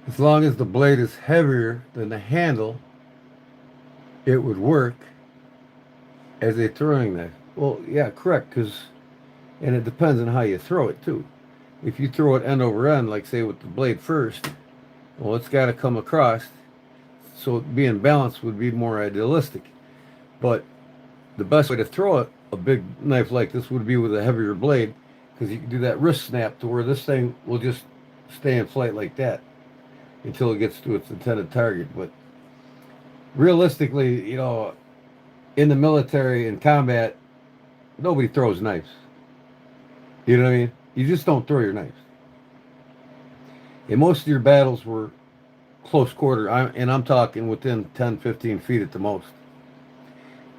As long as the blade is heavier than the handle, it would work as a throwing knife. Well, yeah, correct, because, and it depends on how you throw it too. If you throw it end over end, like say with the blade first, well, it's got to come across, so being balanced would be more idealistic. But the best way to throw a big knife like this would be with a heavier blade, because you can do that wrist snap to where this thing will just stay in flight like that until it gets to its intended target. But realistically, you know, in the military and combat, nobody throws knives. You know what I mean? You just don't throw your knives. And most of your battles were close quarter, and I'm talking within 10, 15 feet at the most.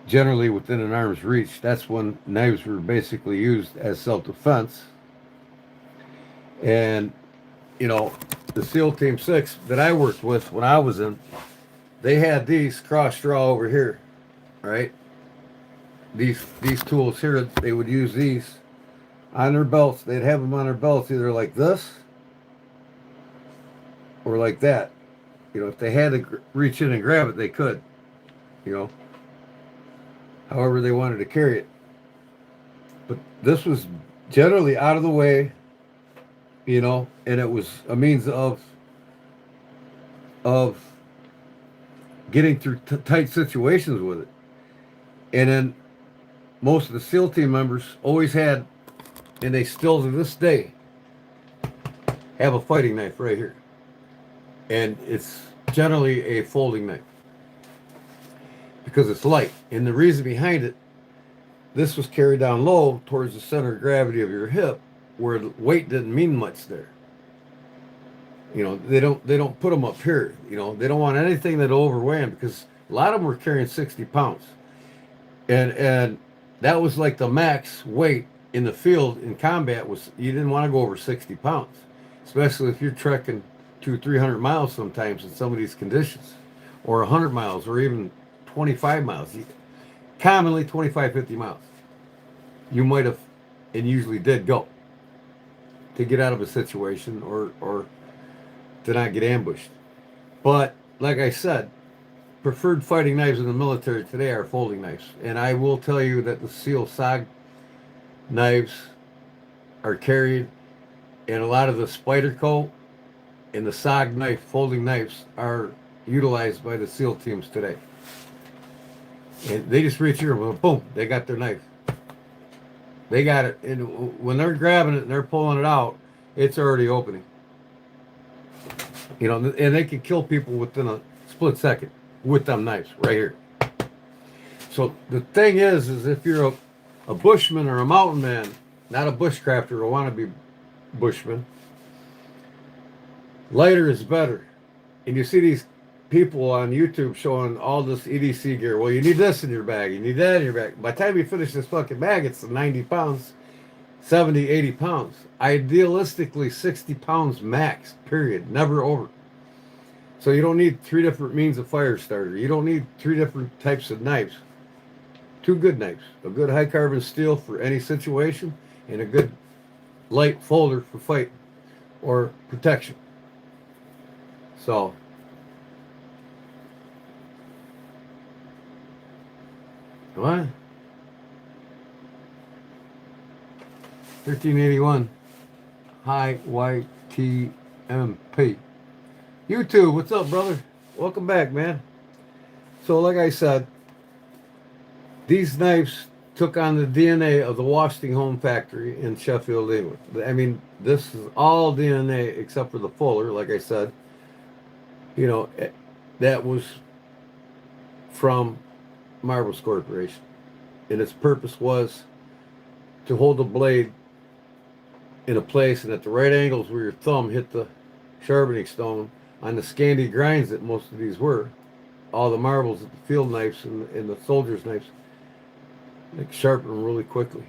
Generally within an arm's reach. That's when knives were basically used as self-defense. And, you know, the SEAL Team 6 that I worked with when I was in, they had these cross draw over here, right? These tools here, they would use these on their belts. They'd have them on their belts either like this or like that. You know, if they had to reach in and grab it, they could, you know, however they wanted to carry it. But this was generally out of the way, you know, and it was a means of getting through tight situations with it. And then most of the SEAL team members always had, and they still to this day have, a fighting knife right here. And it's generally a folding knife because it's light. And the reason behind it, this was carried down low towards the center of gravity of your hip, where the weight didn't mean much there. You know, they don't put them up here. You know, they don't want anything that'll overweigh them, because a lot of them were carrying 60 pounds. And that was like the max weight in the field in combat. Was you didn't want to go over 60 pounds, especially if you're trekking 200-300 miles sometimes in some of these conditions, or 100 miles, or even 25 miles. Commonly 25-50 miles. You might have, and usually did, go to get out of a situation or to not get ambushed. But like I said, preferred fighting knives in the military today are folding knives. And I will tell you that the steel SOG knives are carried, and a lot of the Spyderco and the SOG knife, folding knives, are utilized by the SEAL teams today. And they just reach here, boom, they got their knife. They got it. And when they're grabbing it and they're pulling it out, it's already opening. You know, and they can kill people within a split second with them knives right here. So the thing is if you're a bushman or a mountain man, not a bushcrafter or a wannabe bushman, lighter is better. And you see these people on YouTube showing all this EDC gear. Well, you need this in your bag. You need that in your bag. By the time you finish this fucking bag, it's 90 pounds, 70, 80 pounds. Idealistically, 60 pounds max, period. Never over. So you don't need 3 different means of fire starter. You don't need 3 different types of knives. 2 good knives. A good high carbon steel for any situation, and a good light folder for fight or protection. So what? 1381 high YTMP. YouTube, what's up, brother? Welcome back, man. So like I said, these knives took on the DNA of the Westinghome factory in Sheffield, England. I mean, this is all DNA except for the fuller, like I said. You know, that was from Marbles Corporation. And its purpose was to hold the blade in a place and at the right angles where your thumb hit the sharpening stone on the Scandi grinds that most of these were. All the marbles, the field knives and the soldiers' knives, they sharpen them really quickly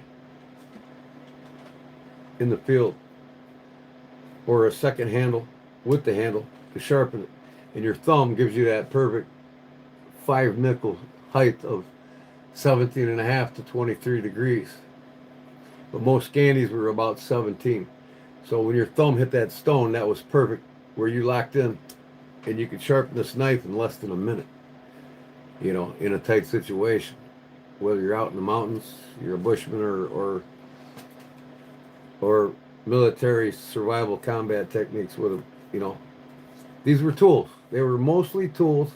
in the field. Or a second handle with the handle to sharpen it. And your thumb gives you that perfect 5 nickel height of 17.5 to 23 degrees. But most Scandis were about 17. So when your thumb hit that stone, that was perfect where you locked in, and you could sharpen this knife in less than a minute, you know, in a tight situation. Whether you're out in the mountains, you're a bushman or military survival combat techniques with them, you know. These were tools. They were mostly tools.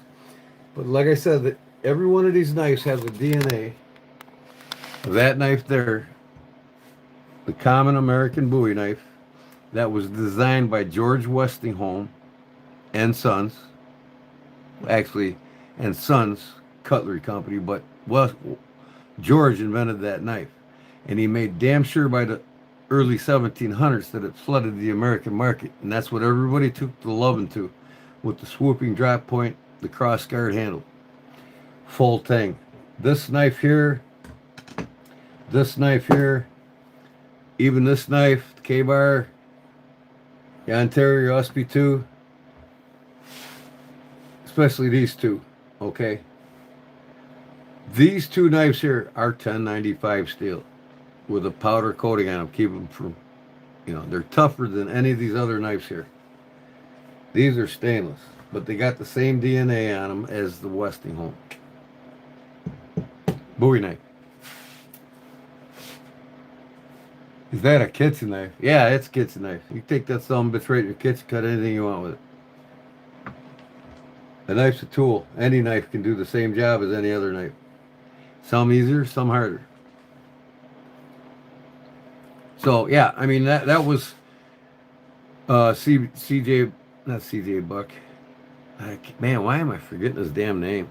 But like I said, that every one of these knives has the DNA of that knife there, the common American Bowie knife that was designed by George Westinghome and Sons, actually, and Sons Cutlery Company, but George invented that knife, and he made damn sure by the early 1700s that it flooded the American market, and that's what everybody took the loving to, with the swooping drop point, the cross guard handle, full tang. This knife here, even this knife, the K-bar, the Ontario SP2, especially these two, okay? These 2 knives here are 1095 steel with a powder coating on them, keep them from, you know, they're tougher than any of these other knives here. These are stainless, but they got the same DNA on them as the Westinghome Bowie knife. Is that a kitchen knife? Yeah, it's a kitchen knife. You take that son bitch right in your kitchen, cut anything you want with it. A knife's a tool. Any knife can do the same job as any other knife. Some easier, some harder. So yeah, I mean that was CJ, not CJ Buck. Man, why am I forgetting his damn name?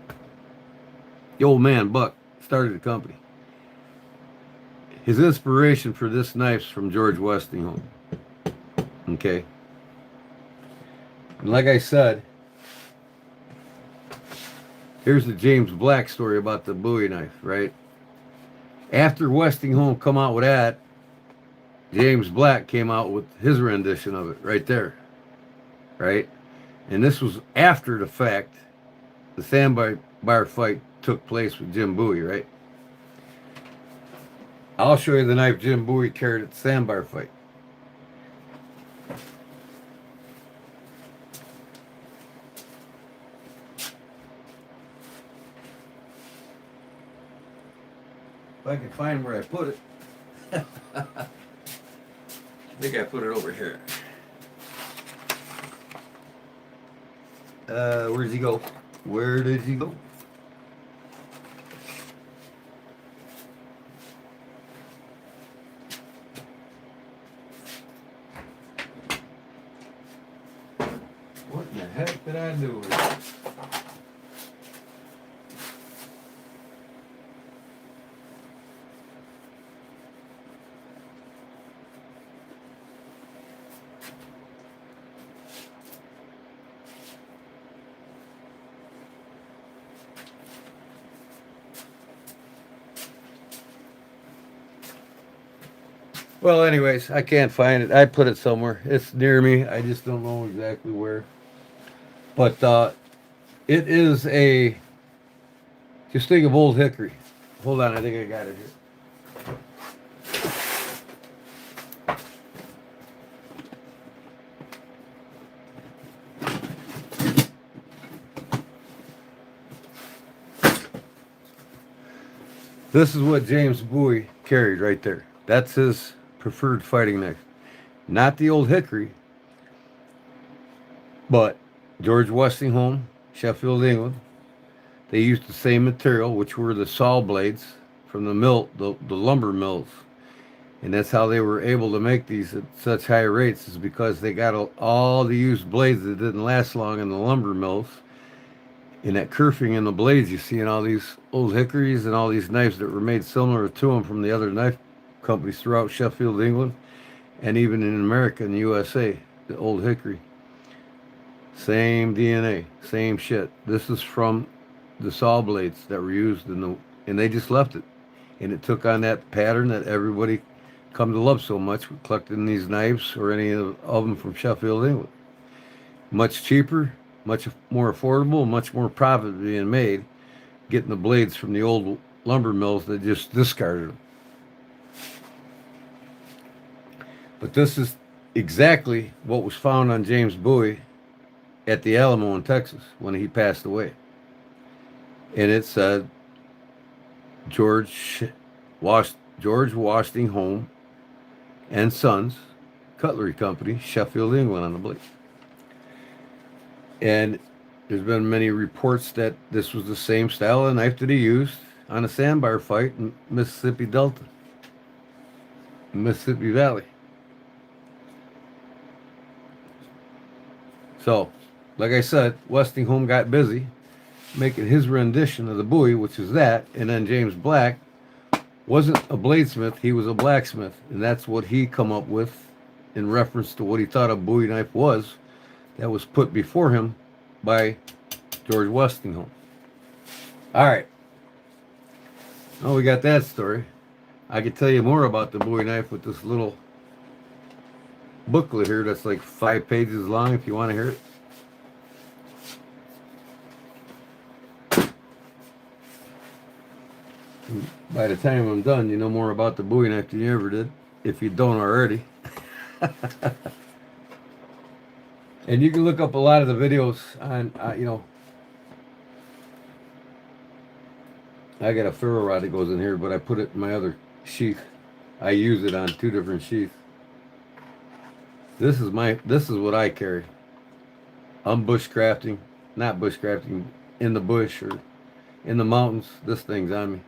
The old man Buck started the company. His inspiration for this knife's from George Westinghome. Okay. And like I said, here's the James Black story about the Bowie knife, right? After Westinghome come out with that, James Black came out with his rendition of it right there, right? And this was after the fact the sandbar fight took place with Jim Bowie, right? I'll show you the knife Jim Bowie carried at the sandbar fight. I can find where I put it. I think I put it over here. Where does he go? Where did he go? What in the heck did I do with it? Well, anyways, I can't find it. I put it somewhere. It's near me. I just don't know exactly where. But it is a. Just think of old hickory. Hold on, I think I got it here. This is what James Buoy carried right there. That's his preferred fighting knife. Not the old hickory, but George Westinghouse, Sheffield, England. They used the same material, which were the saw blades from the mill, the lumber mills. And that's how they were able to make these at such high rates, is because they got all the used blades that didn't last long in the lumber mills. And that kerfing in the blades you see in all these old hickories and all these knives that were made similar to them from the other knife companies throughout Sheffield, England, and even in America and the USA, the old hickory. Same DNA, same shit. This is from the saw blades that were used and they just left it. And it took on that pattern that everybody come to love so much, collecting these knives or any of them from Sheffield, England. Much cheaper, much more affordable, much more profit being made getting the blades from the old lumber mills that just discarded them. But this is exactly what was found on James Buoy at the Alamo in Texas when he passed away. And it said George Westinghouse and Sons Cutlery Company, Sheffield, England on the blade. And there's been many reports that this was the same style of knife that he used on a sandbar fight in Mississippi Delta, Mississippi Valley. So, like I said, Westinghouse got busy making his rendition of the Buoy, which is that, and then James Black wasn't a bladesmith, he was a blacksmith, and that's what he come up with in reference to what he thought a Buoy knife was that was put before him by George Westinghouse. All right. Oh, we got that story. I could tell you more about the Buoy knife with this little booklet here that's like 5 pages long if you want to hear it. By the time I'm done, you know more about the Buoy knife than you ever did, if you don't already. And you can look up a lot of the videos on, I got a ferro rod that goes in here, but I put it in my other sheath. I use it on 2 different sheaths. This is what I carry. I'm bushcrafting, not bushcrafting, in the bush or in the mountains. This thing's on me.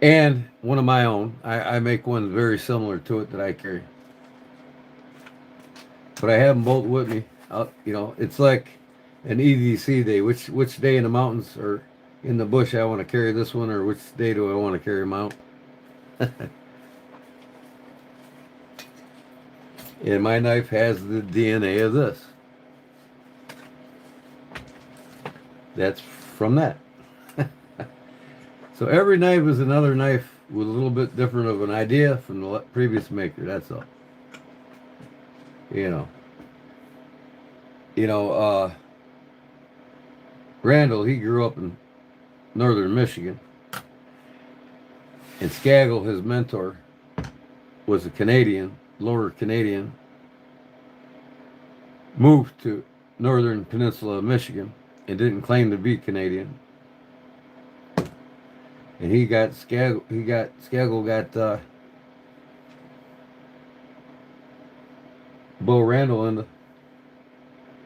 And one of my own. I make one very similar to it that I carry. But I have them both with me. It's like an EDC day. Which day in the mountains or in the bush I want to carry this one, or which day do I want to carry them out? And my knife has the DNA of this. That's from that. So every knife is another knife with a little bit different of an idea from the previous maker. That's all. Randall, he grew up in northern Michigan. And Skagel, his mentor, was a Canadian, lower Canadian, moved to northern peninsula of Michigan and didn't claim to be Canadian. and he got Skagel got Bo Randall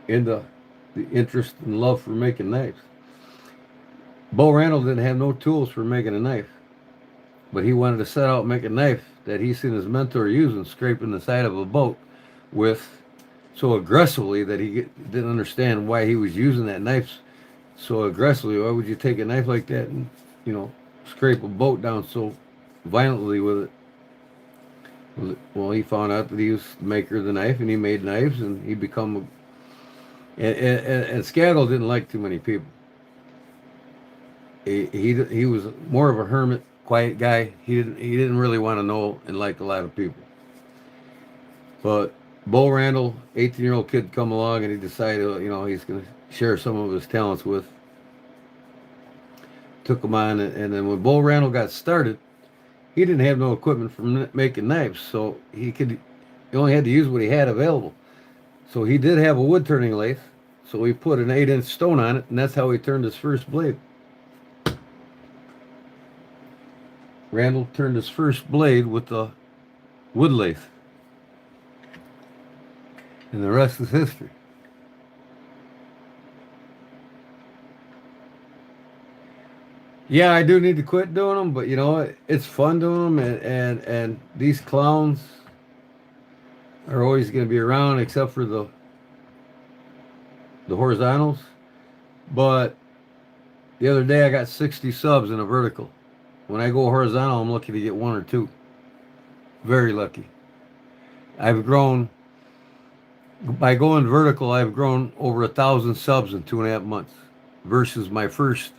into the interest and love for making knives. Bo Randall didn't have no tools for making a knife, but he wanted to set out and make a knife that he seen his mentor using, scraping the side of a boat with so aggressively that didn't understand why he was using that knife so aggressively. Why would you take a knife like that and, scrape a boat down so violently with it? Well, he found out that he was the maker of the knife, and he made knives, and he become and Skagel didn't like too many people. He was more of a hermit, quiet guy. He didn't really want to know and like a lot of people. But Bo Randall, 18-year-old kid, come along, and he decided, he's going to share some of his talents with. Took him on, and then when Bo Randall got started, he didn't have no equipment for making knives, so he only had to use what he had available. So he did have a wood turning lathe, so he put an 8-inch stone on it, and that's how he turned his first blade. Randall turned his first blade with the wood lathe. And the rest is history. Yeah, I do need to quit doing them, but it's fun doing them, and these clowns are always going to be around, except for the horizontals. But the other day I got 60 subs in a vertical. When I go horizontal, I'm lucky to get 1 or 2. Very lucky. I've grown, by going vertical, I've grown over 1,000 subs in 2.5 months, versus my first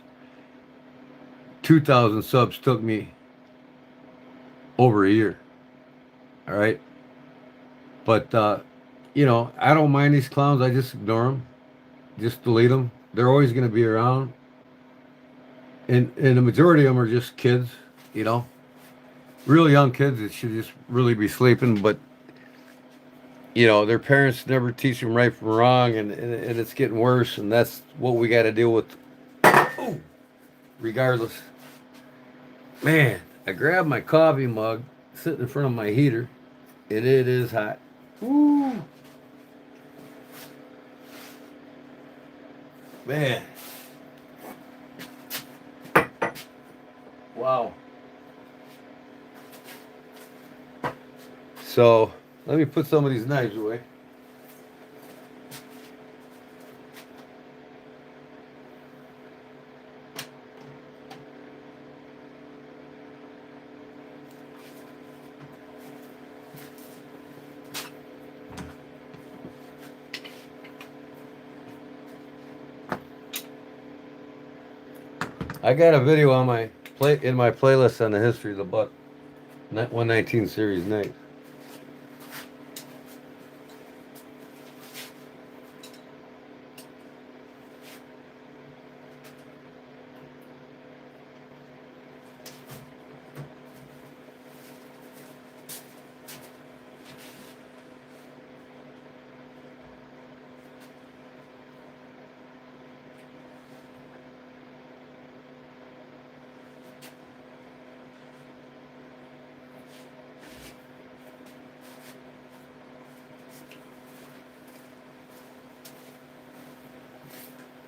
2,000 subs took me over a year. All right. But, I don't mind these clowns. I just ignore them. Just delete them. They're always going to be around. And the majority of them are just kids, Really young kids that should just really be sleeping. But, their parents never teach them right from wrong. And it's getting worse. And that's what we got to deal with. Oh, regardless. Man, I grabbed my coffee mug sitting in front of my heater. And it is hot. Woo. Man. Wow. So, let me put some of these knives away. I got a video on my playlist on the history of the Buck 119 series knife.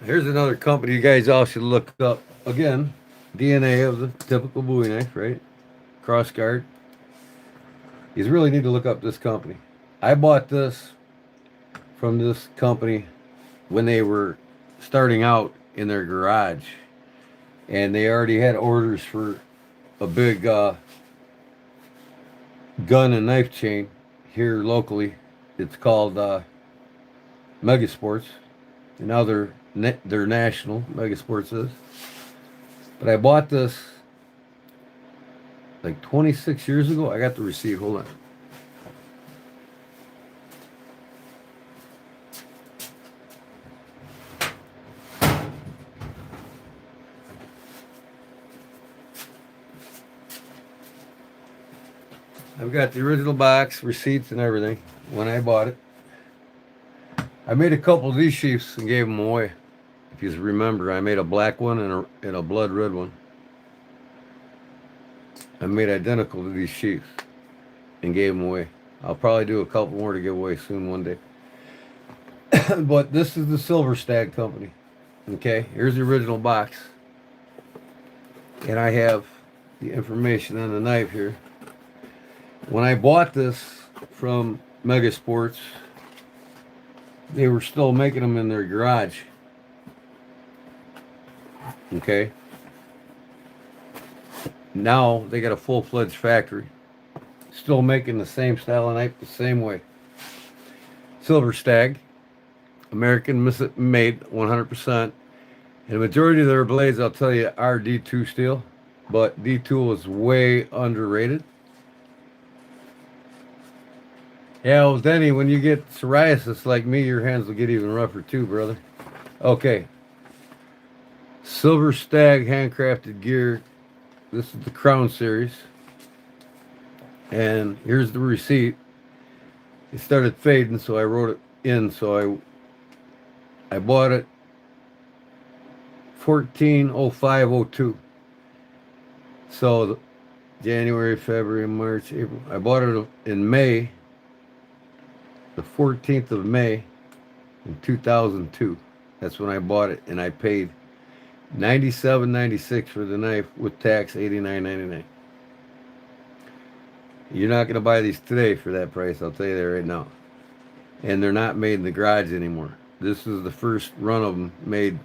Here's another company you guys all should look up. Again, DNA of the typical Buoy knife, right? Cross guard. You really need to look up this company. I bought this from this company when they were starting out in their garage. And they already had orders for a big gun and knife chain here locally. It's called Megasports. And now they're national. Megasports is. But I bought this like 26 years ago. I got the receipt. Hold on. I've got the original box, receipts, and everything when I bought it. I made a couple of these sheaths and gave them away. If you remember, I made a black one and a blood red one. I made identical to these sheaths and gave them away. I'll probably do a couple more to give away soon one day. But this is the Silver Stag company. Okay, here's the original box. And I have the information on the knife here. When I bought this from Mega Sports, they were still making them in their garage. Okay. Now they got a full-fledged factory. Still making the same style of knife the same way. Silver Stag. American made 100%. And the majority of their blades, I'll tell you, are D2 steel. But D2 is way underrated. Yeah, well, Denny, when you get psoriasis like me, your hands will get even rougher too, brother. Okay. Silver Stag handcrafted gear. This is the Crown Series. And here's the receipt. It started fading, so I wrote it in. So I bought it 14/05/02. So January, February, March, April. I bought it in May, the 14th of May in 2002. That's when I bought it, and I paid $97.96 for the knife with tax, $89.99. You're not going to buy these today for that price, I'll tell you that right now. And they're not made in the garage anymore. This is the first run of them made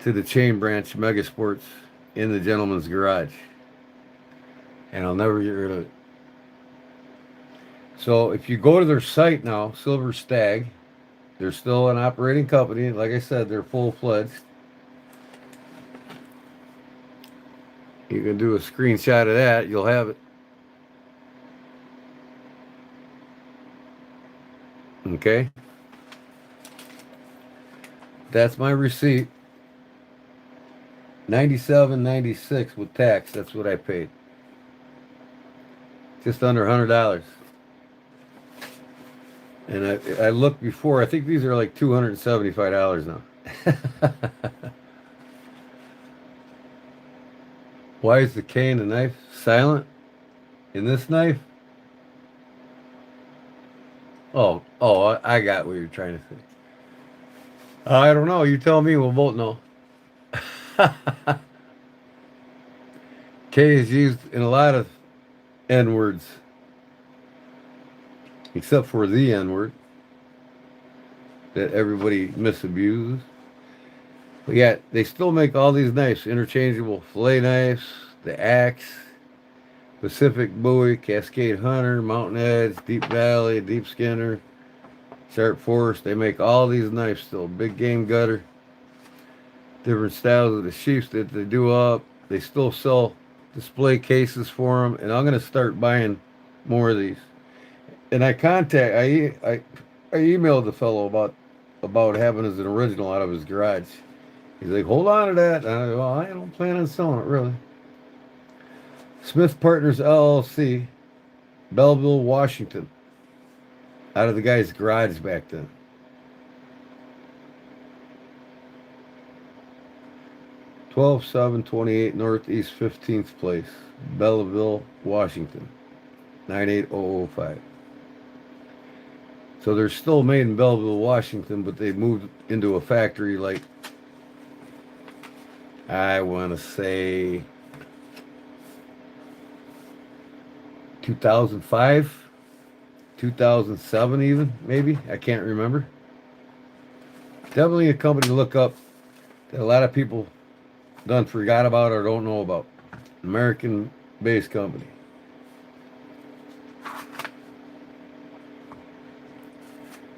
to the chain branch Mega Sports in the gentleman's garage. And I'll never get rid of it. So if you go to their site now, Silver Stag, they're still an operating company. Like I said, they're full-fledged. You can do a screenshot of that. You'll have it. Okay. That's my receipt. $97.96 with tax. That's what I paid. Just under $100. And I looked before. I think these are like $275 now. Why is the K in the knife silent? In this knife? Oh, I got what you're trying to say. I don't know. You tell me. We'll both know. K is used in a lot of N words, except for the N word that everybody misabuses. But yet, they still make all these knives, interchangeable fillet knives, the axe, Pacific Buoy, Cascade Hunter, Mountain Edge, Deep Valley, Deep Skinner, Sharp Force. They make all these knives still. Big Game Gutter, different styles of the sheaths that they do up. They still sell display cases for them, and I'm going to start buying more of these. And I emailed the fellow about having as an original out of his garage. He's like, hold on to that. And I go, well, I don't plan on selling it, really. Smith Partners, LLC, Belleville, Washington. Out of the guy's garage back then. $12,728 Northeast 15th Place, Belleville, Washington, 98005. So they're still made in Belleville, Washington, but they moved into a factory like, I want to say 2005, 2007 even, maybe. I can't remember. Definitely a company to look up that a lot of people done forgot about or don't know about. American-based company.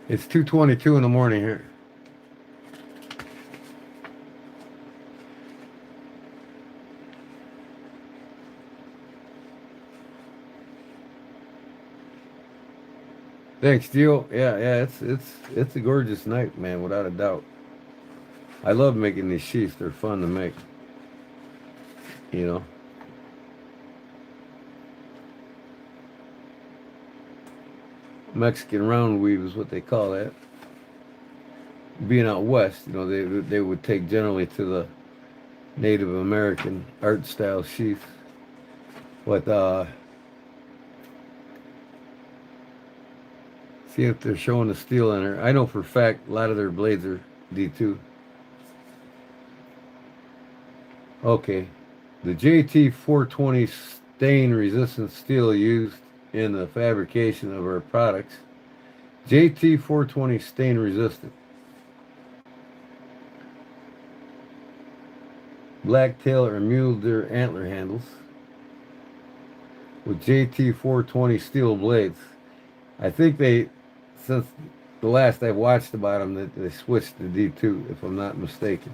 It's 2:22 in the morning here. Thanks, Gio. Yeah, it's a gorgeous knife, man, without a doubt. I love making these sheaths. They're fun to make. You know. Mexican round weave is what they call that. Being out west, you know, they would take generally to the Native American art style sheath. But see if they're showing the steel in there. I know for a fact a lot of their blades are D2. Okay, the JT 420 stain resistant steel used in the fabrication of our products. JT 420 stain resistant. Blacktail or mule deer antler handles with JT 420 steel blades. I think they, since the last I watched about them, that they switched to D2, if I'm not mistaken.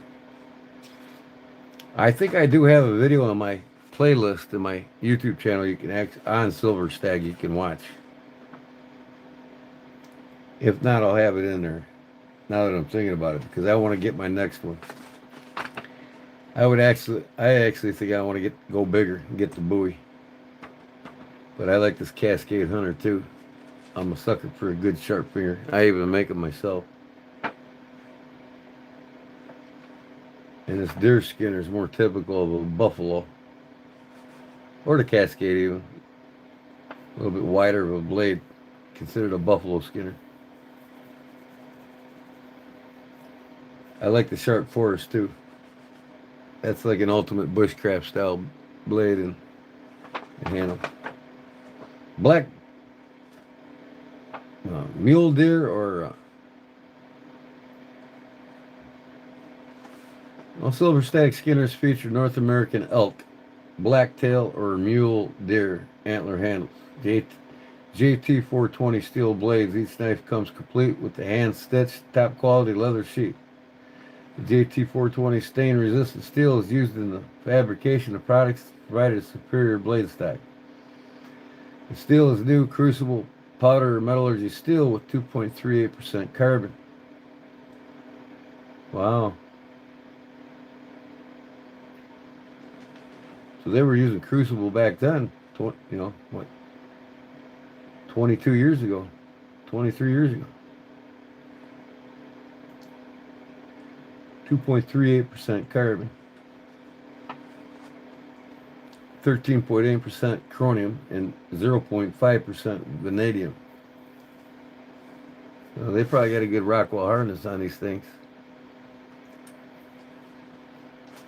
I think I do have a video on my playlist in my YouTube channel. You can on Silver Stag. You can watch. If not, I'll have it in there. Now that I'm thinking about it, because I want to get my next one. I actually think I want to go bigger and get the Buoy. But I like this Cascade Hunter too. I'm a sucker for a good sharp finger. I even make them myself. And this deer skinner is more typical of a buffalo. Or the Cascade even. A little bit wider of a blade. Considered a buffalo skinner. I like the sharp forest too. That's like an ultimate bushcraft style blade and handle. Black mule deer or Silver Stag skinners feature North American elk, blacktail or mule deer antler handles. JT 420 steel blades. Each knife comes complete with the hand stitched top quality leather sheath. The JT 420 stain resistant steel is used in the fabrication of products to provide a superior blade stock. The steel is new crucible powder metallurgy steel with 2.38% carbon. Wow. So they were using crucible back then, you know, what, 22 years ago, 23 years ago. 2.38% carbon. 13.8% chromium and 0.5% vanadium. So they probably got a good Rockwell harness on these things.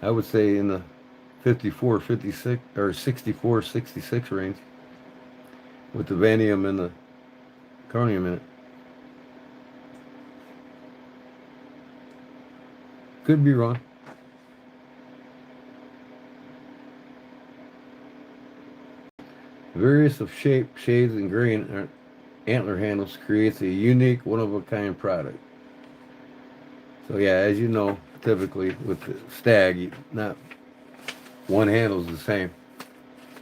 I would say in the 54, 56 or 64, 66 range with the vanadium and the chromium in it. Could be wrong. Various of shape, shades, and grain antler handles creates a unique, one-of-a-kind product. So yeah, as you know, typically with the Stag, not one handle is the same.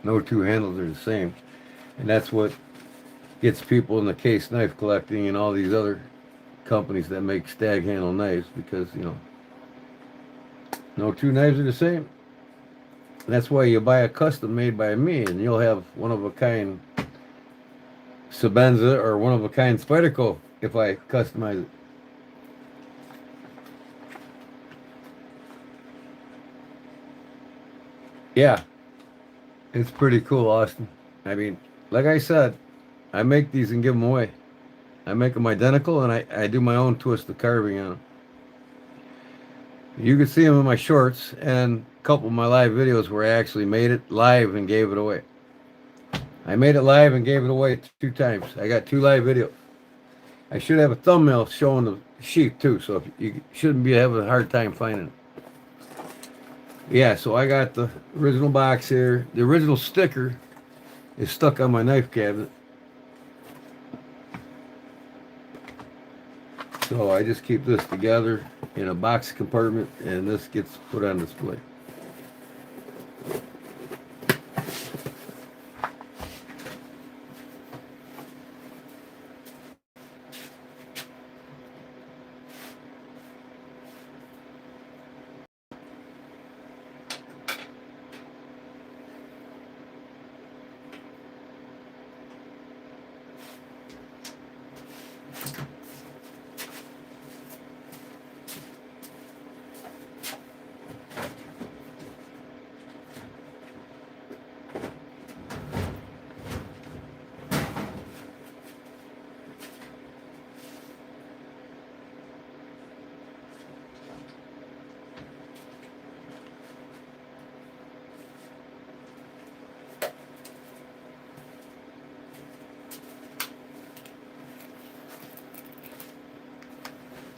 No two handles are the same. And that's what gets people in the case knife collecting and all these other companies that make Stag handle knives, because, you know, no two knives are the same. That's why you buy a custom made by me, and you'll have one-of-a-kind Sabenza or one-of-a-kind Spyderco if I customize it. Yeah, it's pretty cool, Austin. I mean, like I said, I make these and give them away. I make them identical, and I do my own twist of carving on them. You can see them in my shorts and a couple of my live videos where I actually made it live and gave it away. I made it live and gave it away 2 times. I got 2 live videos. I should have a thumbnail showing the sheath too, so if you shouldn't be having a hard time finding it. Yeah, so I got the original box here. The original sticker is stuck on my knife cabinet. So I just keep this together in a box compartment, and this gets put on display.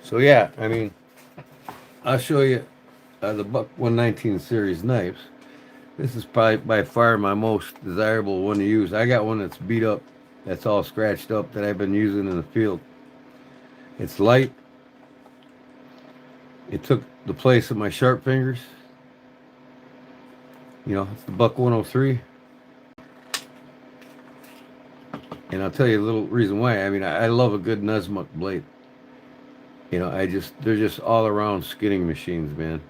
So yeah, I mean, I'll show you the Buck 119 series knives. This is probably by far my most desirable one to use. I got one that's beat up, that's all scratched up, that I've been using in the field. It's light. It took the place of my sharp fingers. You know, it's the Buck 103. And I'll tell you a little reason why. I mean, I love a good Nuzmuk blade. You know, they're just all around skinning machines, man.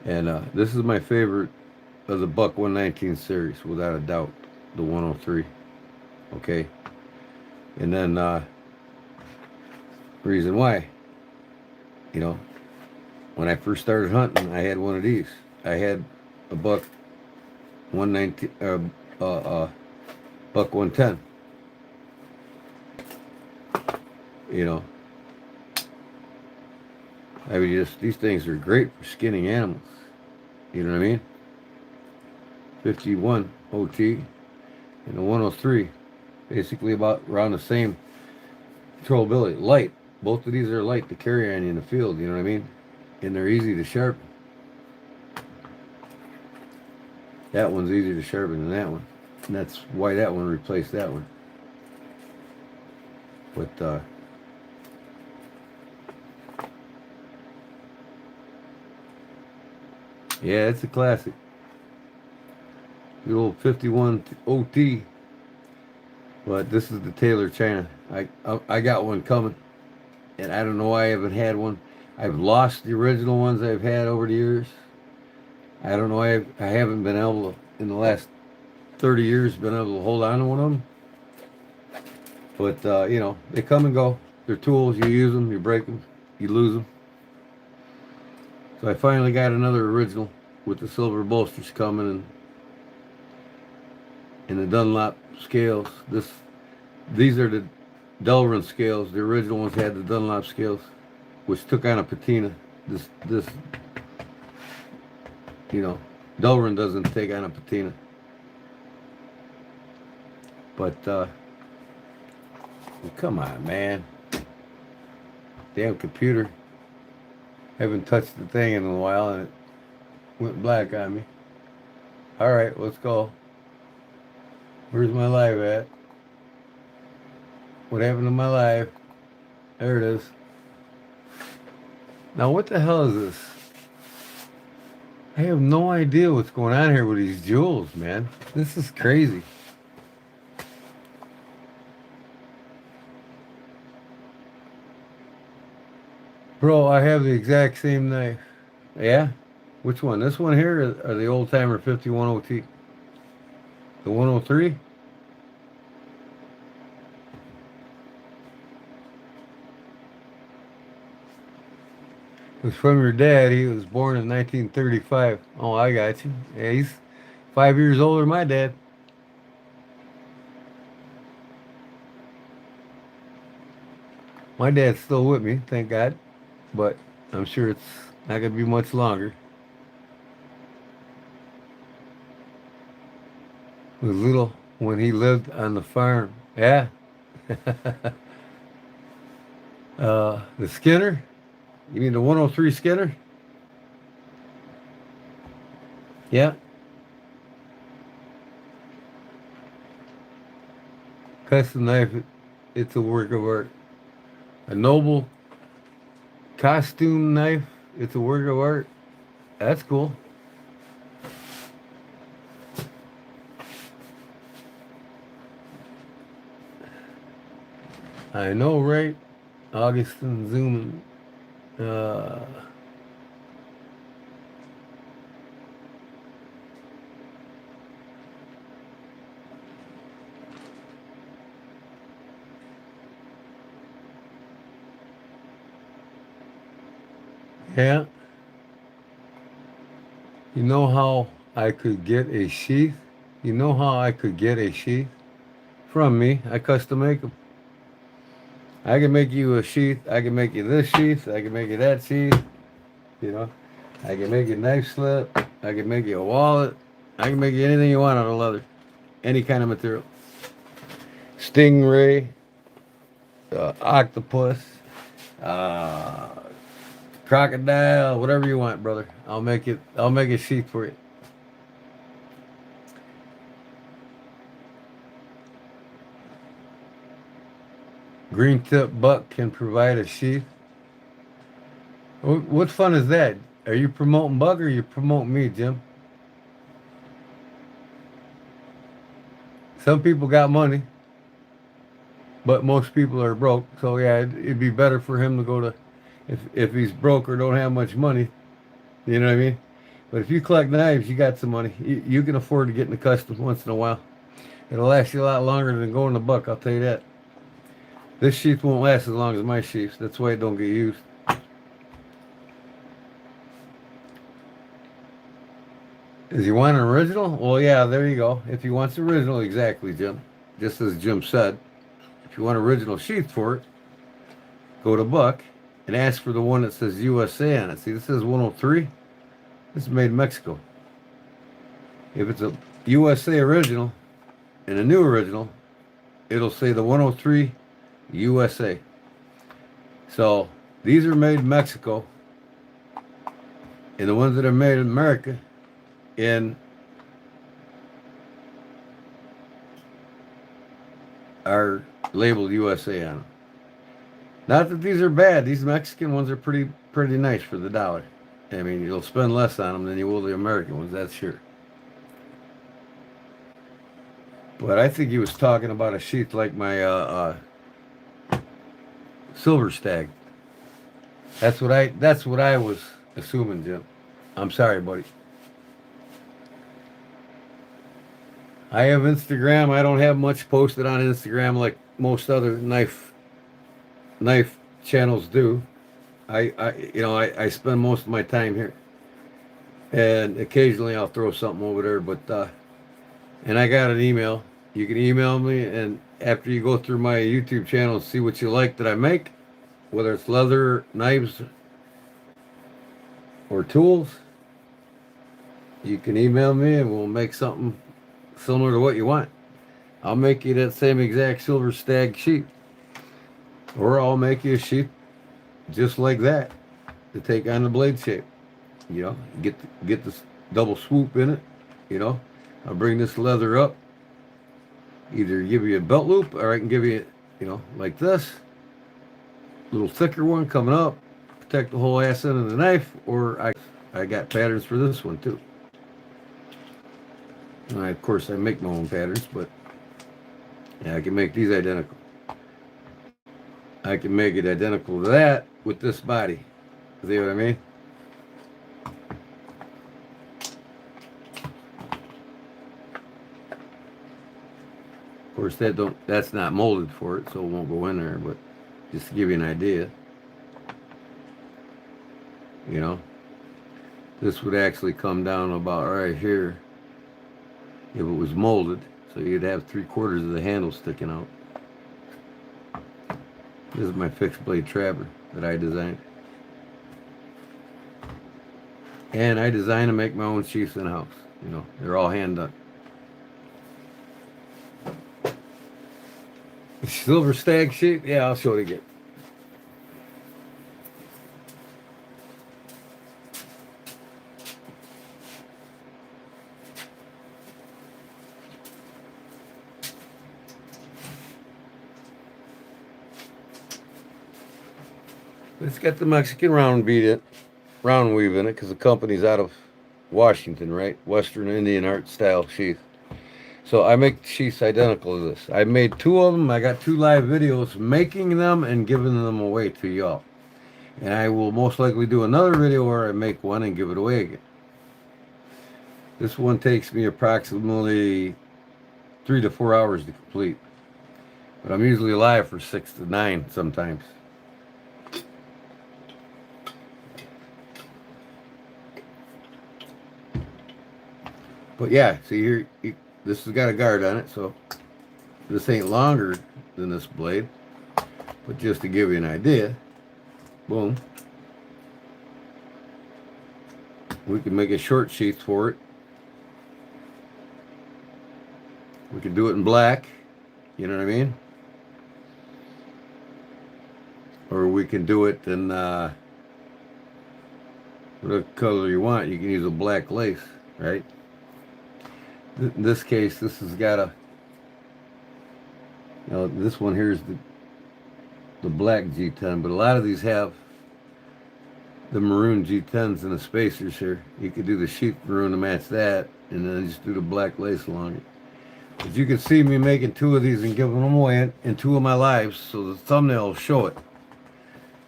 And this is my favorite of the Buck 119 series, without a doubt, the 103. Okay. And then, reason why, you know, when I first started hunting, I had one of these. I had a Buck 119, Buck 110. You know, I mean, just these things are great for skinning animals. You know what I mean? 51 OT and the 103, basically about around the same controllability. Light. Both of these are light to carry on you in the field. You know what I mean? And they're easy to sharpen. That one's easier to sharpen than that one. And that's why that one replaced that one. But yeah, it's a classic. The old 51 OT. But this is the Taylor China. I got one coming, and I don't know why I haven't had one. I've lost the original ones I've had over the years. I don't know why I haven't been able to, in the last 30 years, been able to hold on to one of them. But, you know, they come and go. They're tools. You use them, you break them, you lose them. So I finally got another original with the silver bolsters coming and the Dunlop scales. These are the Delrin scales. The original ones had the Dunlop scales, which took on a patina. This, you know, Delrin doesn't take on a patina. But, well, come on, man. Damn computer. Haven't touched the thing in a while and it went black on me. Alright, let's go. Where's my live at? What happened to my live? There it is. Now what the hell is this? I have no idea what's going on here with these jewels, man. This is crazy. Bro, I have the exact same knife. Yeah? Which one? This one here or the old timer 51 OT? The 103? It was from your dad. He was born in 1935. Oh, I got you. Yeah, he's 5 years older than my dad. My dad's still with me, thank God. But I'm sure it's not going to be much longer. He was little when he lived on the farm. Yeah. The Skinner? You mean the 103 Skinner? Yeah. Custom knife, it's a work of art. A noble costume knife, it's a work of art. That's cool. I know, right? Augustin zooming. Yeah. You know how I could get a sheath? You know how I could get a sheath? From me. I custom make them. I can make you a sheath. I can make you this sheath. I can make you that sheath. You know, I can make you a knife slip. I can make you a wallet. I can make you anything you want out of leather. Any kind of material. Stingray. Octopus. uh, crocodile, whatever you want, brother. I'll make it. I'll make a sheath for you. Green tip buck can provide a sheath. What fun is that? Are you promoting Buck or are you promoting me, Jim? Some people got money, but most people are broke. So yeah, it'd be better for him to go to, if he's broke or don't have much money. You know what I mean? But if you collect knives, you got some money. You can afford to get in the custom once in a while. It'll last you a lot longer than going to Buck. I'll tell you that. This sheath won't last as long as my sheaths. That's why it don't get used. Does he want an original? Well, yeah, there you go. If he wants original, exactly, Jim. Just as Jim said, if you want original sheath for it, go to Buck and ask for the one that says USA on it. See, this says 103. This is made in Mexico. If it's a USA original and a new original, it'll say the 103 USA. So these are made in Mexico, and the ones that are made in America in are labeled USA on them. Not that these are bad. These Mexican ones are pretty nice for the dollar. I mean, you'll spend less on them than you will the American ones, that's sure. But I think he was talking about a sheath like my silver stag. That's what I was assuming, Jim. I'm sorry, buddy. I have Instagram. I don't have much posted on Instagram like most other knife channels do. I spend most of my time here, and occasionally I'll throw something over there. But and I got an email. You can email me, and after you go through my YouTube channel and see what you like that I make, whether it's leather, knives, or tools, you can email me, and we'll make something similar to what you want. I'll make you that same exact silver stag sheath, or I'll make you a sheath just like that to take on the blade shape. You know, get this double swoop in it. You know, I'll bring this leather up. Either give you a belt loop, or I can give you, like this, little thicker one coming up, protect the whole ass end of the knife. Or I got patterns for this one too. And of course, I make my own patterns, but yeah, I can make these identical. I can make it identical to that with this body. See what I mean? Of course, that's not molded for it, so it won't go in there. But just to give you an idea, this would actually come down about right here if it was molded. So you'd have 3/4 of the handle sticking out. This is my fixed blade trapper that I designed. And I design and make my own sheaths in house. They're all hand done. Silver stag sheath? Yeah, I'll show it again. It's got the Mexican round weave in it, because the company's out of Washington, right? Western Indian art style sheath. So I make sheaths identical to this. I made 2 of them. I got 2 live videos making them and giving them away to y'all. And I will most likely do another video where I make one and give it away again. This one takes me approximately 3 to 4 hours to complete. But I'm usually live for 6 to 9 sometimes. But yeah, see here, this has got a guard on it, so this ain't longer than this blade. But just to give you an idea, boom. We can make a short sheath for it. We can do it in black, you know what I mean? or we can do it in whatever color you want. You can use a black lace, right? In this case, this has got a, this one here is the black G10, but a lot of these have the maroon G10s and the spacers here. You could do the sheep maroon to match that, and then just do the black lace along it. But you can see me making 2 of these and giving them away in 2 of my lives, so the thumbnail will show it.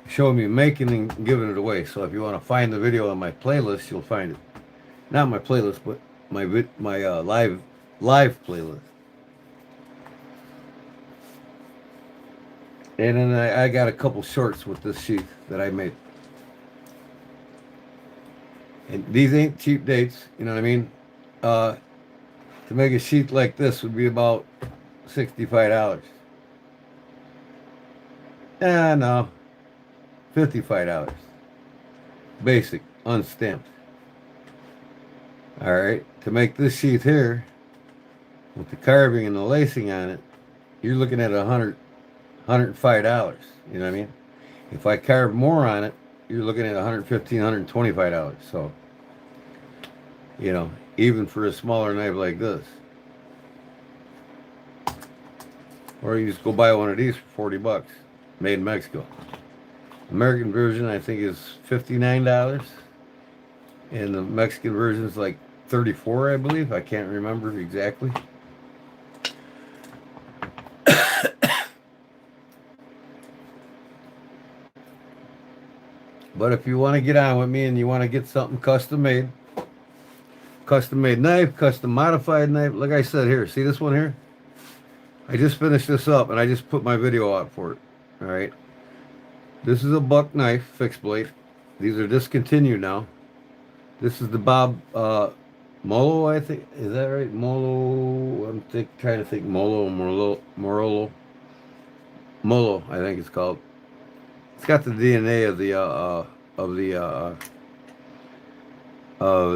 Show me making and giving it away. So if you want to find the video on my playlist, you'll find it. Not my playlist, but my live playlist. And then I got a couple shorts with this sheath that I made. And these ain't cheap dates, you know what I mean? To make a sheath like this would be about $65. No, $55. Basic, unstamped. All right, to make this sheath here with the carving and the lacing on it, you're looking at $105. You know what I mean? If I carve more on it, you're looking at $115, $125. So, even for a smaller knife like this. Or you just go buy one of these for $40, made in Mexico. American version I think is $59, and the Mexican version is like $34, I believe. I can't remember exactly. But if you want to get on with me and you want to get something custom made knife, custom modified knife, like I said here, see this one here? I just finished this up and I just put my video out for it. All right. This is a buck knife, fixed blade. These are discontinued now. This is the Bob Molo, I think. Is that right? Molo. I'm trying to think. Molo, I think it's called. It's got the DNA of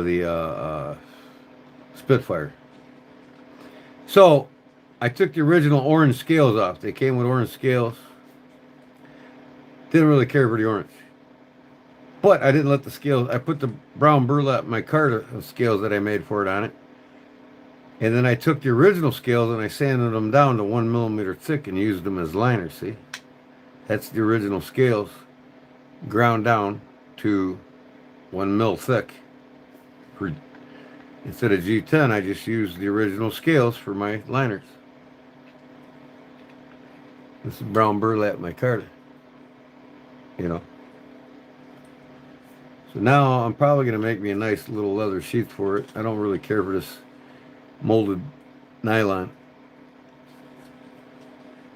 the Spitfire. So I took the original orange scales off. They came with orange scales. Didn't really care for the orange. But I didn't let the scales, I put the brown burlap micarta scales that I made for it on it. And then I took the original scales and I sanded them down to 1 millimeter thick and used them as liners, see? That's the original scales ground down to 1 mil thick. Instead of G10, I just used the original scales for my liners. This is brown burlap micarta. So now I'm probably going to make me a nice little leather sheath for it. I don't really care for this molded nylon.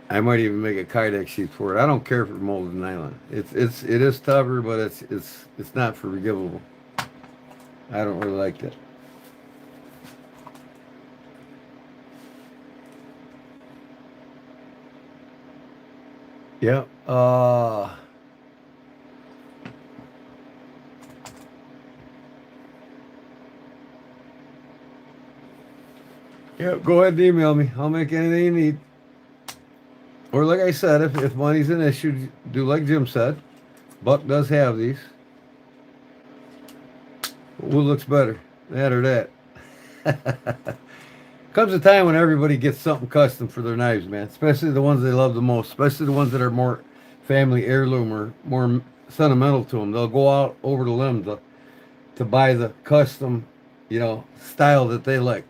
I might even make a Kydex sheath for it. I don't care for molded nylon. It is tougher, but it's not forgivable. I don't really like that. Yeah. Yeah, go ahead and email me. I'll make anything you need. Or like I said, if money's an issue, do like Jim said. Buck does have these. What looks better? That or that? Comes a time when everybody gets something custom for their knives, man. Especially the ones they love the most. Especially the ones that are more family heirloom or more sentimental to them. They'll go out over the limb to buy the custom, style that they like.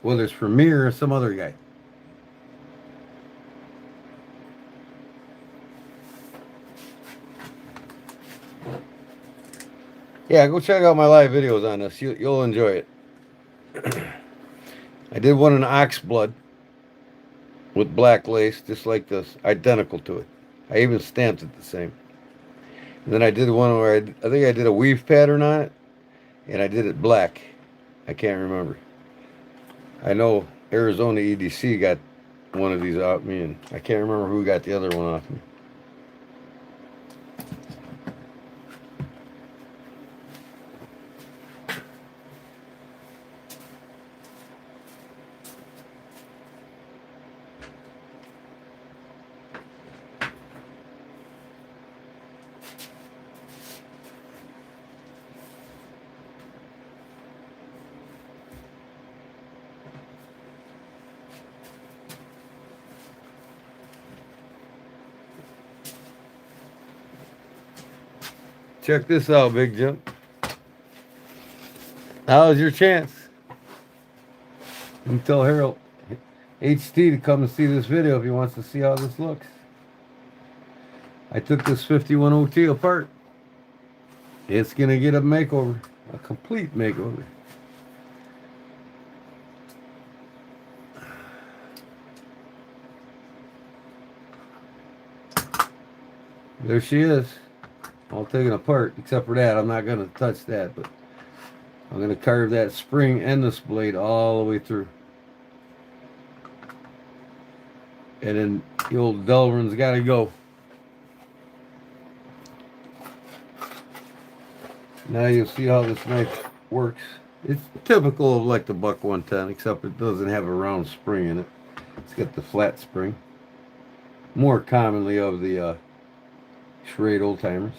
Whether it's from me or some other guy. Yeah, go check out my live videos on this. You'll enjoy it. I did one in ox blood with black lace, just like this, identical to it. I even stamped it the same. And then I did one where I think I did a weave pattern on it, and I did it black. I can't remember. I know Arizona EDC got one of these off me, and I can't remember who got the other one off me. Check this out, Big Jim. Now's your chance. You tell Harold HT to come and see this video if he wants to see how this looks. I took this 51 OT apart. It's going to get a makeover. A complete makeover. There she is. All taken apart, except for that. I'm not going to touch that, but I'm going to carve that spring and this blade all the way through. And then the old Delrin's got to go. Now you'll see how this knife works. It's typical of like the Buck 110, except it doesn't have a round spring in it. It's got the flat spring. More commonly of the Schrade old timers.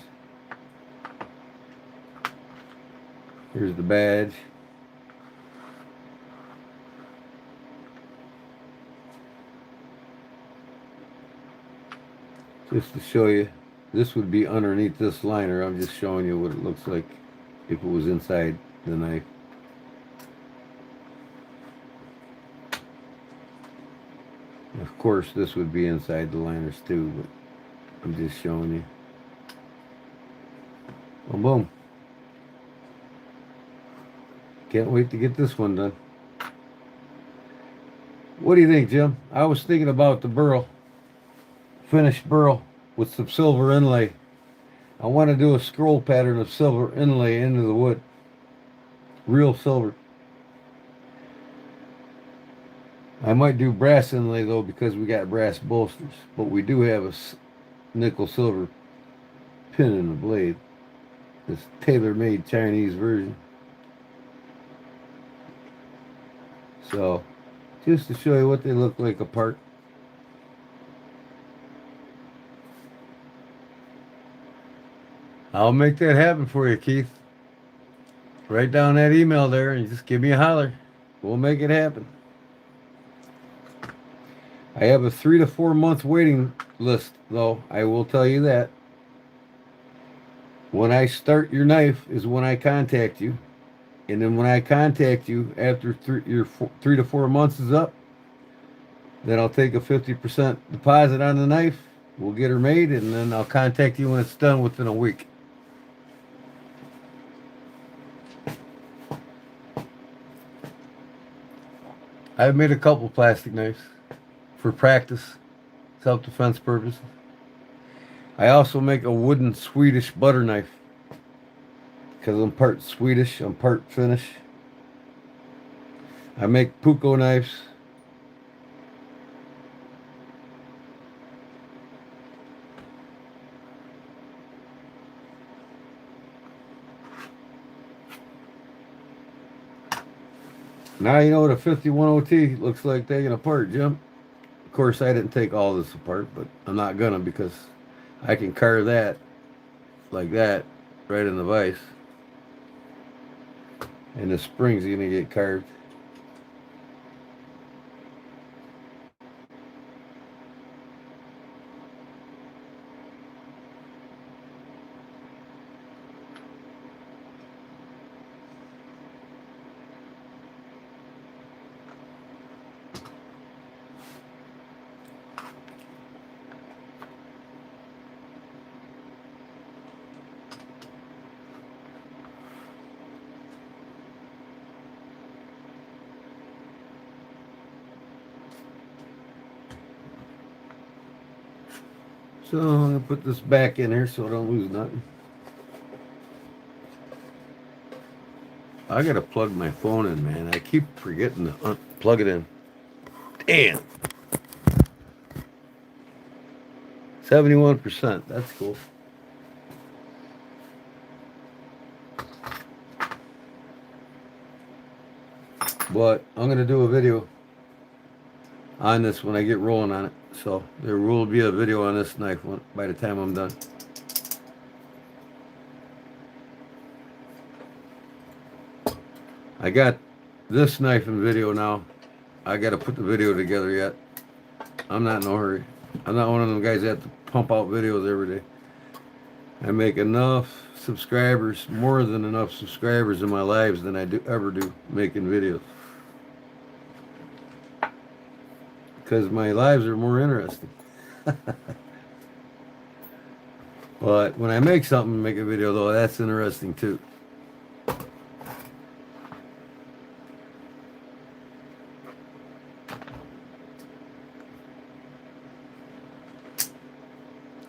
Here's the badge. Just to show you, this would be underneath this liner. I'm just showing you what it looks like if it was inside the knife. Of course, this would be inside the liners too, but I'm just showing you. Boom, boom. Can't wait to get this one done. What do you think, Jim? I was thinking about the burl. Finished burl with some silver inlay. I want to do a scroll pattern of silver inlay into the wood. Real silver. I might do brass inlay though because we got brass bolsters. But we do have a nickel silver pin in the blade. This tailor-made Chinese version. So, just to show you what they look like apart. I'll make that happen for you, Keith. Write down that email there and just give me a holler. We'll make it happen. I have a 3 to 4 month waiting list, though. I will tell you that. When I start your knife is when I contact you. And then when I contact you after 3 to 4 months is up, then I'll take a 50% deposit on the knife. We'll get her made, and then I'll contact you when it's done within a week. I've made a couple plastic knives for practice, self-defense purposes. I also make a wooden Swedish butter knife because I'm part Swedish, I'm part Finnish. I make puukko knives. Now you know what a 51 OT looks like taken apart, Jim. Of course, I didn't take all this apart, but I'm not gonna because I can carve that like that right in the vise. And the spring's gonna get carved. So I'm going to put this back in here so I don't lose nothing. I got to plug my phone in, man. I keep forgetting to plug it in. Damn. 71%. That's cool. But I'm going to do a video on this when I get rolling on it. So there will be a video on this knife by the time I'm done. I got this knife in video now. I got to put the video together yet. I'm not in no hurry. I'm not one of them guys that have to pump out videos every day. I make enough subscribers, more than enough subscribers in my lives than I do ever do making videos. Because my lives are more interesting. But when I make something, make a video though, that's interesting too.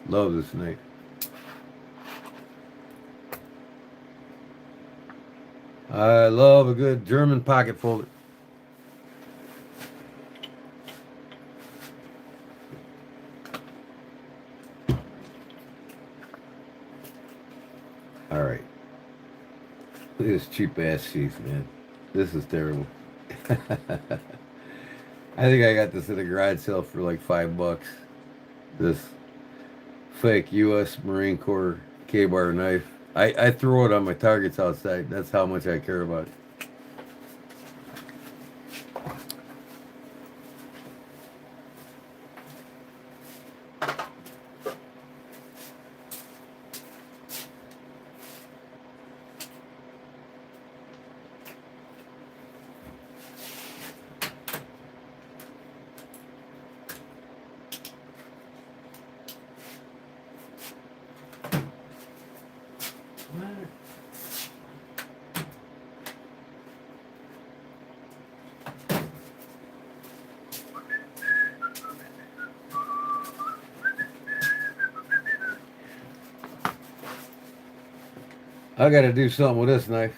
Love this knife. I love a good German pocket folder. All right. Look at this cheap ass sheath, man. This is terrible. I think I got this at a garage sale for like $5. This fake U.S. Marine Corps K-bar knife. I throw it on my targets outside. That's how much I care about it. I gotta do something with this knife.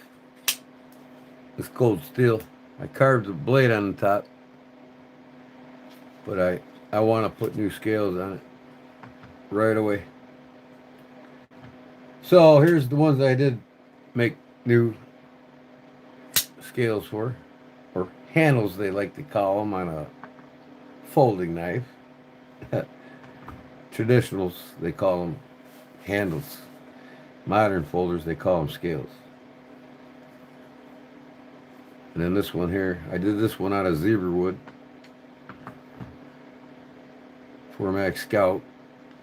It's cold steel. I carved the blade on the top, but I want to put new scales on it right away. So here's the ones I did make new scales for, or handles they like to call them on a folding knife. Traditionals, they call them handles. Modern folders, they call them scales. And then this one here, I did this one out of zebra wood. Formax Scout.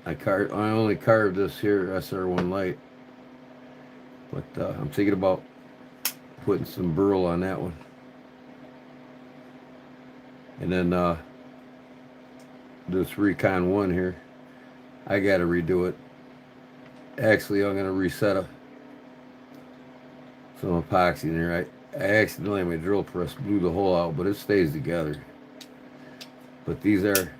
I only carved this here SR1 Light. But I'm thinking about putting some burl on that one. And then this Recon 1 here, I gotta redo it. Actually, I'm gonna reset some epoxy in there. I accidentally, my drill press blew the hole out, but it stays together. But these are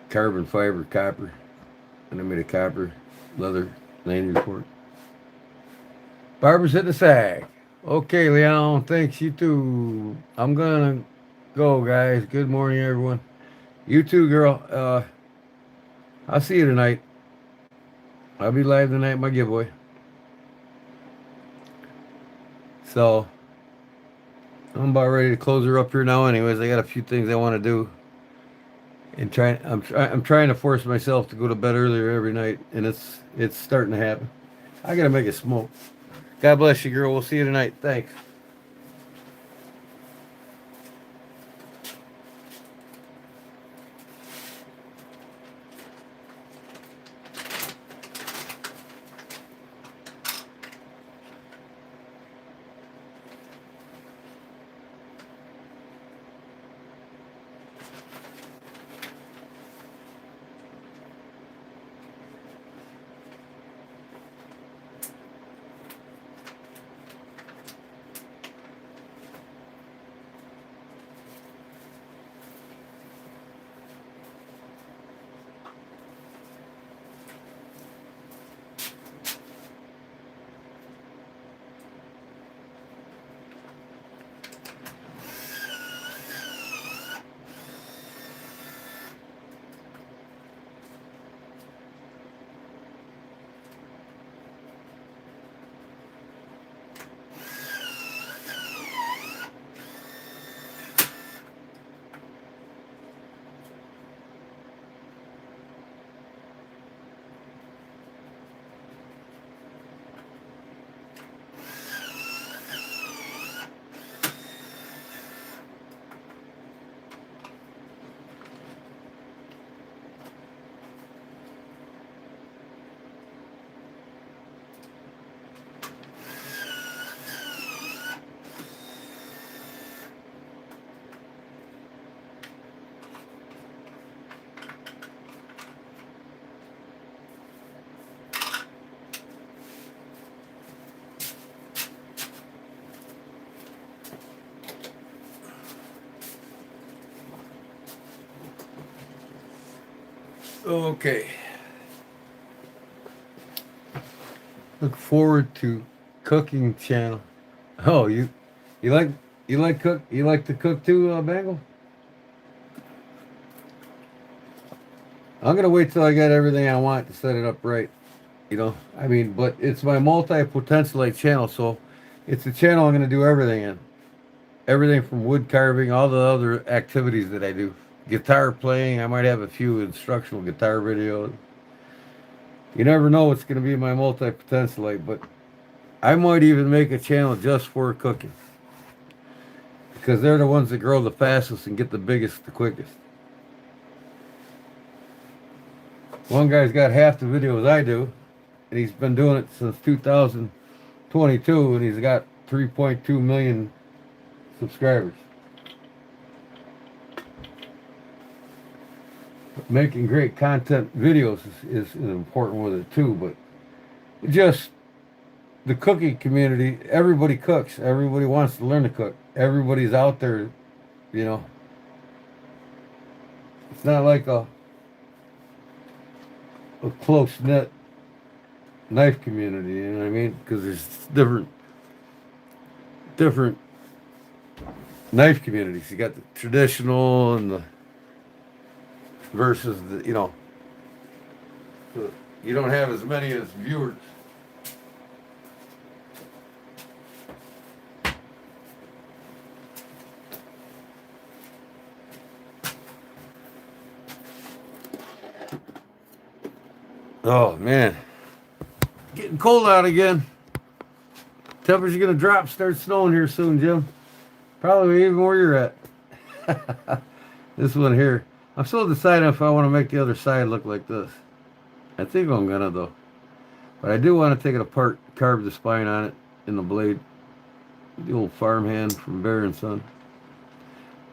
carbon fiber copper, and I made a copper leather lanyard for it. Barbara's hitting the sack. Okay, Leon, thanks, you too. I'm gonna go, guys. Good morning, everyone. You too, girl. I'll see you tonight. I'll be live tonight, my giveaway. So, I'm about ready to close her up here now anyways. I got a few things I want to do. And I'm trying to force myself to go to bed earlier every night, and it's starting to happen. I gotta make it smoke. God bless you, girl. We'll see you tonight. Thanks. Okay. Look forward to cooking channel. Oh, you like you like to cook too, Bangle? I'm gonna wait till I got everything I want to set it up right. You know, I mean, but it's my multi-potentialite channel, so it's a channel I'm gonna do everything in. Everything from wood carving, all the other activities that I do. Guitar playing, I might have a few instructional guitar videos. You never know what's gonna be my multi-potentialite, but I might even make a channel just for cooking. Because they're the ones that grow the fastest and get the biggest the quickest. One guy's got half the videos I do, and he's been doing it since 2022, and he's got 3.2 million subscribers. Making great content videos is important with it too, but just the cooking community, everybody cooks. Everybody wants to learn to cook. Everybody's out there, you know. It's not like a close knit knife community, you know what I mean? Because there's different knife communities. You got the traditional and the versus the, you know, you don't have as many as viewers. Oh man, getting cold out again. Temperature's gonna drop. Start snowing here soon, Jim. Probably even where you're at. This one here. I'm still deciding if I want to make the other side look like this. I think I'm gonna though. But I do want to take it apart, carve the spine on it in the blade. The old farmhand from Bear and Son.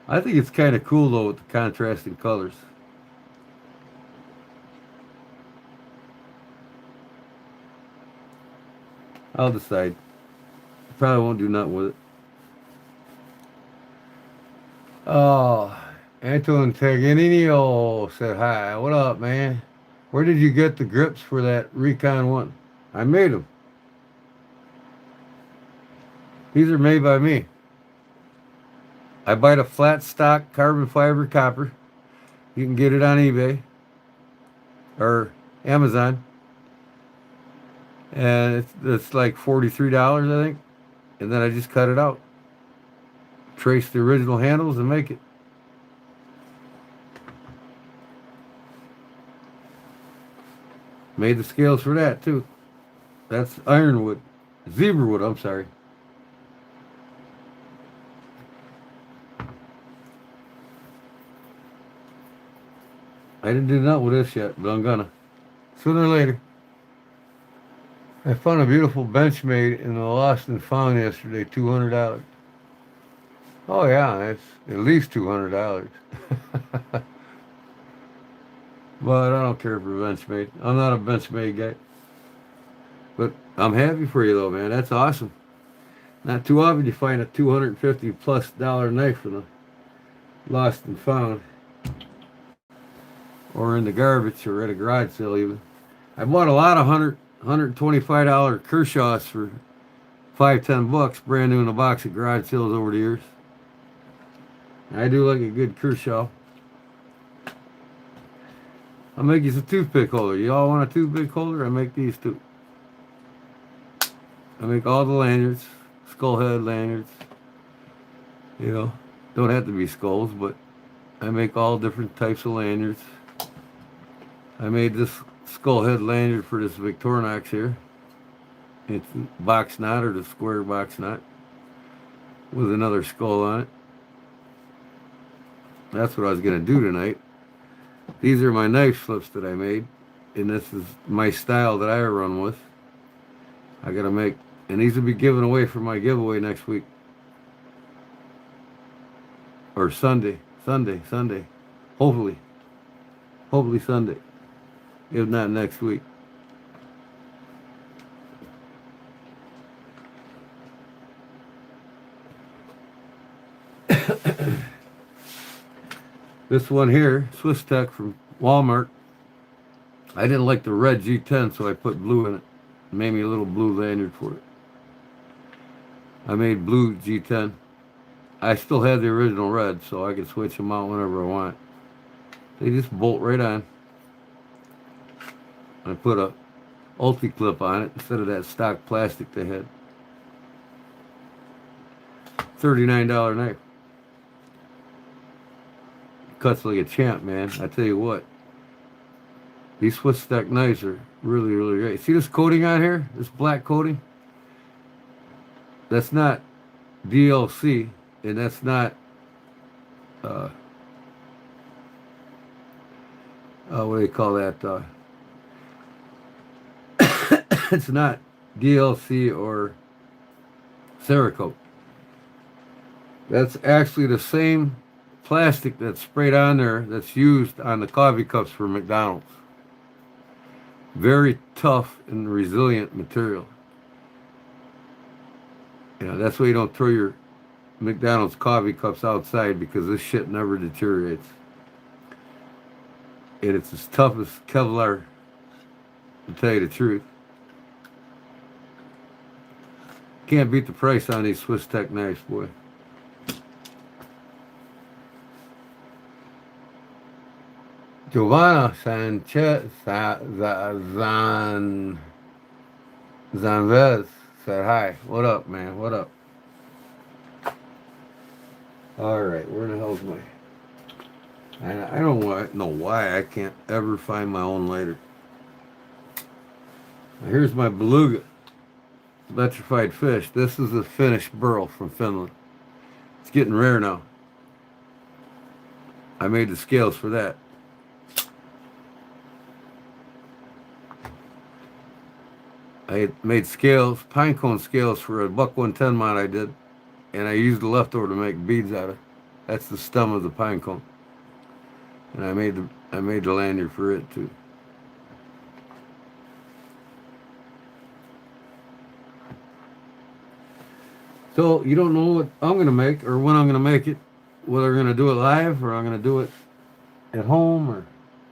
I think it's kind of cool though with the contrasting colors. I'll decide. Probably won't do nothing with it. Oh, Anton Taganino said hi. What up, man? Where did you get the grips for that Recon 1? I made them. These are made by me. I buy the flat stock carbon fiber copper. You can get it on eBay or Amazon. And it's like $43, I think. And then I just cut it out. Trace the original handles and make it. Made the scales for that too. That's ironwood. Zebra wood, I'm sorry. I didn't do nothing with this yet, but I'm gonna. Sooner or later. I found a beautiful Benchmade in the Lost and Found yesterday, $200. Oh yeah, it's at least $200. But I don't care for Benchmade. I'm not a Benchmade guy. But I'm happy for you though, man. That's awesome. Not too often you find a $250+ knife in the Lost and Found. Or in the garbage or at a garage sale even. I bought a lot of $125 Kershaws for $5-10 brand new in a box at garage sales over the years. I do like a good Kershaw. I'll make you some toothpick holder. You all want a toothpick holder? I make these too. I make all the lanyards, skull head lanyards. You know, don't have to be skulls, but I make all different types of lanyards. I made this skull head lanyard for this Victorinox here. It's box knot or the square box knot with another skull on it. That's what I was going to do tonight. These are my knife slips that I made, and this is my style that I run with. I got to make, and these will be given away for my giveaway next week. Or Sunday. Hopefully Sunday. If not next week. This one here, Swiss Tech from Walmart. I didn't like the red G10, so I put blue in it. Made me a little blue lanyard for it. I made blue G10. I still had the original red, so I could switch them out whenever I want. They just bolt right on. I put a ulti clip on it instead of that stock plastic they had. $39 knife. Cuts like a champ, man. I tell you what. These Swiss stack knives are really, really great. See this coating on here? This black coating? That's not DLC, and that's not, uh, what do they call that? It's not DLC or Cerakote. That's actually the same plastic that's sprayed on there that's used on the coffee cups for McDonald's. Very tough and resilient material. You know, that's why you don't throw your McDonald's coffee cups outside, because this shit never deteriorates. And it's as tough as Kevlar, to tell you the truth. Can't beat the price on these Swiss Tech knives, boy. Giovanna Sanchez Zanvez said hi. What up, man? What up? All right, where the hell's my... I don't know why I can't ever find my own lighter. Now, here's my beluga. Electrified fish. This is a finished burl from Finland. It's getting rare now. I made the scales for that. I made scales, pine cone scales for a buck 110 mod I did, and I used the leftover to make beads out of. That's the stem of the pine cone, and I made the lanyard for it too. So you don't know what I'm gonna make or when I'm gonna make it, whether I'm gonna do it live or I'm gonna do it at home or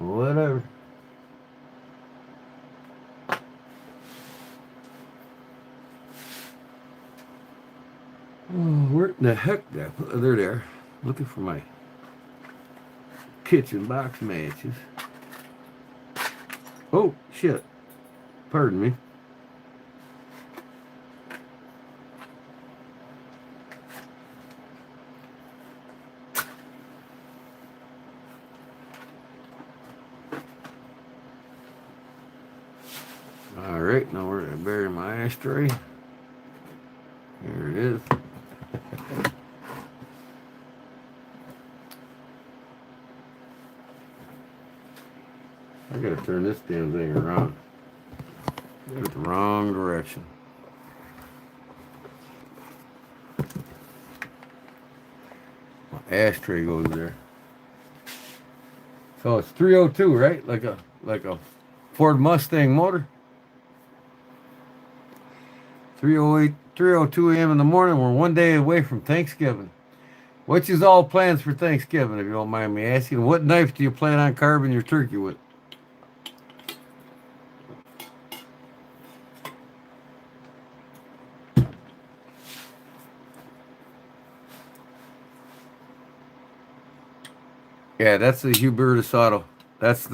whatever. Oh, where in the heck did I put? They're there. Looking for my kitchen box matches. Oh, shit. Pardon me. All right, now where did I bury my ashtray? Here it is. I gotta turn this damn thing around. Got it the wrong direction. My ashtray goes there. So it's 302, right? Like a Ford Mustang motor. 308, 3:02 a.m. in the morning. We're one day away from Thanksgiving. What's your all plans for Thanksgiving, if you don't mind me asking? What knife do you plan on carving your turkey with? Yeah, that's the Hubertus Auto. This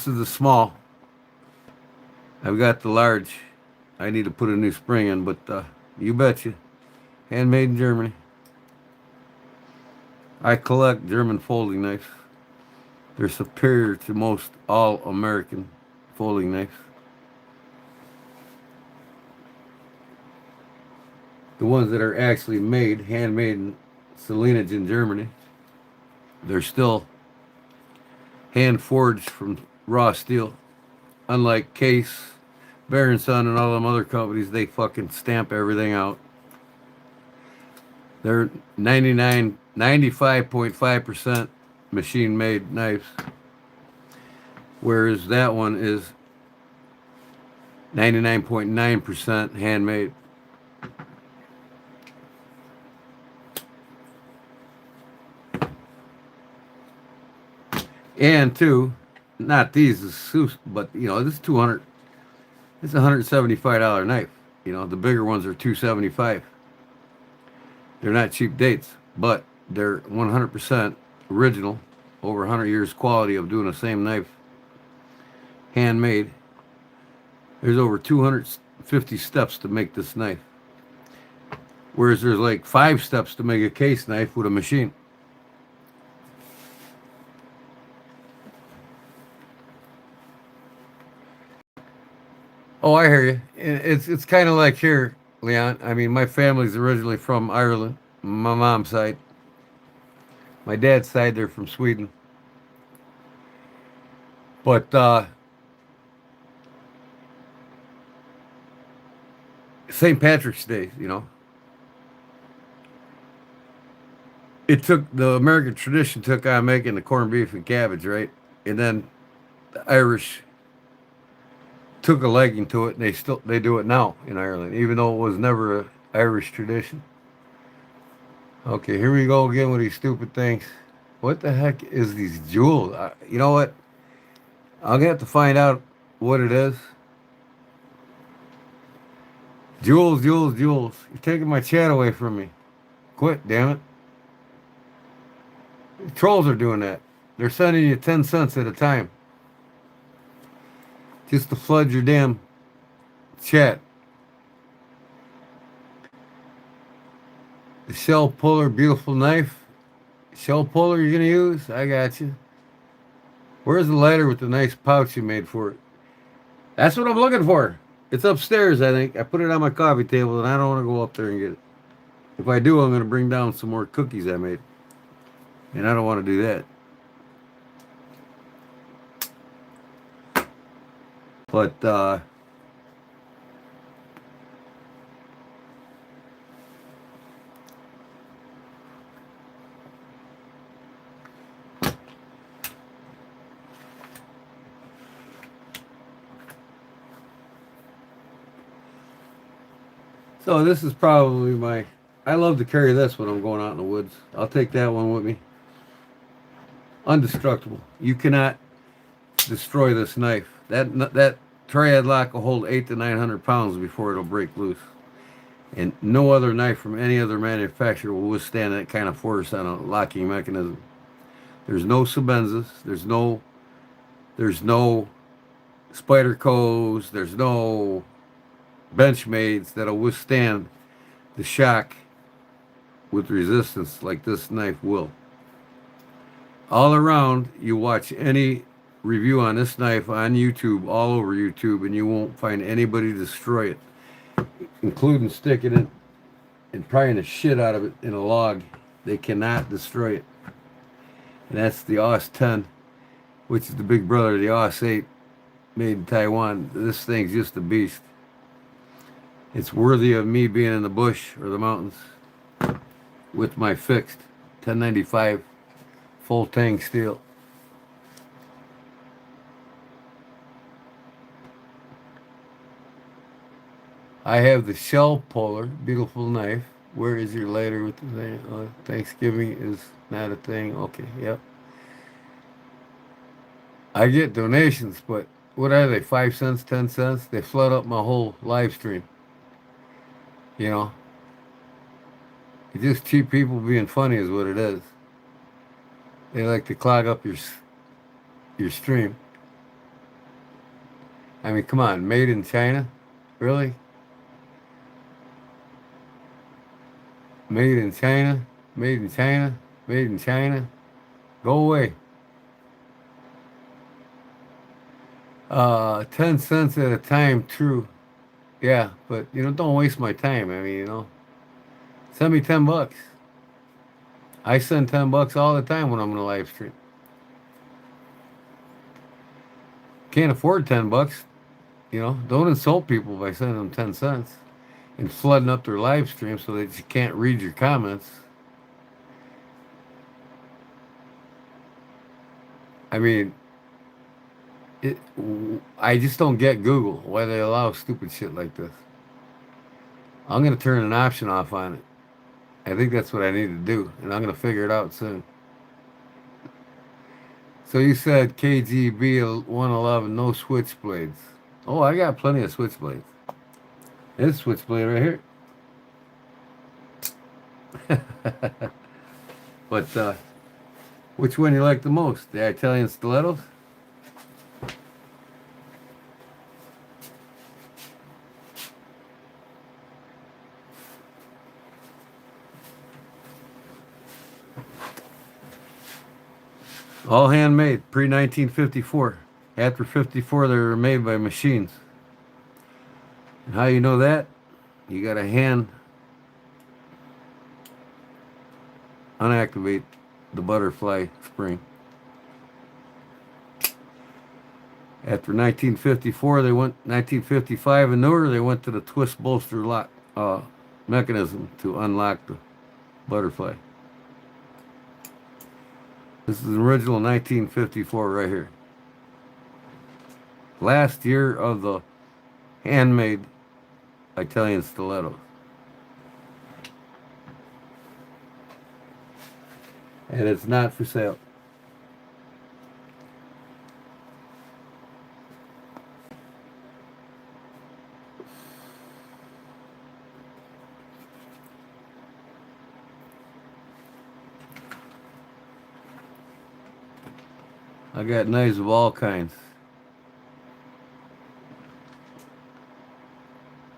is the small. I've got the large. I need to put a new spring in, but you betcha. Handmade in Germany. I collect German folding knives. They're superior to most all American folding knives. The ones that are actually made, handmade in Salinage, Germany, they're still hand forged from raw steel. Unlike Case, Berenson, and all them other companies, they fucking stamp everything out. They're 95.5% machine made knives, whereas that one is 99.9% handmade. And two, not these, but this is 200. It's a $175 knife. The bigger ones are 275. They're not cheap dates, but they're 100% original, over 100 years quality of doing the same knife, handmade. There's over 250 steps to make this knife, whereas there's like 5 steps to make a case knife with a machine. Oh, I hear you. It's kind of like here, Leon. I mean, my family's originally from Ireland, my mom's side. My dad's side, they're from Sweden. But St. Patrick's Day, it took the American tradition took on making the corned beef and cabbage, right? And then the Irish took a liking to it, and they do it now in Ireland, even though it was never a Irish tradition. Okay, here we go again with these stupid things. What the heck is these jewels? You know what? I'm gonna have to find out what it is. Jewels, jewels, jewels. You're taking my chat away from me. Quit, damn it. The trolls are doing that. They're sending you 10 cents at a time just to flood your damn chat. The shell puller, beautiful knife. Shell puller you're gonna use? I got you. Where's the lighter with the nice pouch you made for it? That's what I'm looking for. It's upstairs, I think. I put it on my coffee table and I don't want to go up there and get it. If I do, I'm going to bring down some more cookies I made. And I don't want to do that. But, so this is probably my. I love to carry this when I'm going out in the woods. I'll take that one with me. Undestructible. You cannot destroy this knife. That triad lock will hold 800 to 900 pounds before it'll break loose. And no other knife from any other manufacturer will withstand that kind of force on a locking mechanism. There's no Sabenzas. There's no Spydercos. There's no Benchmades that'll withstand the shock with resistance like this knife will. All around, you watch any review on this knife on YouTube, all over YouTube, and you won't find anybody destroy it, including sticking it and prying the shit out of it in a log. They cannot destroy it. And that's the AUS 10, which is the big brother of the AUS 8, made in Taiwan. This thing's just a beast. It's worthy of me being in the bush or the mountains with my fixed 1095 full tang steel. I have the shell puller, beautiful knife. Where is your lighter with the thing? Thanksgiving is not a thing. Okay, yep. I get donations, but what are they? 5 cents, 10 cents? They flood up my whole live stream. You know, it's just cheap people being funny is what it is. They like to clog up your stream. I mean, come on, made in China, really? Made in China, made in China, made in China. Go away. 10 cents at a time, true. Yeah, but don't waste my time. I mean, send me $10. I send $10 all the time when I'm in a live stream. Can't afford $10. Don't insult people by sending them 10 cents and flooding up their live stream so that you can't read your comments. I mean, I just don't get Google, why they allow stupid shit like this. I'm going to turn an option off on it. I think that's what I need to do, and I'm going to figure it out soon. So you said KGB 111, no switchblades. Oh, I got plenty of switchblades. There's a switchblade right here. But which one you like the most? The Italian stilettos? All handmade, pre 1954. After 54, they were made by machines. And how you know that? You got to hand unactivate the butterfly spring. After 1954, they went 1955 and newer. They went to the twist bolster lock mechanism to unlock the butterfly. This is an original 1954 right here. Last year of the handmade Italian stilettos. And it's not for sale. I got knives of all kinds.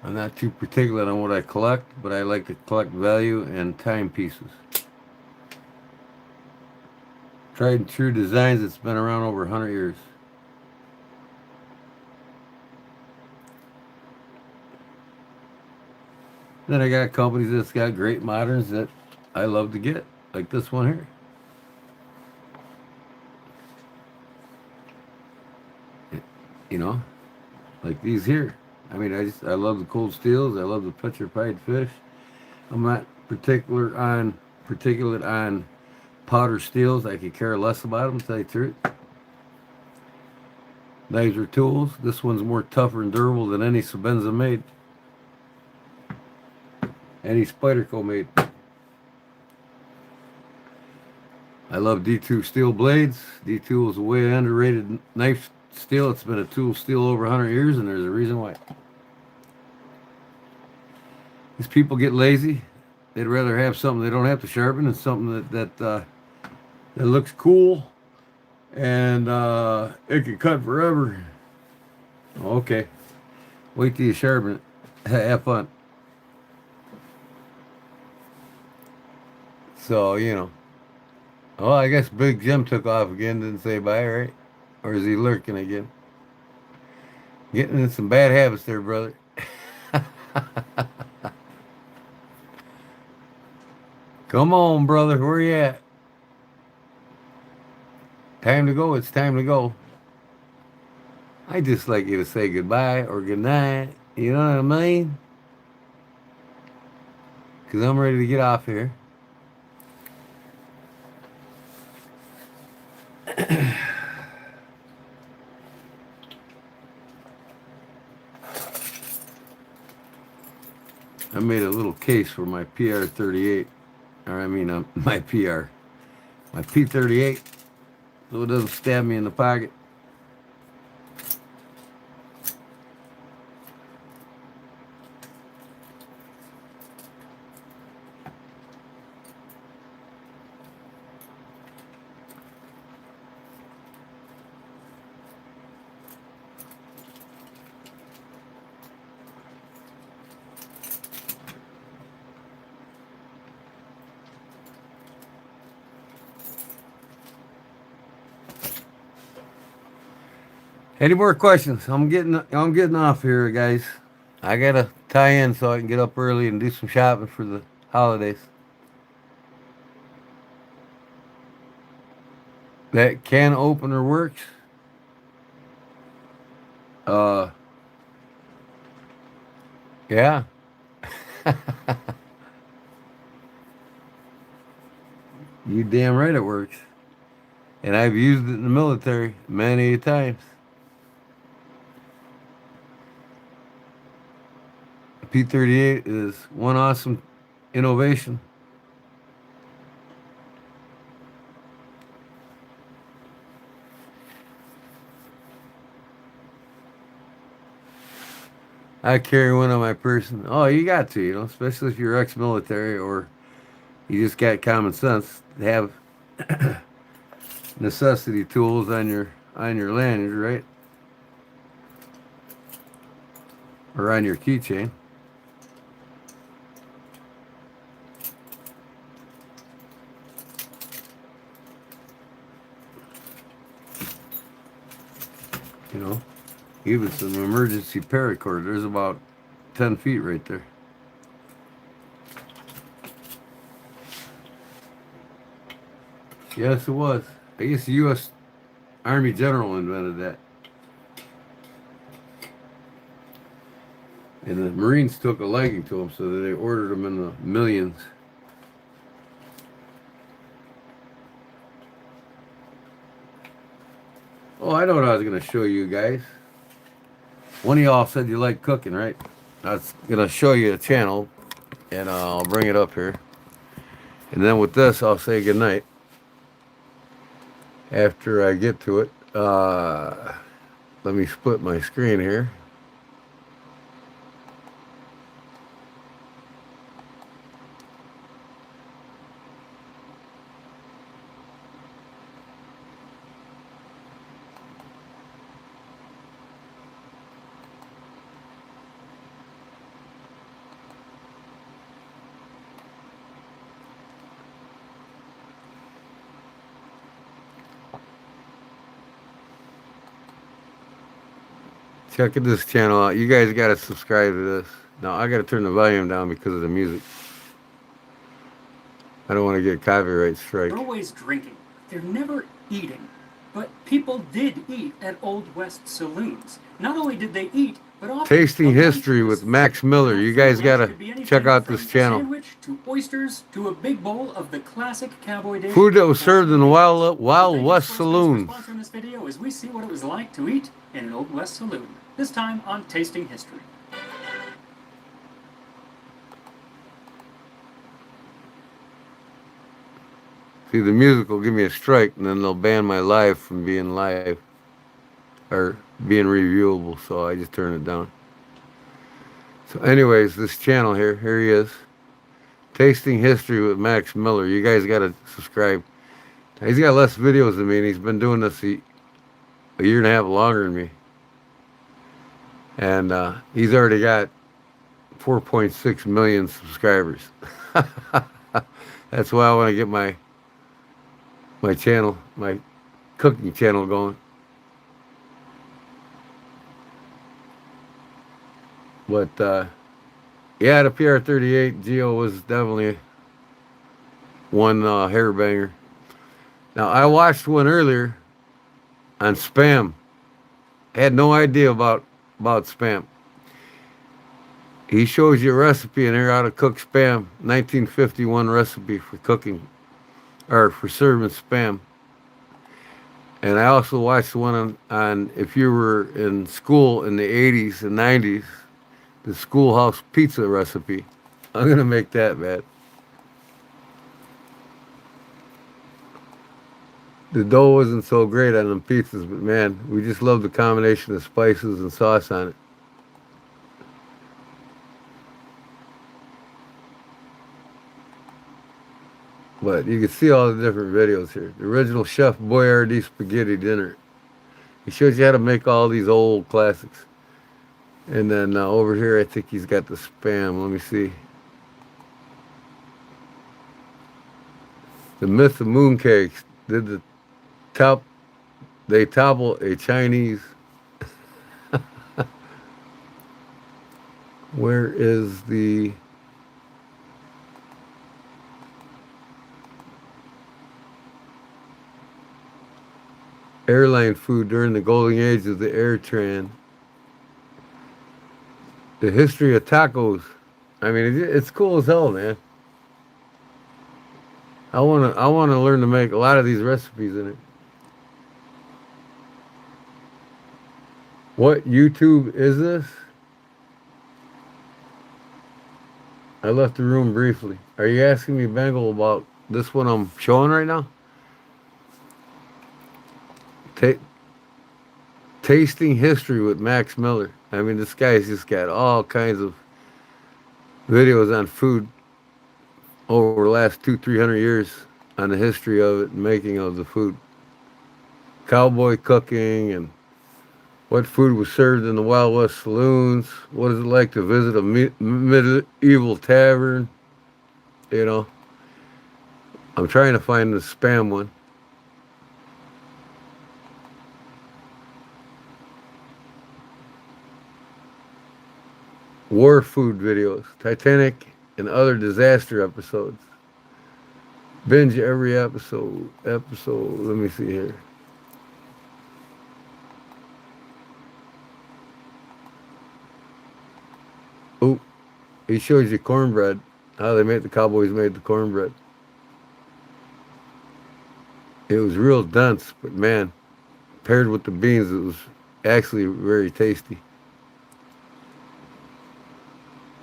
I'm not too particular on what I collect, but I like to collect value and timepieces. Tried and true designs that's been around over 100 years. Then I got companies that's got great moderns that I love to get, like this one here. You know, like these here. I mean, I love the cold steels. I love the petrified fish. I'm not particular on powder steels. I could care less about them, to tell you the truth. Knives are tools. This one's more tougher and durable than any Sabenza made. Any Spyderco made. I love D2 steel blades. D2 is a way underrated knife steel. It's been a tool steel over 100 years, and there's a reason why. These people get lazy. They'd rather have something they don't have to sharpen than something that looks cool and it can cut forever. Okay, wait till you sharpen it. Have fun. So oh, I guess Big Jim took off again. Didn't say bye, right? Or is he lurking again? Getting in some bad habits there, brother. Come on, brother. Where you at? Time to go. It's time to go. I just like you to say goodbye or good night. You know what I mean? Because I'm ready to get off here. I made a little case for my PR-38. Or I mean, my PR. My P-38. So it doesn't stab me in the pocket. Any more questions? I'm getting off here, guys. I gotta tie in so I can get up early and do some shopping for the holidays. That can opener works. Uh, yeah. You damn right it works. And I've used it in the military many times. P-38 is one awesome innovation. I carry one on my person. Oh, you got to, you know, especially if you're ex-military or you just got common sense. Have necessity tools on your lanyard, right, or on your keychain. You know, even some emergency paracord. There's about 10 feet right there. Yes, it was. I guess the U.S. Army General invented that. And the Marines took a liking to them, so that they ordered them in the millions. Oh, I know what I was going to show you guys. One of y'all said you like cooking, right? I was going to show you a channel, and I'll bring it up here. And then with this, I'll say goodnight after I get to it. Let me split my screen here. Check this channel out. You guys got to subscribe to this. Now, I got to turn the volume down because of the music. I don't want to get copyright strike. They're always drinking. They're never eating. But people did eat at Old West saloons. Not only did they eat, but often Tasting History with Max Miller. You guys got to check out this channel. Sandwich to oysters to a big bowl of the classic cowboy dish. Food that was served in the Wild West saloons. Sponsoring this video as we see what it was like to eat in an Old West saloon. This time on Tasting History. See, the music will give me a strike, and then they'll ban my live from being live or being reviewable, so I just turn it down. So anyways, this channel here he is. Tasting History with Max Miller. You guys got to subscribe. He's got less videos than me, and he's been doing this a year and a half longer than me. And he's already got 4.6 million subscribers. That's why I want to get my channel, my cooking channel going. But yeah, the PR-38 Geo was definitely one hair banger. Now, I watched one earlier on Spam. I had no idea about Spam. He shows you a recipe in here how to cook Spam. 1951 recipe for cooking, or for serving Spam. And I also watched one on if you were in school in the 80s and 90s, the schoolhouse pizza recipe. I'm going to make that, man. The dough wasn't so great on them pizzas, but man, we just love the combination of spices and sauce on it. But you can see all the different videos here. The original Chef Boyardee spaghetti dinner. He shows you how to make all these old classics. And then over here, I think he's got the Spam. Let me see. The Myth of Mooncakes. They topple a Chinese. Where is the airline food during the golden age of the air tran? The history of tacos. I mean, it's cool as hell, man. I wanna learn to make a lot of these recipes in it. What YouTube is this? I left the room briefly. Are you asking me, Bengal, about this one I'm showing right now? Tasting History with Max Miller. I mean, this guy's just got all kinds of videos on food over the last 200-300 years on the history of it and making of the food. Cowboy cooking and what food was served in the Wild West saloons. What is it like to visit a medieval tavern? You know, I'm trying to find the spam one. War food videos, Titanic and other disaster episodes. Binge every episode. Let me see here. Oh, he shows you cornbread. How they made the cowboys made the cornbread. It was real dense, but man, paired with the beans, it was actually very tasty.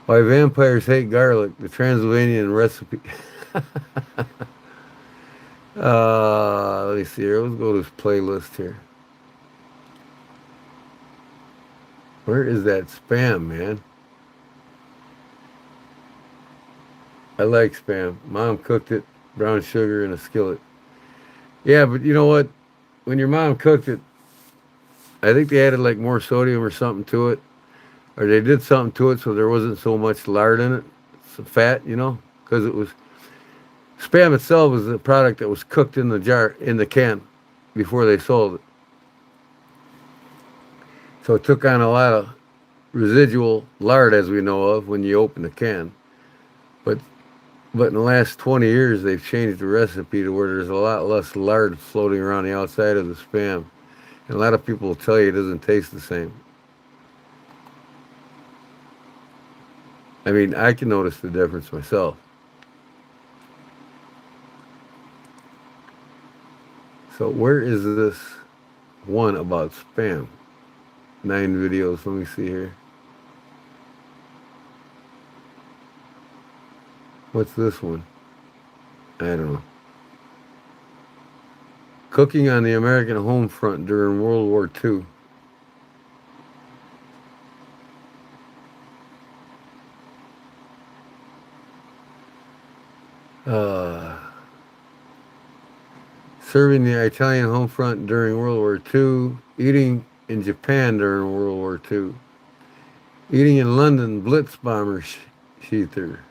Why vampires hate garlic, the Transylvanian recipe. Let me see here. Let's go to this playlist here. Where is that spam, man? I like spam. Mom cooked it, brown sugar in a skillet. Yeah, but you know what? When your mom cooked it, I think they added like more sodium or something to it, or they did something to it so there wasn't so much lard in it, some fat, you know, because it was spam itself was a product that was cooked in the jar in the can before they sold it, so it took on a lot of residual lard as we know of when you open the can, but in the last 20 years they've changed the recipe to where there's a lot less lard floating around the outside of the spam, and a lot of people will tell you it doesn't taste the same. I mean, I can notice the difference myself. So where is this one about spam? 9 videos. Let me see here. What's this one? I don't know. Cooking on the American home front during World War II. Serving the Italian home front during World War II. Eating in Japan during World War II. Eating in London Blitz bomber sheather.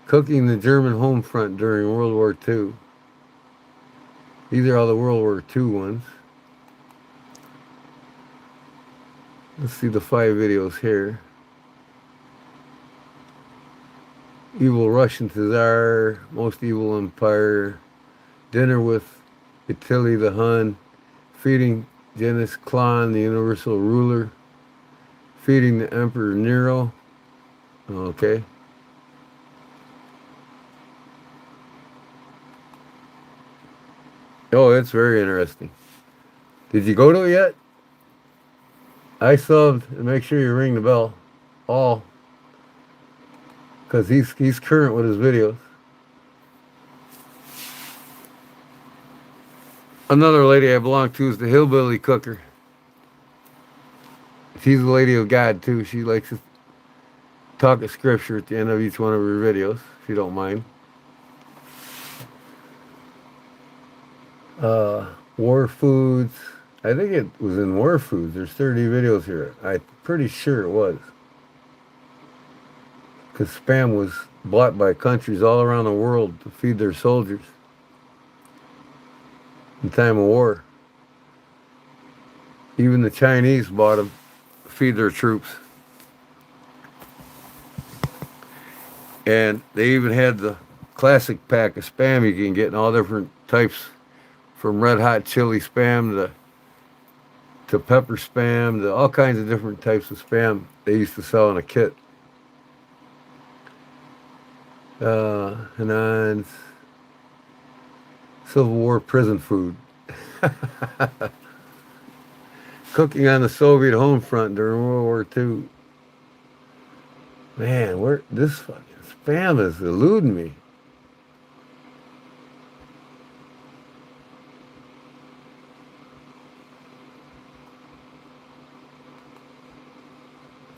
Cooking the German home front during World War II. These are all the World War II ones. Let's see the 5 videos here. Evil Russian Tsar, Most Evil Empire, Dinner with Attila the Hun, Feeding Genghis Khan, the Universal Ruler, Feeding the Emperor Nero. Okay. Oh, it's very interesting. Did you go to it yet? I subbed, and make sure you ring the bell. All. Because he's current with his videos. Another lady I belong to is the Hillbilly Cooker. She's a lady of God, too. She likes to talk of scripture at the end of each one of her videos, if you don't mind. War Foods. I think it was in War Foods. There's 30 videos here. I'm pretty sure it was. Because spam was bought by countries all around the world to feed their soldiers in time of war. Even the Chinese bought them to feed their troops. And they even had the classic pack of spam you can get in all different types, from red hot chili spam to pepper spam, to all kinds of different types of spam they used to sell in a kit. Hanan's Civil War prison food. Cooking on the Soviet home front during World War II. Man, this fucking spam is eluding me.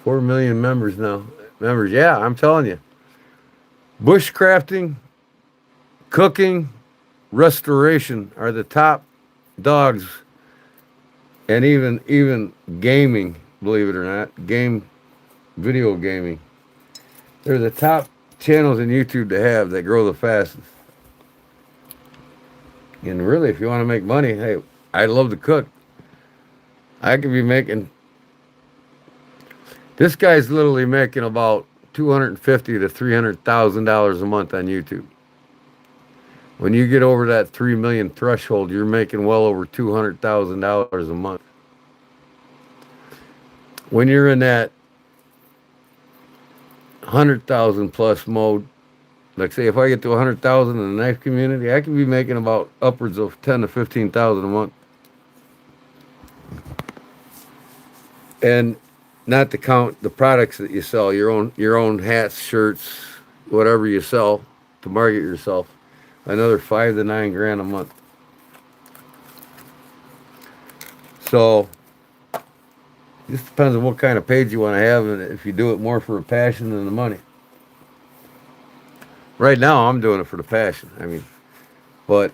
4 million members now. Members, yeah, I'm telling you. Bushcrafting, cooking, restoration are the top dogs, and even gaming, believe it or not, video gaming. They're the top channels in YouTube to have that grow the fastest. And really, if you want to make money, hey, I love to cook. I could be making. This guy's literally making about $250,000 to $300,000 a month on YouTube. When you get over that 3 million threshold, you're making well over $200,000 a month. When you're in that 100,000 plus mode, like say if I get to 100,000 in the knife community, I can be making about upwards of 10 to 15,000 a month. And not to count the products that you sell, your own hats, shirts, whatever you sell to market yourself, another 5 to 9 grand a month. So it just depends on what kind of page you want to have, and if you do it more for a passion than the money. Right now, I'm doing it for the passion. I mean, but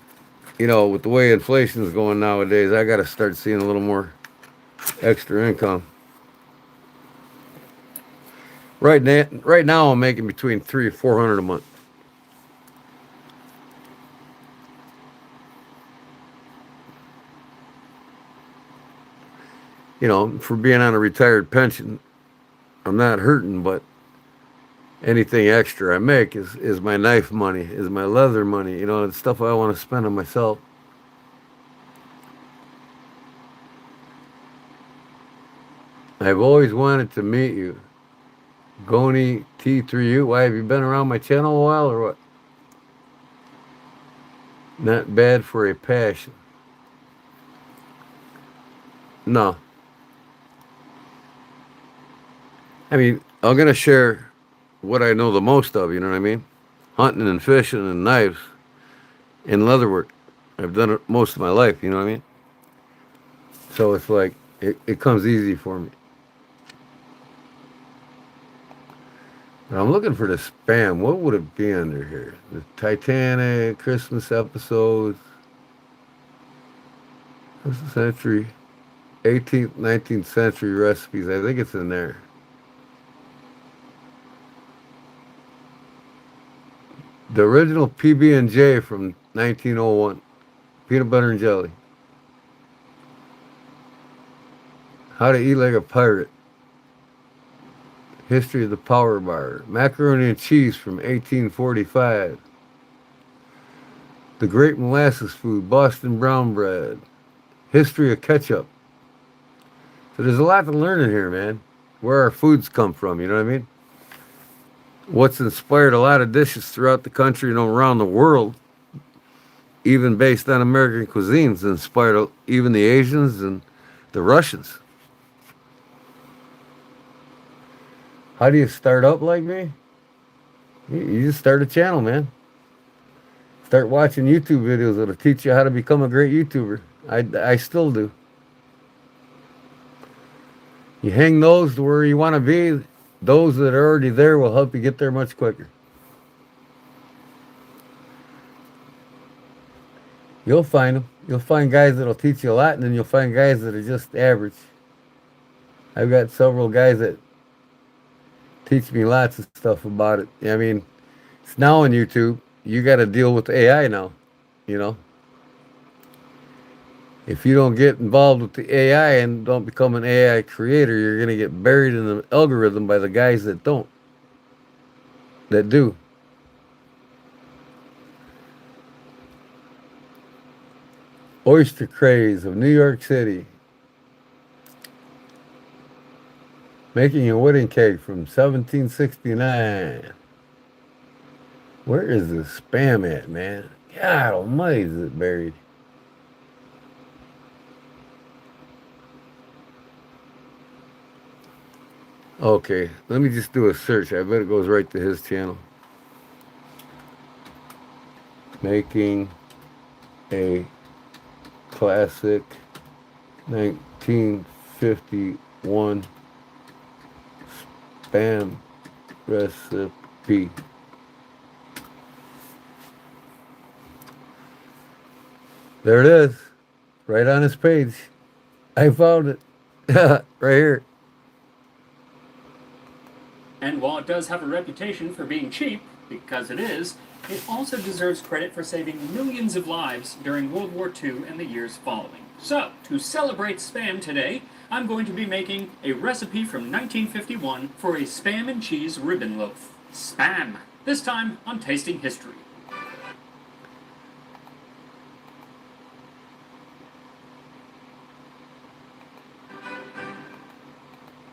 you know, with the way inflation is going nowadays, I got to start seeing a little more extra income. Right now, I'm making between $300 and $400 a month. You know, for being on a retired pension, I'm not hurting, but anything extra I make is my knife money, is my leather money, you know, it's stuff I want to spend on myself. I've always wanted to meet you. Goni T3U. Why, have you been around my channel a while or what? Not bad for a passion. No. I mean, I'm going to share what I know the most of, you know what I mean? Hunting and fishing and knives and leatherwork. I've done it most of my life, you know what I mean? So it's like, it comes easy for me. And I'm looking for the spam. What would it be under here? The Titanic, Christmas episodes, Christmas century, 18th, 19th century recipes. I think it's in there. The original PB&J from 1901. Peanut butter and jelly. How to eat like a pirate. History of the power bar. Macaroni and cheese from 1845. The great molasses food. Boston brown bread. History of ketchup. So there's a lot to learn in here, man. Where our foods come from, you know what I mean? What's inspired a lot of dishes throughout the country and around the world, even based on American cuisines, inspired even the Asians and the Russians. How do you start up like me? You just start a channel, man. Start watching YouTube videos that'll teach you how to become a great YouTuber. I still do. You hang those to where you want to be. Those that are already there will help you get there much quicker. You'll find them. You'll find guys that'll teach you a lot, and then you'll find guys that are just average. I've got several guys that teach me lots of stuff about it. I mean, it's now on YouTube. You got to deal with AI now, you know. If you don't get involved with the AI and don't become an AI creator, you're going to get buried in the algorithm by the guys that don't. That do. Oyster Craze of New York City. Making a wedding cake from 1769. Where is the spam at, man? God almighty, is it buried? Okay, let me just do a search. I bet it goes right to his channel. Making a classic 1951 Spam recipe. There it is. Right on his page. I found it. Right here. And while it does have a reputation for being cheap, because it is, it also deserves credit for saving millions of lives during World War II and the years following. So, to celebrate Spam today, I'm going to be making a recipe from 1951 for a Spam and cheese ribbon loaf. Spam! This time on Tasting History.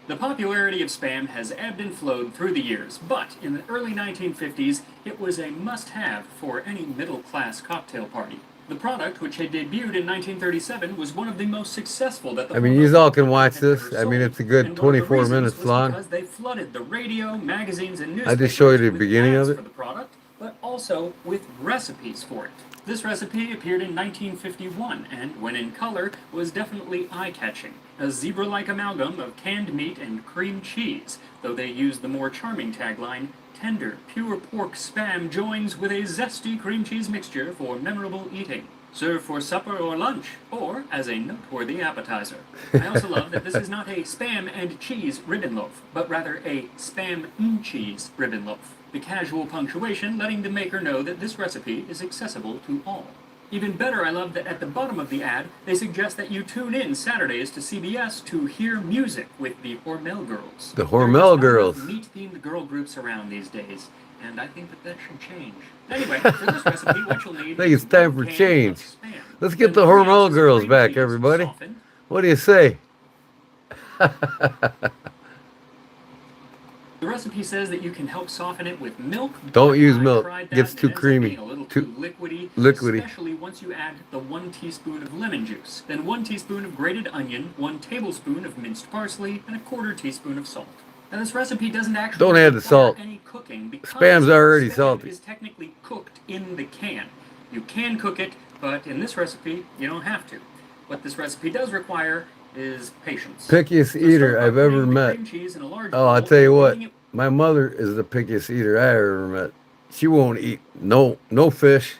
The popularity of Spam has ebbed and flowed through the years, but in the early 1950s, it was a must-have for any middle-class cocktail party. The product, which had debuted in 1937, was one of the most successful that the I mean, you all can watch this. I mean, it's a good and one of the 24 reasons minutes was long. because they flooded the radio, magazines, and I newspapers just showed you the with beginning ads of it. for the product, but also with recipes for it. This recipe appeared in 1951 and, when in color, was definitely eye-catching. A zebra-like amalgam of canned meat and cream cheese, though they used the more charming tagline, "Tender, pure pork Spam joins with a zesty cream cheese mixture for memorable eating. Serve for supper or lunch, or as a noteworthy appetizer." I also love that this is not a Spam and cheese ribbon loaf, but rather a Spam and cheese ribbon loaf. The casual punctuation letting the maker know that this recipe is accessible to all. Even better, I love that at the bottom of the ad, they suggest that you tune in Saturdays to CBS to hear music with the Hormel Girls. The Hormel Girls. There are meat-themed girl groups around these days, and I think that should change. Anyway, for this recipe, what you'll need I think it's time for is change. Spam. Let's get Then the 3 Hormel ounces of Girls cream back, cheese everybody. softened. What do you say? The recipe says that you can help soften it with milk. Don't but use I milk. tried that Gets and too it ends up creamy. being a little Too too liquidy, liquidy. especially once you add the 1 teaspoon of lemon juice, then 1 teaspoon of grated onion, 1 tablespoon of minced parsley, and a 1/4 teaspoon of salt. Now this recipe doesn't actually Don't add the require salt. any cooking because Spam's already Spam salty. is technically cooked in the can. You can cook it, but in this recipe, you don't have to. What this recipe does require is patience. Pickiest So eater start by I've ever putting the met. cream cheese in a large Oh, I'll bowl, tell you what. heating it. My mother is the pickiest eater I ever met. She won't eat no fish,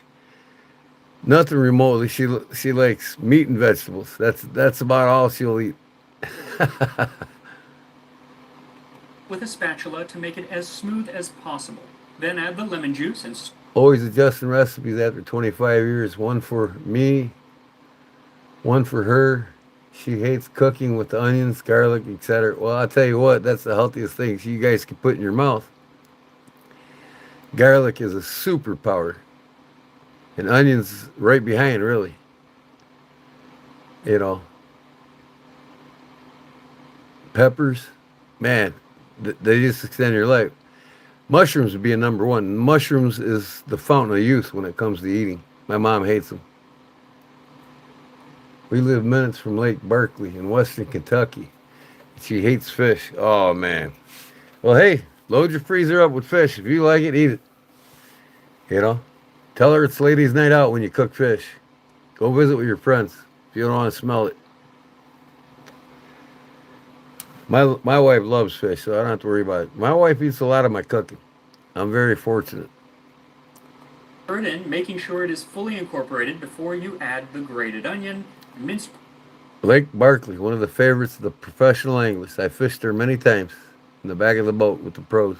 nothing remotely. She likes meat and vegetables. That's about all she'll eat. With a spatula to make it as smooth as possible. Then add the lemon juice and Always adjusting recipes after 25 years. One for me, one for her. She hates cooking with onions, garlic, etc. Well, I'll tell you what, that's the healthiest thing you guys can put in your mouth. Garlic is a superpower. And onions right behind, really. You know. Peppers, man, they just extend your life. Mushrooms would be a number one. Mushrooms is the fountain of youth when it comes to eating. My mom hates them. We live minutes from Lake Barkley in western Kentucky. She hates fish. Oh, man. Well, hey, load your freezer up with fish. If you like it, eat it. You know? Tell her it's ladies' night out when you cook fish. Go visit with your friends if you don't want to smell it. My wife loves fish, so I don't have to worry about it. My wife eats a lot of my cooking. I'm very fortunate. stir it in, making sure it is fully incorporated before you add the grated onion, minced Lake Barkley, one of the favorites of the professional anglers. I fished there many times in the back of the boat with the pros.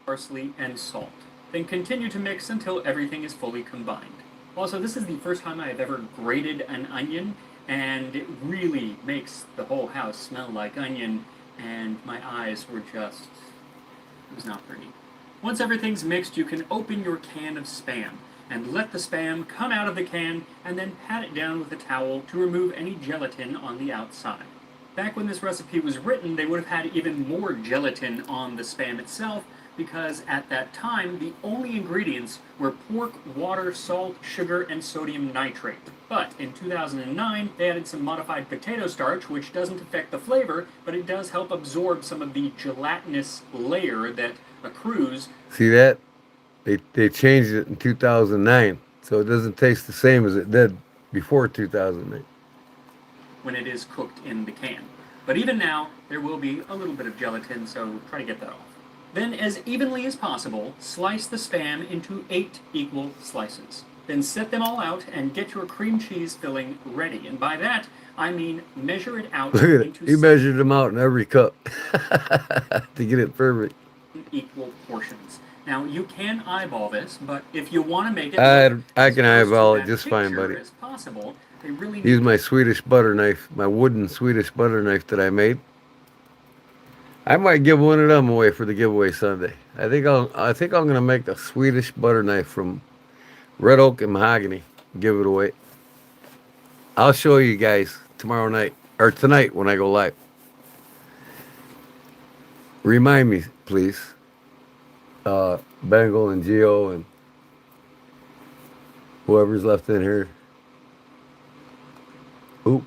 parsley, and salt. Then continue to mix until everything is fully combined. Also, this is the first time I have ever grated an onion, and it really makes the whole house smell like onion, and my eyes were just... it was not pretty. Once everything's mixed, you can open your can of Spam, and let the Spam come out of the can, and then pat it down with a towel to remove any gelatin on the outside. Back when this recipe was written, they would have had even more gelatin on the Spam itself, because at that time, the only ingredients were pork, water, salt, sugar, and sodium nitrate. But in 2009, they added some modified potato starch, which doesn't affect the flavor, but it does help absorb some of the gelatinous layer that accrues. See that? They changed it in 2009, so it doesn't taste the same as it did before 2009. When it is cooked in the can. But even now, there will be a little bit of gelatin, so try to get that off. Then, as evenly as possible, slice the Spam into 8 equal slices. Then set them all out and get your cream cheese filling ready. And by that, I mean measure it out Look at it. into He measured them out in every cup to get it perfect. equal portions. Now, you can eyeball this, but if you want to make it I look I as can close to eyeball it that just fine, picture buddy. as possible, they really need Use to my Swedish butter knife, my wooden Swedish butter knife that I made. I might give one of them away for the giveaway Sunday. I think I'm gonna make a Swedish butter knife from red oak and mahogany. Give it away. I'll show you guys tomorrow night or tonight when I go live. Remind me, please. Bengal and Geo and whoever's left in here. Oop.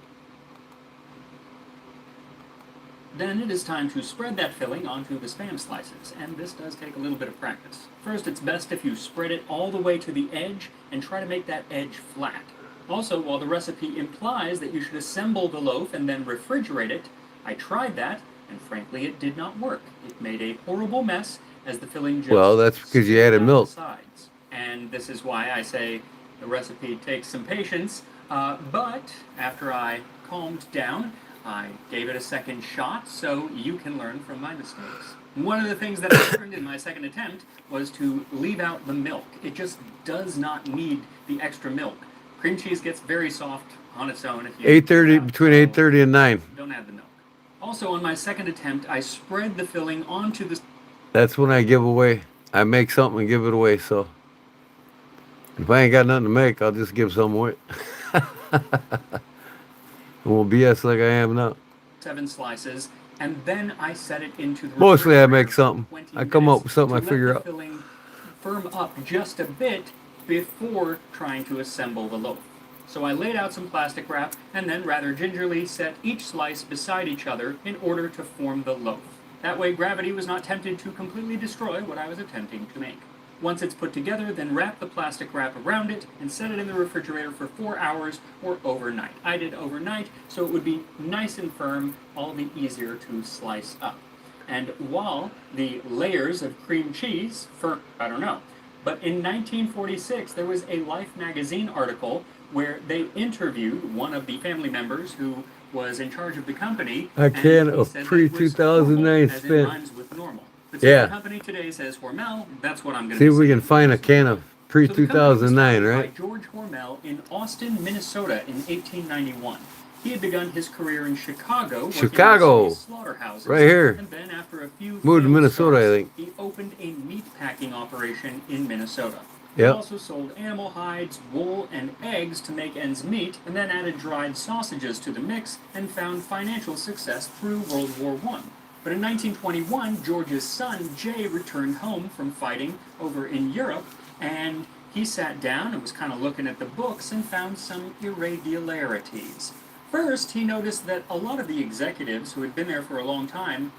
Then it is time to spread that filling onto the Spam slices, and this does take a little bit of practice. First, it's best if you spread it all the way to the edge and try to make that edge flat. Also, while the recipe implies that you should assemble the loaf and then refrigerate it, I tried that, and frankly it did not work. It made a horrible mess as the filling just Well, that's because you spilled added out milk. the sides. And this is why I say the recipe takes some patience, but after I calmed down, I gave it a second shot so you can learn from my mistakes. One of the things that I learned in my second attempt was to leave out the milk. It just does not need the extra milk. Cream cheese gets very soft on its own if you 8:30 between 8:30 and 9. don't add the milk. Also, on my second attempt, I spread the filling onto the That's when I give away. I make something and give it away. So if I ain't got nothing to make, I'll just give some away. I won't BS like I am now. 7 slices, and then I set it into the Mostly I make refrigerator for something. 20 I come up minutes with something I to let figure the out. filling firm up just a bit before trying to assemble the loaf. So I laid out some plastic wrap and then rather gingerly set each slice beside each other in order to form the loaf. That way gravity was not tempted to completely destroy what I was attempting to make. Once it's put together, then wrap the plastic wrap around it and set it in the refrigerator for 4 hours or overnight. I did overnight so it would be nice and firm, all the easier to slice up. And while the layers of cream cheese, I don't know. But in 1946, there was a Life magazine article where they interviewed one of the family members who was in charge of the company. A can and he of said that it was pre-2009 hormel, as it spent. rhymes with normal. But since Yeah. the company today says Hormel, that's what I'm going to See if we can find a can of So the company was pre-2009, founded right? by George Hormel in Austin, Minnesota in 1891. He had begun his career in Chicago, working Chicago. in slaughterhouses. Right here. And then after a few Moved to failed Minnesota, I starts, think. he opened a meat packing operation in Minnesota. He Yep. also sold animal hides, wool, and eggs to make ends meet, and then added dried sausages to the mix and found financial success through World War I. But in 1921, George's son, Jay, returned home from fighting over in Europe, and he sat down and was kind of looking at the books and found some irregularities. First, he noticed that a lot of the executives who had been there for a long time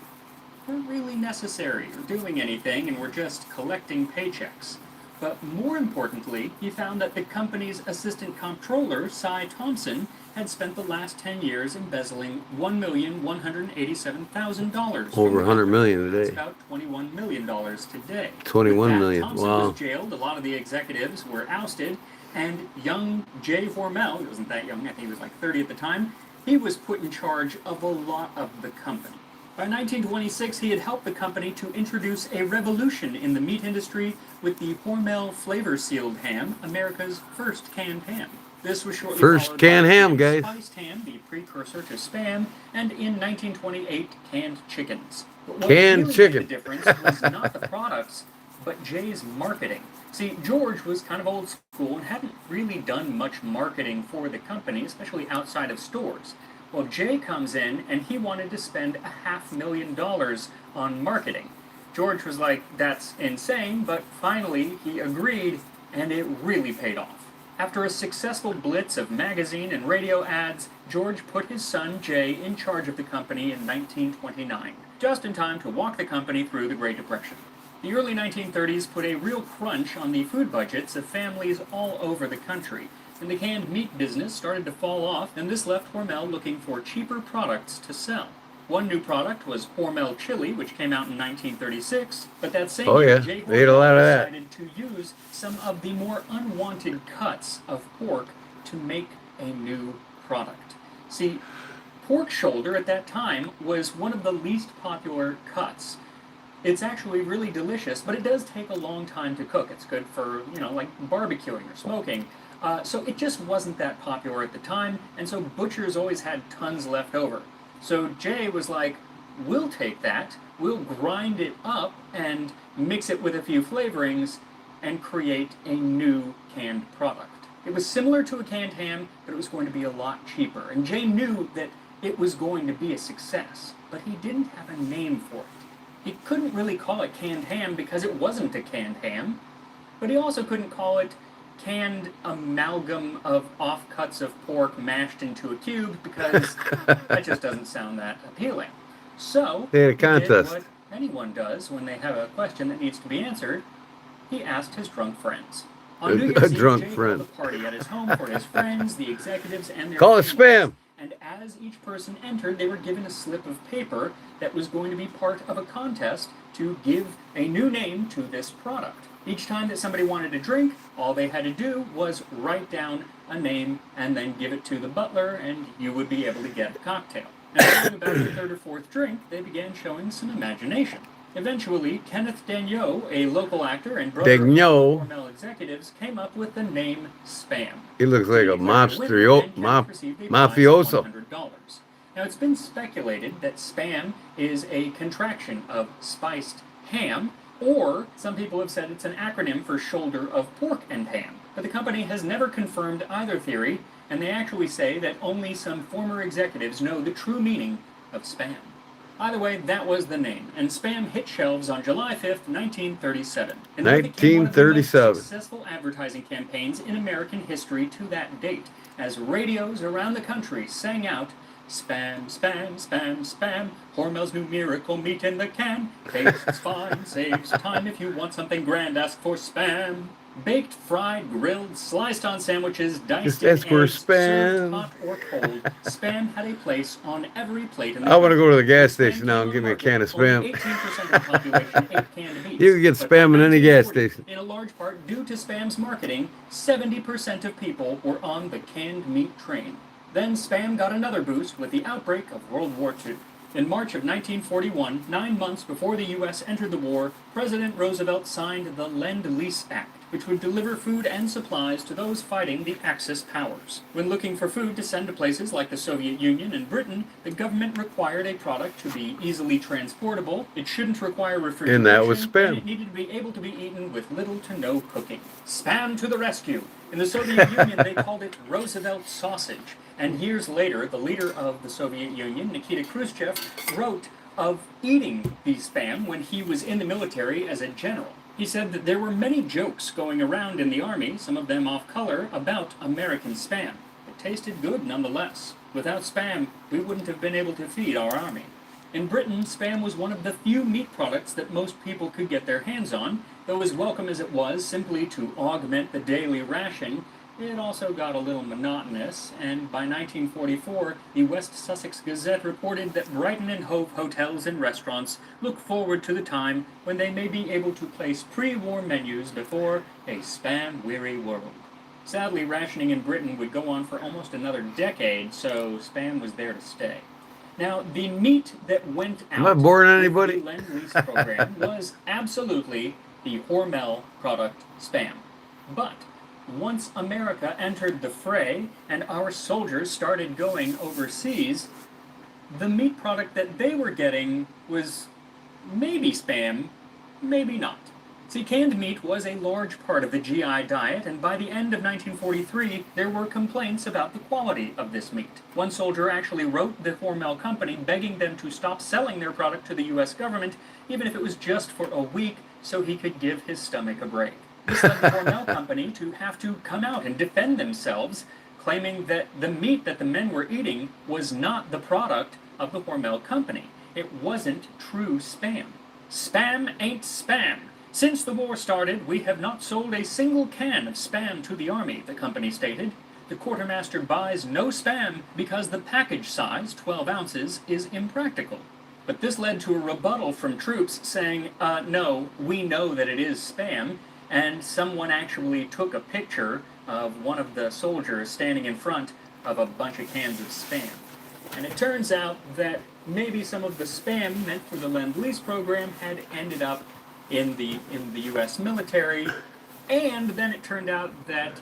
weren't really necessary or doing anything and were just collecting paychecks. But more importantly, he found that the company's assistant comptroller, Cy Thompson, had spent the last 10 years embezzling $1,187,000. Over 100 million That's today. about $21 million today. 21 With that, million. Thompson Wow. was jailed, a lot of the executives were ousted, and young Jay Hormel, he wasn't that young, I think he was like 30 at the time, he was put in charge of a lot of the company. By 1926, he had helped the company to introduce a revolution in the meat industry with the Hormel flavor-sealed ham, America's first canned ham. This was shortly First followed canned by ham, guys. spiced ham, the precursor to Spam, and in 1928, canned chickens. But what Canned really chicken. made the difference was not the products, but Jay's marketing. See, George was kind of old school and hadn't really done much marketing for the company, especially outside of stores. Well, Jay comes in and he wanted to spend $500,000 on marketing. George was like, that's insane, but finally he agreed, and it really paid off. After a successful blitz of magazine and radio ads, George put his son Jay in charge of the company in 1929, just in time to walk the company through the Great Depression. The early 1930s put a real crunch on the food budgets of families all over the country, and the canned meat business started to fall off, and this left Hormel looking for cheaper products to sell. One new product was Hormel chili, which came out in 1936, but that same Oh year, yeah, J. they ate a lot Hormel of that. decided to use some of the more unwanted cuts of pork to make a new product. See, pork shoulder at that time was one of the least popular cuts. It's actually really delicious, but it does take a long time to cook. It's good for, like barbecuing or smoking. So it just wasn't that popular at the time, and so butchers always had tons left over. So Jay was like, we'll take that, we'll grind it up and mix it with a few flavorings and create a new canned product. It was similar to a canned ham, but it was going to be a lot cheaper. And Jay knew that it was going to be a success, but he didn't have a name for it. He couldn't really call it canned ham because it wasn't a canned ham, but he also couldn't call it canned amalgam of offcuts of pork mashed into a cube because that just doesn't sound that appealing. So They had a he did contest. what anyone does when they have a question that needs to be answered. He asked his drunk friends. On New A Year's Eve, drunk Jay friend. held a party at his home for his friends, the executives, and their Call it families. spam. And as each person entered, they were given a slip of paper that was going to be part of a contest to give a new name to this product. Each time that somebody wanted a drink, all they had to do was write down a name and then give it to the butler, and you would be able to get the cocktail. And after about the third or fourth drink, they began showing some imagination. Eventually, Kenneth Daigneault, a local actor and brother of Daigneault. Hormel executives, came up with the name Spam. He looks like He a declared a winner, and Kenneth received a prize of mafioso. $100. Now, it's been speculated that Spam is a contraction of spiced ham, or some people have said it's an acronym for shoulder of pork and ham. But the company has never confirmed either theory, and they actually say that only some former executives know the true meaning of Spam. Either way, that was the name, and Spam hit shelves on July 5th, 1937. And then it became one of the most 1937. successful advertising campaigns in American history to that date, as radios around the country sang out, Spam, spam, spam, spam, Hormel's new miracle meat in the can. Tastes fine, saves time. If you want something grand, ask for Spam. Baked, fried, grilled, sliced on sandwiches, diced Just in ask for eggs, served Spam. hot or cold, Spam had a place on every plate in the I want to country. go to the gas When Spam station now came and on give me a the can of market, Spam. only 18% of the population ate canned meats. You can get But by Spam in any gas 1940, station. in a large part due to Spam's marketing, 70% of people were on the canned meat train. Then Spam got another boost with the outbreak of World War II. In March of 1941, 9 months before the U.S. entered the war, President Roosevelt signed the Lend-Lease Act, which would deliver food and supplies to those fighting the Axis powers. When looking for food to send to places like the Soviet Union and Britain, the government required a product to be easily transportable, it shouldn't require refrigeration, And that was and Spam. it needed to be able to be eaten with little to no cooking. Spam to the rescue! In the Soviet Union, they called it Roosevelt sausage. And years later, the leader of the Soviet Union, Nikita Khrushchev, wrote of eating the Spam when he was in the military as a general. He said that there were many jokes going around in the army, some of them off color, about American Spam. It tasted good nonetheless. Without Spam, we wouldn't have been able to feed our army. In Britain, Spam was one of the few meat products that most people could get their hands on, though as welcome as it was simply to augment the daily ration, it also got a little monotonous, and by 1944, the West Sussex Gazette reported that Brighton and Hove hotels and restaurants look forward to the time when they may be able to place pre-war menus before a Spam-weary world. Sadly, rationing in Britain would go on for almost another decade, so Spam was there to stay. Now, the meat that went out Am I boring with anybody? the Lend-Lease program was absolutely the Hormel product Spam. But once America entered the fray and our soldiers started going overseas, the meat product that they were getting was maybe Spam, maybe not. See, canned meat was a large part of the GI diet, and by the end of 1943, there were complaints about the quality of this meat. One soldier actually wrote the Hormel company begging them to stop selling their product to the U.S. government, even if it was just for a week, so he could give his stomach a break. This led the Hormel company to have to come out and defend themselves, claiming that the meat that the men were eating was not the product of the Hormel company. It wasn't true Spam. Spam ain't Spam. Since the war started, we have not sold a single can of Spam to the Army, the company stated. The quartermaster buys no Spam because the package size, 12 ounces, is impractical. But this led to a rebuttal from troops saying, no, we know that it is Spam, and someone actually took a picture of one of the soldiers standing in front of a bunch of cans of Spam. And it turns out that maybe some of the Spam meant for the Lend-Lease program had ended up in the U.S. military, and then it turned out that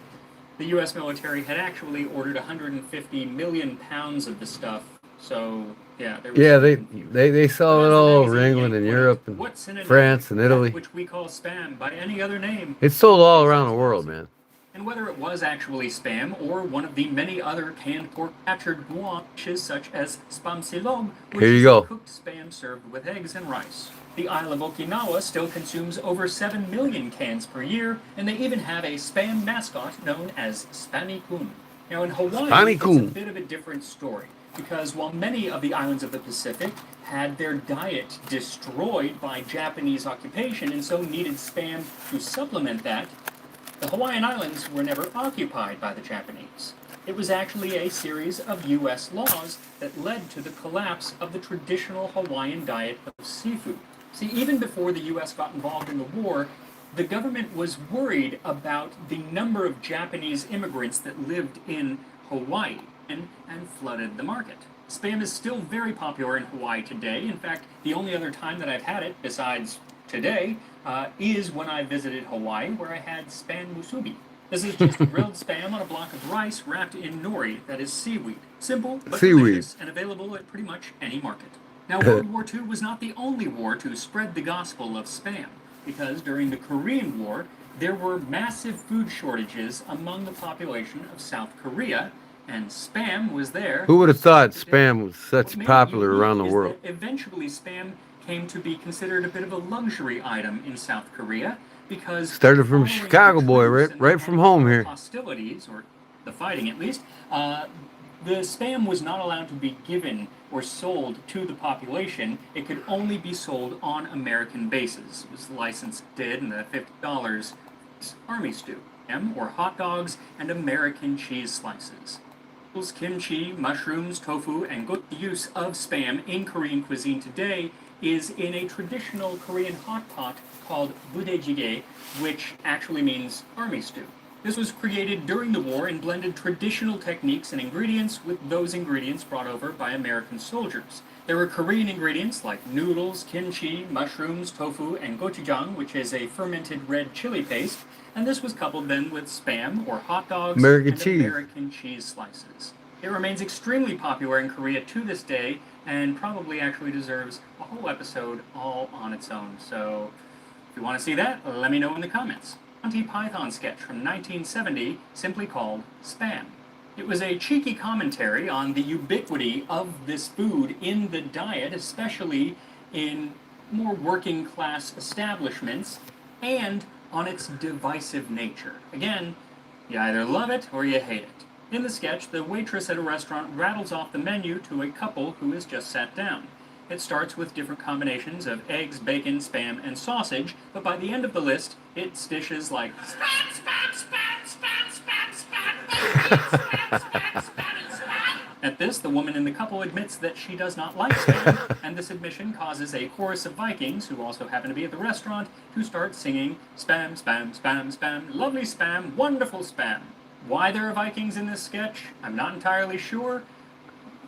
the U.S. military had actually ordered 150 million pounds of the stuff. So yeah, there was Yeah, some they confusion. they they But sell it as the all over magazine England and put it, Europe and what synonym France and that Italy. which we call Spam by any other name? It's sold all Makes around sense the to world, us. man. And whether it was actually Spam or one of the many other canned pork captured Buoy dishes such as Spam Silog, which Here you is a go. cooked Spam served with eggs and rice. The Isle of Okinawa still consumes over 7 million cans per year, and they even have a Spam mascot known as Spammy-kun. Now in Hawaii, it's a Spammy-kun. bit of a different story, because while many of the islands of the Pacific had their diet destroyed by Japanese occupation and so needed Spam to supplement that, the Hawaiian Islands were never occupied by the Japanese. It was actually a series of U.S. laws that led to the collapse of the traditional Hawaiian diet of seafood. See, even before the U.S. got involved in the war, the government was worried about the number of Japanese immigrants that lived in Hawaii and flooded the market. Spam is still very popular in Hawaii today. In fact, the only other time that I've had it, besides today, is when I visited Hawaii, where I had Spam musubi. This is just grilled Spam on a block of rice wrapped in nori, that is seaweed. Simple, but Seaweed. delicious, and available at pretty much any market. Now, World War II was not the only war to spread the gospel of Spam, because during the Korean War, there were massive food shortages among the population of South Korea, and Spam was there. Who would have thought to Spam was what such made it popular unique around the is world? that eventually Spam came to be considered a bit of a luxury item in South Korea because Started from following Chicago, the boy, truce and the right from end home of here. hostilities, or the fighting at least, the Spam was not allowed to be given or sold to the population. It could only be sold on American bases. It was the license did, and the $50 army stew, or hot dogs and American cheese slices. Kimchi, mushrooms, tofu, and good use of Spam in Korean cuisine today is in a traditional Korean hot pot called budae-jjigae, which actually means army stew. This was created during the war and blended traditional techniques and ingredients with those ingredients brought over by American soldiers. There were Korean ingredients like noodles, kimchi, mushrooms, tofu, and gochujang, which is a fermented red chili paste, and this was coupled then with Spam or hot dogs American and cheese. American cheese slices. It remains extremely popular in Korea to this day, and probably actually deserves a whole episode all on its own. So, if you want to see that, let me know in the comments. Monty Python sketch from 1970, simply called Spam. It was a cheeky commentary on the ubiquity of this food in the diet, especially in more working class establishments, and on its divisive nature. Again, you either love it or you hate it. In the sketch, the waitress at a restaurant rattles off the menu to a couple who has just sat down. It starts with different combinations of eggs, bacon, Spam, and sausage, but by the end of the list, it's dishes like Spam, Spam, Spam, Spam, Spam, Spam, Spam, Spam, Spam, Spam. At this, the woman in the couple admits that she does not like Spam, and this admission causes a chorus of Vikings, who also happen to be at the restaurant, to start singing Spam, Spam, Spam, Spam, lovely Spam, wonderful Spam. Why there are Vikings in this sketch, I'm not entirely sure,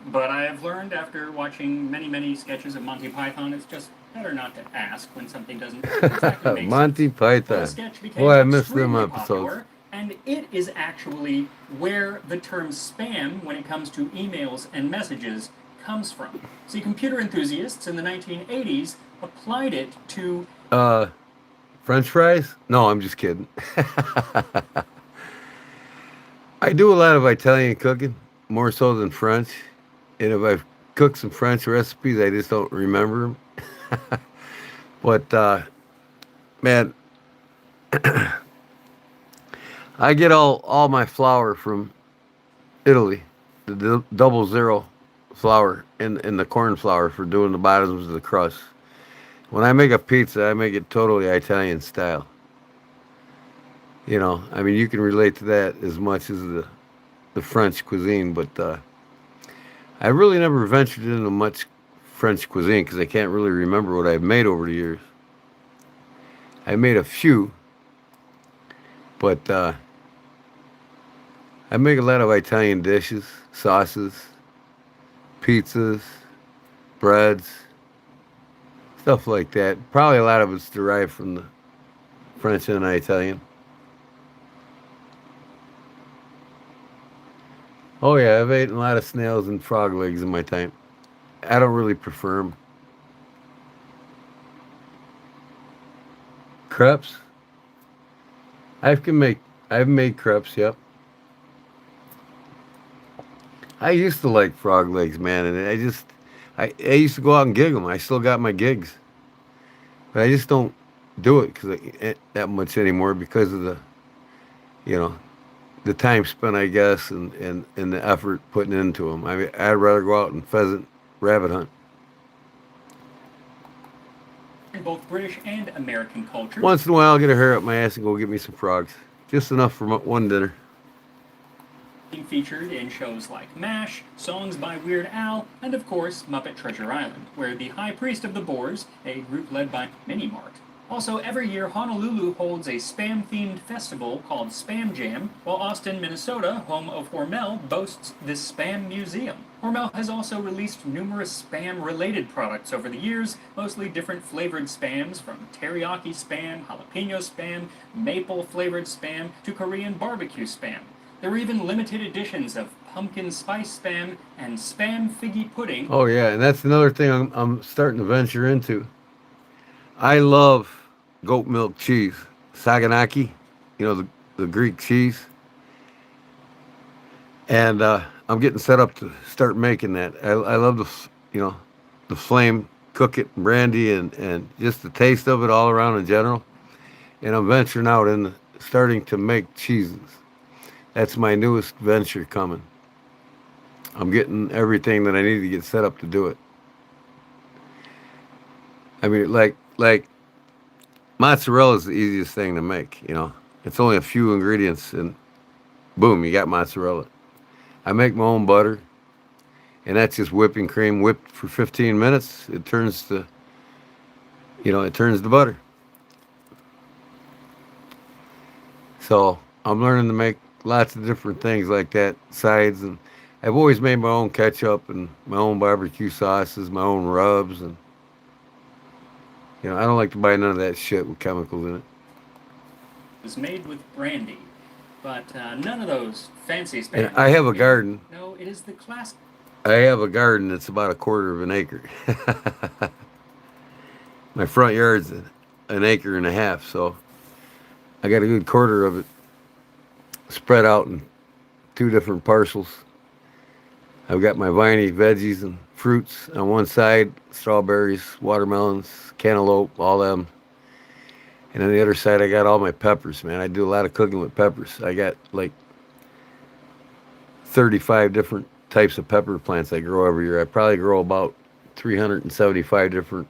but I have learned after watching many, many sketches of Monty Python, it's just better not to ask when something doesn't exactly make Monty sense. Well, the Python. sketch became Boy, I missed them extremely episodes. popular, and it is actually where the term spam, when it comes to emails and messages, comes from. See, computer enthusiasts in the 1980s applied it to French fries? No, I'm just kidding. I do a lot of Italian cooking, more so than French. And if I've cooked some French recipes, I just don't remember them. But, man, I get all my flour from Italy, the double zero flour in the corn flour for doing the bottoms of the crust. When I make a pizza, I make it totally Italian style. You know, I mean, you can relate to that as much as the the French cuisine, but I really never ventured into much French cuisine because I can't really remember what I've made over the years. I made a few, but I make a lot of Italian dishes, sauces, pizzas, breads, stuff like that. Probably a lot of it's derived from the French and Italian. Oh yeah, I've eaten a lot of snails and frog legs in my time. I don't really prefer them. Crepes. I can make. I've made crepes. Yep. I used to like frog legs, man, and I used to go out and gig them. I still got my gigs, but I just don't do it that much anymore because of you know, the time spent, I guess, and the effort putting into them. I'd rather go out and pheasant, rabbit hunt. In both British and American culture, Once in a while, I'll get a hair up my ass and go get me some frogs. Just enough for one dinner. being featured in shows like MASH, songs by Weird Al, and of course Muppet Treasure Island, where the High Priest of the Boars, a group led by Mini Mart. Also, every year Honolulu holds a spam-themed festival called Spam Jam, while Austin, Minnesota, home of Hormel, boasts this Spam Museum. Hormel has also released numerous spam-related products over the years, mostly different flavored spams, from teriyaki spam, jalapeno spam, maple-flavored spam, to Korean barbecue spam. There were even limited editions of pumpkin spice spam and spam figgy pudding. Oh yeah, and that's another thing I'm starting to venture into. I love goat milk cheese, saganaki, the Greek cheese, and I'm getting set up to start making that. I love the flame, cook it, brandy, and just the taste of it all around in general. And I'm venturing out and starting to make cheeses. That's my newest venture coming. I'm getting everything that I need to get set up to do it. I mean, like mozzarella is the easiest thing to make. It's only a few ingredients, and boom, you got mozzarella. I make my own butter, and that's just whipping cream whipped for 15 minutes. It turns to butter. So I'm learning to make lots of different things like that, sides, and I've always made my own ketchup and my own barbecue sauces, my own rubs, and I don't like to buy none of that shit with chemicals in it. It was made with brandy, but none of those fancy spam. And I have a garden. No, it is the classic. I have a garden that's about a quarter of an acre. My front yard's an acre and a half, so I got a good quarter of it spread out in two different parcels. I've got my viney veggies and fruits on one side, strawberries, watermelons, cantaloupe, all them. And on the other side, I got all my peppers, man. I do a lot of cooking with peppers. I got like 35 different types of pepper plants I grow every year. I probably grow about 375 different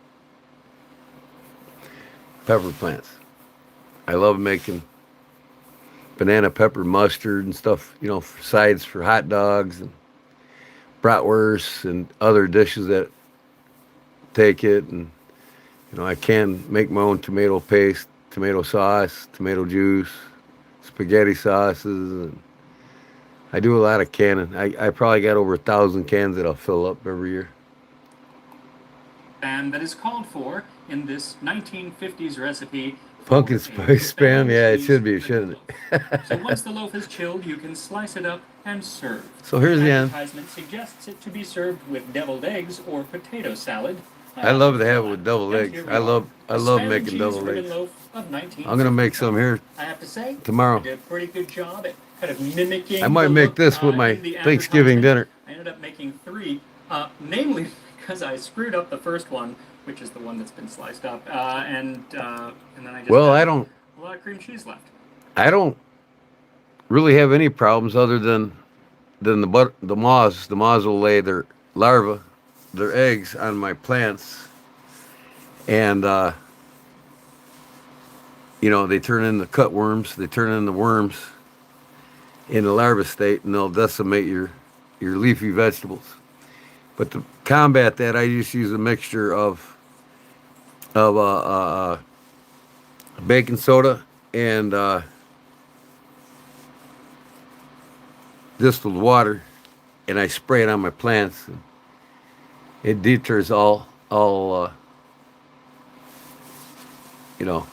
pepper plants. I love making banana pepper mustard and stuff, sides for hot dogs and bratwurst and other dishes that take it. And I can make my own tomato paste, tomato sauce, tomato juice, spaghetti sauces, and I do a lot of canning. I probably got over 1,000 cans that I'll fill up every year. And that is called for in this 1950s recipe. Pumpkin spice spam? Yeah, it should be, shouldn't it? So once the loaf is chilled, you can slice it up and serve. So here's the end. Advertisement suggests it to be served with deviled eggs or potato salad. I love to have it with deviled eggs. I love making deviled eggs. I'm gonna make some here. I have to say, tomorrow. I did a pretty good job at kind of mimicking. I might make this with my Thanksgiving dinner. I ended up making 3, namely because I screwed up the first one, which is the one that's been sliced up, and then I just I had don't. a lot of cream cheese left. I don't really have any problems other than the moths. The moths will lay their larvae, their eggs on my plants, and they turn into cutworms. They turn into worms, in the larva state, and they'll decimate your leafy vegetables. But to combat that, I just use a mixture of baking soda and distilled water, and I spray it on my plants. And it deters all you know,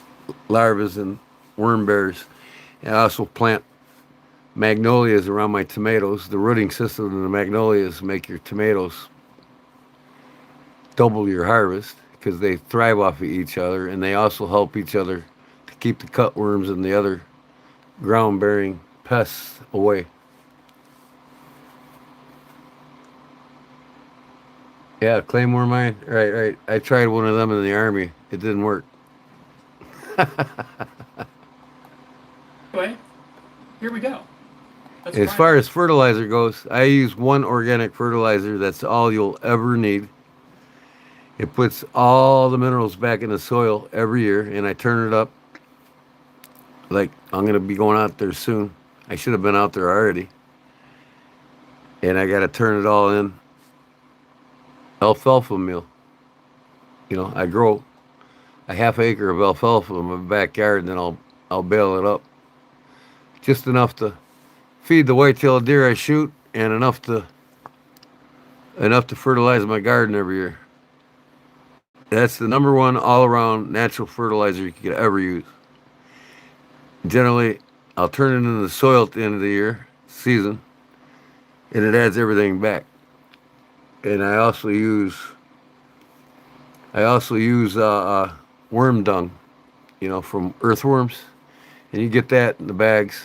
larvas and worm bears. And I also plant magnolias around my tomatoes. The rooting system of the magnolias make your tomatoes double your harvest because they thrive off of each other, and they also help each other to keep the cutworms and the other ground bearing pests away. Yeah, claymore mine. Right, right. I tried one of them in the army. It didn't work. Anyway, here we go. Let's As try far that. as fertilizer goes, I use one organic fertilizer. That's all you'll ever need. It puts all the minerals back in the soil every year, and I turn it up. Like, I'm going to be going out there soon. I should have been out there already. And I got to turn it all in. Alfalfa meal. You know, I grow a half acre of alfalfa in my backyard, and then I'll bale it up. Just enough to feed the white-tailed deer I shoot, and enough to fertilize my garden every year. That's the number one all-around natural fertilizer you could ever use. Generally, I'll turn it into the soil at the end of the year, season, and it adds everything back. And I also use worm dung, you know, from earthworms, and you get that in the bags.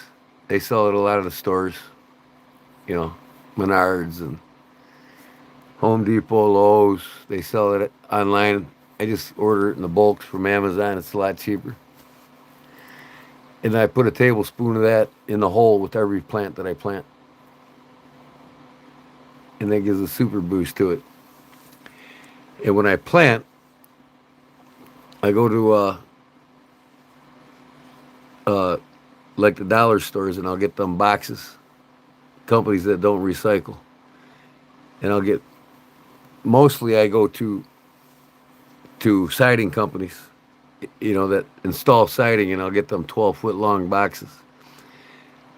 They sell it at a lot of the stores, you know, Menards and Home Depot, Lowe's. They sell it online. I just order it in the bulks from Amazon. It's a lot cheaper. And I put a tablespoon of that in the hole with every plant that I plant. And that gives a super boost to it. And when I plant, I go to like the dollar stores, and I'll get them boxes, companies that don't recycle. And mostly I go to siding companies, you know, that install siding, and I'll get them 12-foot long boxes.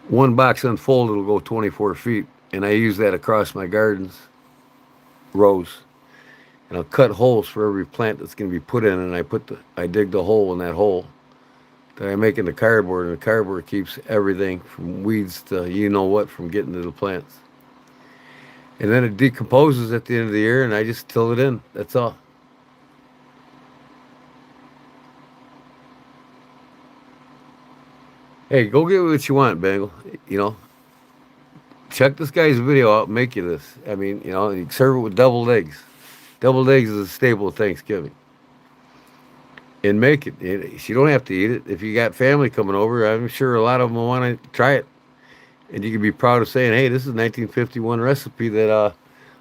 One box unfolded will go 24 feet, and I use that across my gardens, rows. And I'll cut holes for every plant that's going to be put in, and I dig the hole in that hole that I make into cardboard, and the cardboard keeps everything from weeds to you know what from getting to the plants. And then it decomposes at the end of the year, and I just till it in. That's all. Hey, go get what you want, Bengal. You know, check this guy's video out and make you this. I mean, you know, you serve it with deviled eggs. Deviled eggs is a staple of Thanksgiving. And make it. You don't have to eat it. If you got family coming over, I'm sure a lot of them will want to try it. And you can be proud of saying, hey, this is a 1951 recipe that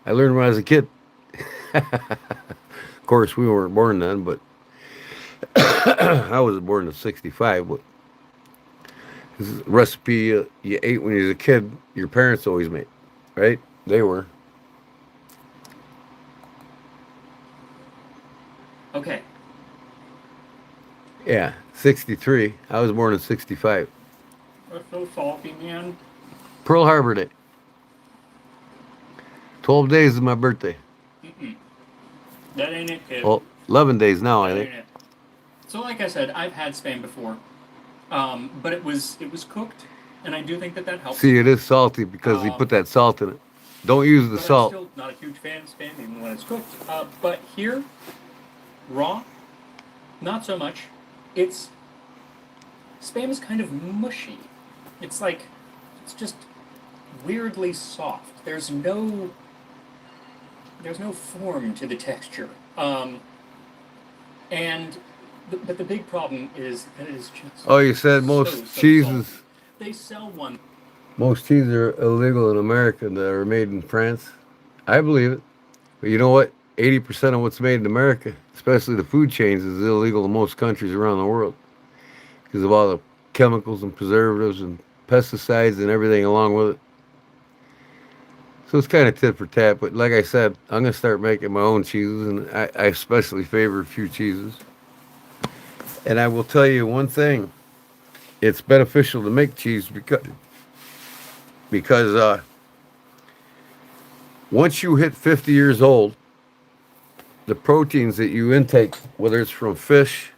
I learned when I was a kid. Of course, we weren't born then, but I was born in 65. But this is a recipe you ate when you was a kid, your parents always made, right? They were. Okay. Yeah, 63. I was born in 65. That's so salty, man. Pearl Harbor Day. 12 days is my birthday. Mm-mm. That ain't it, kid. Well, 11 days now, I That think. ain't it. So, like I said, I've had spam before, but it was cooked, and I do think that helps. See, it is salty because he put that salt in it. Don't use the But I'm salt. still not a huge fan of spam, even when it's cooked. But here, raw, not so much. Spam is kind of mushy. It's just weirdly soft. There's no form to the texture. But the big problem is that it is just. Oh, you said most so cheeses. salty. They sell one. Most cheeses are illegal in America that are made in France. I believe it. But you know what? 80% of what's made in America, especially the food chains, is illegal in most countries around the world because of all the chemicals and preservatives and pesticides and everything along with it. So it's kind of tit for tat. But like I said, I'm gonna start making my own cheeses, and I especially favor a few cheeses. And I will tell you one thing: it's beneficial to make cheese because once you hit 50 years old, the proteins that you intake, whether it's from fish,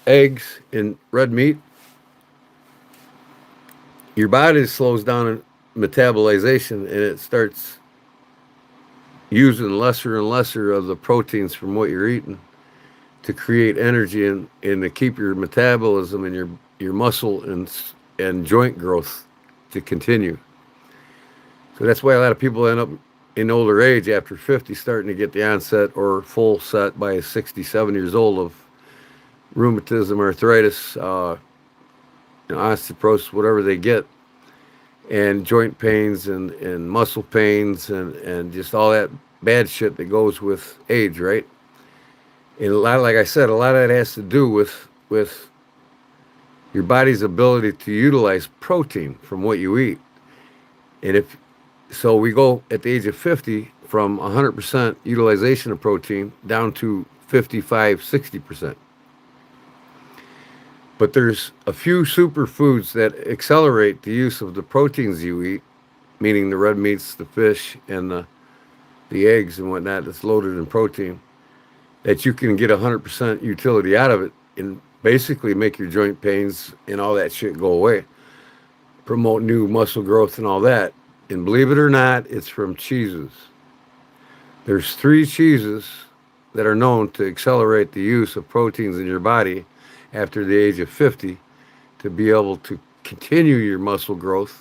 eggs, and red meat, your body slows down in metabolization and it starts using lesser and lesser of the proteins from what you're eating to create energy and to keep your metabolism and your muscle and joint growth to continue. So that's why a lot of people end up in older age after 50 starting to get the onset or full set by 67 years old of rheumatism, arthritis, osteoporosis, whatever they get, and joint pains and muscle pains and just all that bad shit that goes with age, right? And a lot, like I said, a lot of that has to do with your body's ability to utilize protein from what you eat. And if so, we go at the age of 50 from 100% utilization of protein down to 55, 60%. But there's a few superfoods that accelerate the use of the proteins you eat, meaning the red meats, the fish, and the eggs and whatnot that's loaded in protein, that you can get 100% utility out of it and basically make your joint pains and all that shit go away, promote new muscle growth and all that. And believe it or not, it's from cheeses. There's 3 cheeses that are known to accelerate the use of proteins in your body after the age of 50 to be able to continue your muscle growth,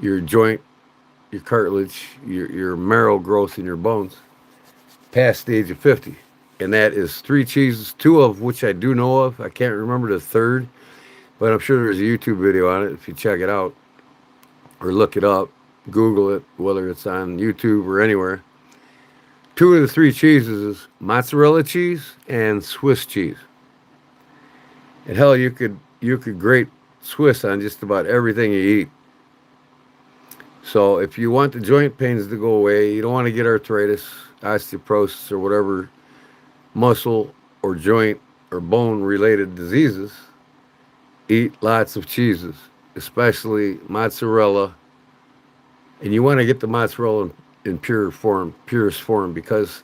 your joint, your cartilage, your marrow growth in your bones past the age of 50. And that is 3 cheeses, 2 of which I do know of. I can't remember the third, but I'm sure there's a YouTube video on it if you check it out or look it up, Google it, whether it's on YouTube or anywhere. 2 of the 3 cheeses is mozzarella cheese and Swiss cheese. And hell, you could grate Swiss on just about everything you eat. So if you want the joint pains to go away, you don't want to get arthritis, osteoporosis, or whatever muscle or joint or bone related diseases, eat lots of cheeses, especially mozzarella. And you want to get the mozzarella in purest form, because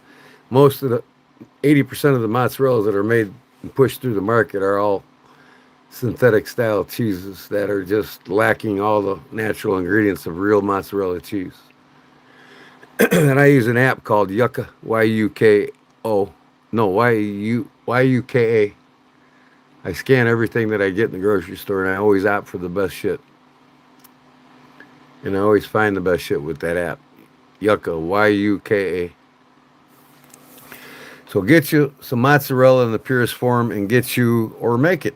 most of the 80% of the mozzarellas that are made and pushed through the market are all synthetic style cheeses that are just lacking all the natural ingredients of real mozzarella cheese. And I use an app called Yucca, Y-U-K-O. No, Y-U-K-A. I scan everything that I get in the grocery store, and I always opt for the best shit. And I always find the best shit with that app. Yucca, Y-U-K-A. So get you some mozzarella in the purest form and get you, or make it,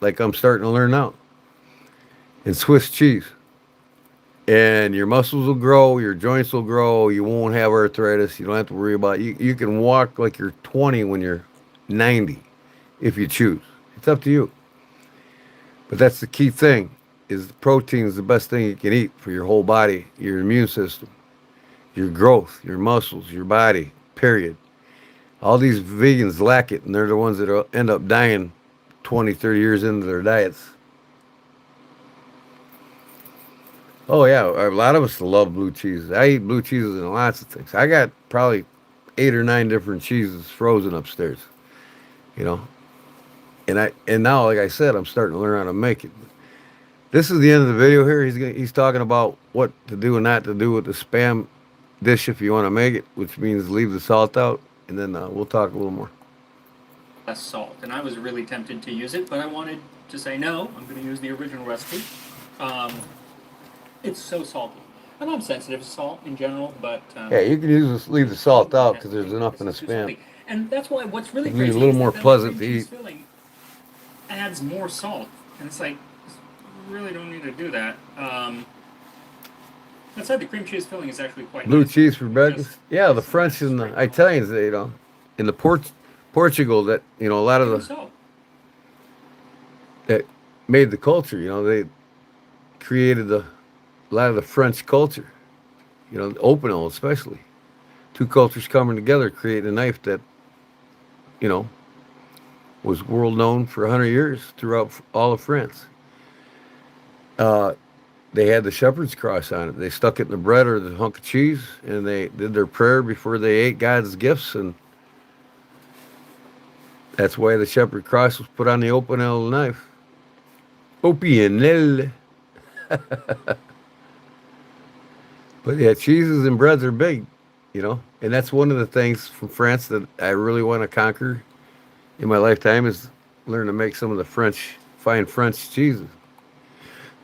like I'm starting to learn now, and Swiss cheese. And your muscles will grow, your joints will grow, you won't have arthritis, you don't have to worry about it. You can walk like you're 20 when you're 90, if you choose. It's up to you. But that's the key thing, is the protein is the best thing you can eat for your whole body, your immune system, your growth, your muscles, your body, period. All these vegans lack it, and they're the ones that end up dying 20, 30 years into their diets. Oh, yeah, a lot of us love blue cheeses. I eat blue cheeses in lots of things. I got probably 8 or 9 different cheeses frozen upstairs, you know. And now, like I said, I'm starting to learn how to make it. This is the end of the video here. He's talking about what to do and not to do with the Spam dish if you want to make it, which means leave the salt out, and then we'll talk a little more. Less salt, and I was really tempted to use it, but I wanted to say no. I'm going to use the original recipe. It's so salty. I'm not sensitive to salt in general, but yeah, you can leave the salt out because there's enough in the Spam. And that's why what's really It'd crazy be a little is more that pleasant cream to cheese eat. filling adds more salt, and it's like, you really don't need to do that. That said, the cream cheese filling is actually quite Blue nice. cheese for breakfast. Yeah, the Just French and the straight Italians, in the Portugal, that a lot of salt. the So, that made the culture. created a lot of the French culture. You know, the Opinel especially. Two cultures coming together, creating a knife that, you know, was world known for 100 years throughout all of France. Uh, they had the shepherd's cross on it. They stuck it in the bread or the hunk of cheese, and they did their prayer before they ate God's gifts, and that's why the shepherd cross was put on the Opinel knife. Opinel. But yeah, cheeses and breads are big, you know, and that's one of the things from France that I really want to conquer in my lifetime is learn to make some of the fine French cheeses.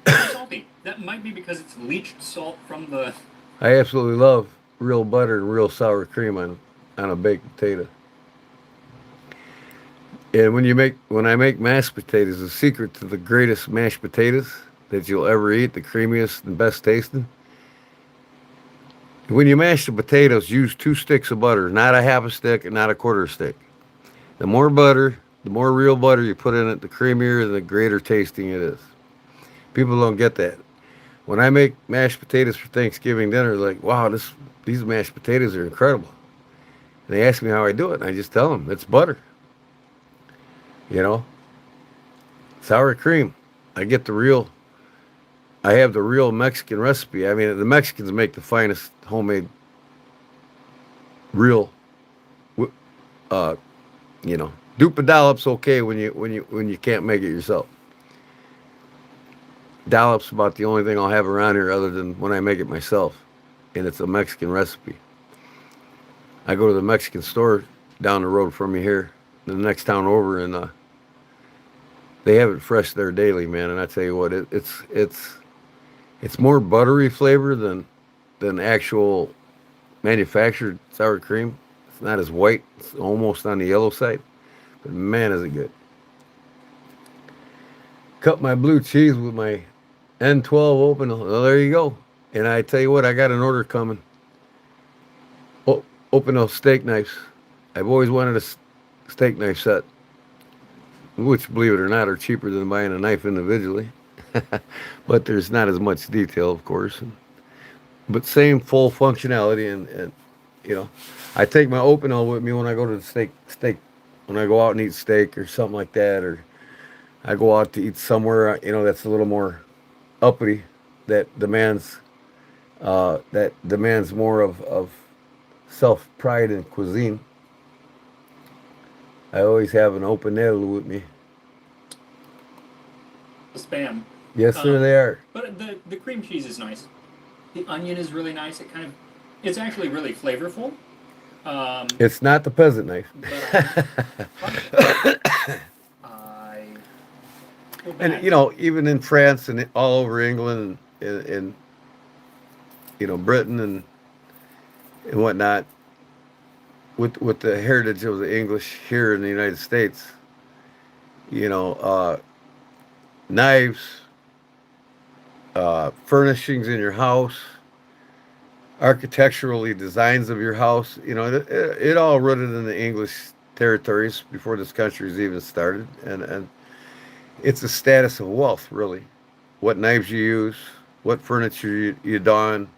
Too salty. That might be because it's leached salt from the. I absolutely love real butter and real sour cream on a baked potato. And when I make mashed potatoes, the secret to the greatest mashed potatoes that you'll ever eat, the creamiest and best tasting. When you mash the potatoes, use 2 sticks of butter, not a half a stick and not a quarter stick. The more butter, the more real butter you put in it, the creamier and the greater tasting it is. People don't get that. When I make mashed potatoes for Thanksgiving dinner, they're like, wow, these mashed potatoes are incredible. And they ask me how I do it, and I just tell them it's butter. You know, sour cream. I get the real. I have the real Mexican recipe. I mean, the Mexicans make the finest homemade, real. Uh, you know, dollop's okay when you can't make it yourself. Dollop's about the only thing I'll have around here other than when I make it myself, and it's a Mexican recipe. I go to the Mexican store down the road from me here, the next town over, and they have it fresh there daily, man. And I tell you what, it's more buttery flavor than actual manufactured sour cream. It's not as white. It's almost on the yellow side. But man, is it good. Cut my blue cheese with my N12 open. Well, there you go. And I tell you what, I got an order coming. Open steak knives. I've always wanted a steak knife set, which, believe it or not, are cheaper than buying a knife individually. But there's not as much detail, of course. But same full functionality, and you know, I take my Opinel with me when I go to the steak when I go out and eat steak or something like that, or I go out to eat somewhere, you know, that's a little more uppity, that demands more of self pride in cuisine. I always have an Opinel with me. Spam. Yes, sir, they are. But the cream cheese is nice. The onion is really nice. It's actually really flavorful. It's not the peasant knife. I feel bad. And you know, even in France and all over England and you know, Britain and whatnot, with the heritage of the English here in the United States, you know, knives, furnishings in your house, architecturally designs of your house, you know, it all rooted in the English territories before this country's even started, and it's a status of wealth, really. What knives you use, what furniture you don,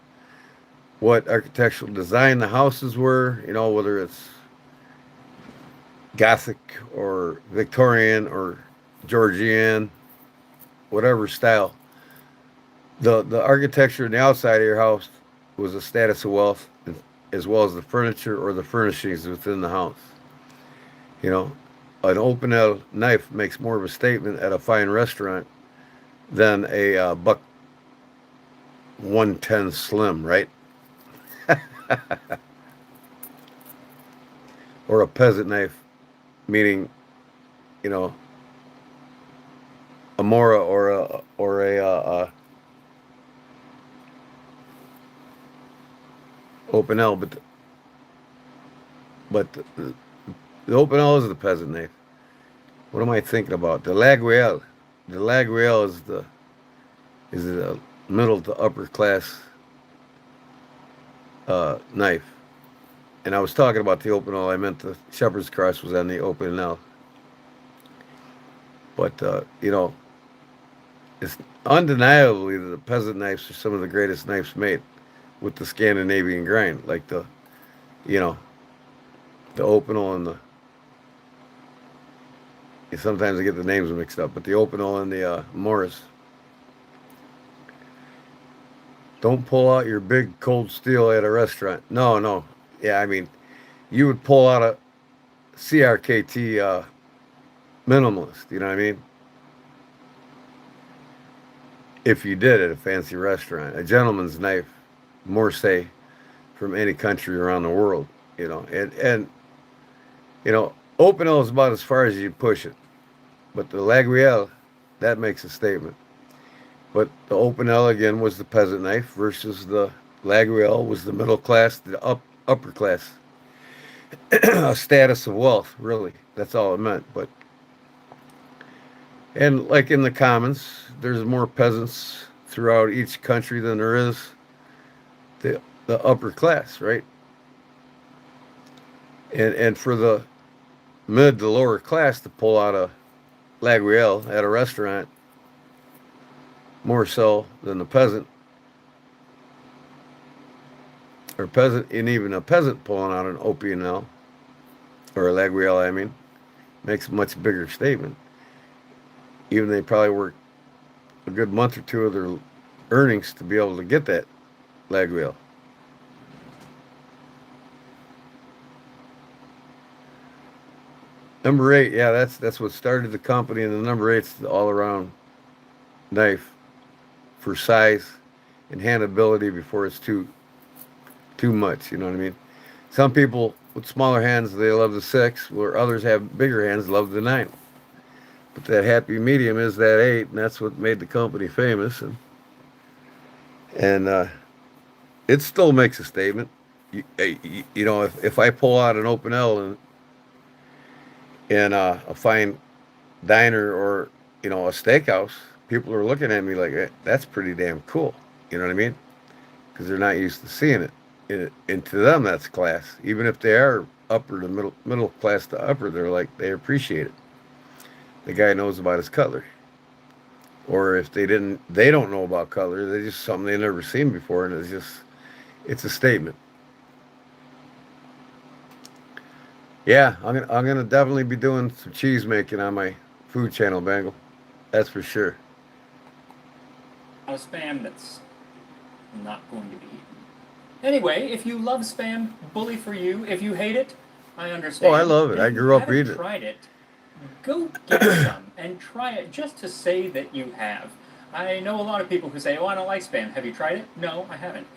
what architectural design the houses were, you know, whether it's Gothic or Victorian or Georgian, whatever style. The architecture in the outside of your house was a status of wealth, as well as the furniture or the furnishings within the house. You know, an Opinel knife makes more of a statement at a fine restaurant than a buck 110 slim, right? Or a peasant knife, meaning, you know, a mora or a Opinel, but the Opinel is the peasant knife. What am I thinking about? The Laguiole. The Laguiole is the middle to upper class knife. And I was talking about the Opinel. I meant the shepherd's cross was on the Opinel. But you know, it's undeniably that the peasant knives are some of the greatest knives made with the Scandinavian grind, like you know, the Opinel and the. Sometimes I get the names mixed up, but the Opinel and the Morris. Don't pull out your big cold steel at a restaurant. No, no. Yeah, I mean, you would pull out a CRKT minimalist. You know what I mean? If you did at a fancy restaurant, a gentleman's knife, more say, from any country around the world. And Opinel is about as far as you push it, but the Laguiole, that makes a statement. But the Opinel again was the peasant knife versus the Laguiole was the middle class, the upper class, a status of wealth. Really, that's all it meant. But and like in the commons, there's more peasants throughout each country than there is the upper class, right? And for the mid to lower class to pull out a Laguiole at a restaurant more so than the peasant or peasant and even a peasant pulling out an Opinel or a Laguiole, I mean, makes a much bigger statement. Even they probably work a good month or two of their earnings to be able to get that Laguiole. Number 8, yeah, that's what started the company, and the number 8's the all-around knife for size and handability before it's too much. You know what I mean? Some people with smaller hands they love the 6, where others have bigger hands love the 9. But that happy medium is that 8, and that's what made the company famous. And it still makes a statement. If I pull out an Opinel in a fine diner or a steakhouse, people are looking at me like that's pretty damn cool. You know what I mean? Because they're not used to seeing it. And to them, that's class. Even if they are upper to middle class to upper, they appreciate it. The guy knows about his cutlery. Or if they don't know about cutlery. They just something they've never seen before, and it's a statement. Yeah, I'm gonna definitely be doing some cheese making on my food channel, Bangle. That's for sure. A spam that's not going to be eaten. Anyway, if you love spam, bully for you. If you hate it, I understand. Oh, I love it. And I if you grew up haven't eating it. tried it, go get some and try it just to say that you have. I know a lot of people who say, "Oh, I don't like spam. Have you tried it?" No, I haven't.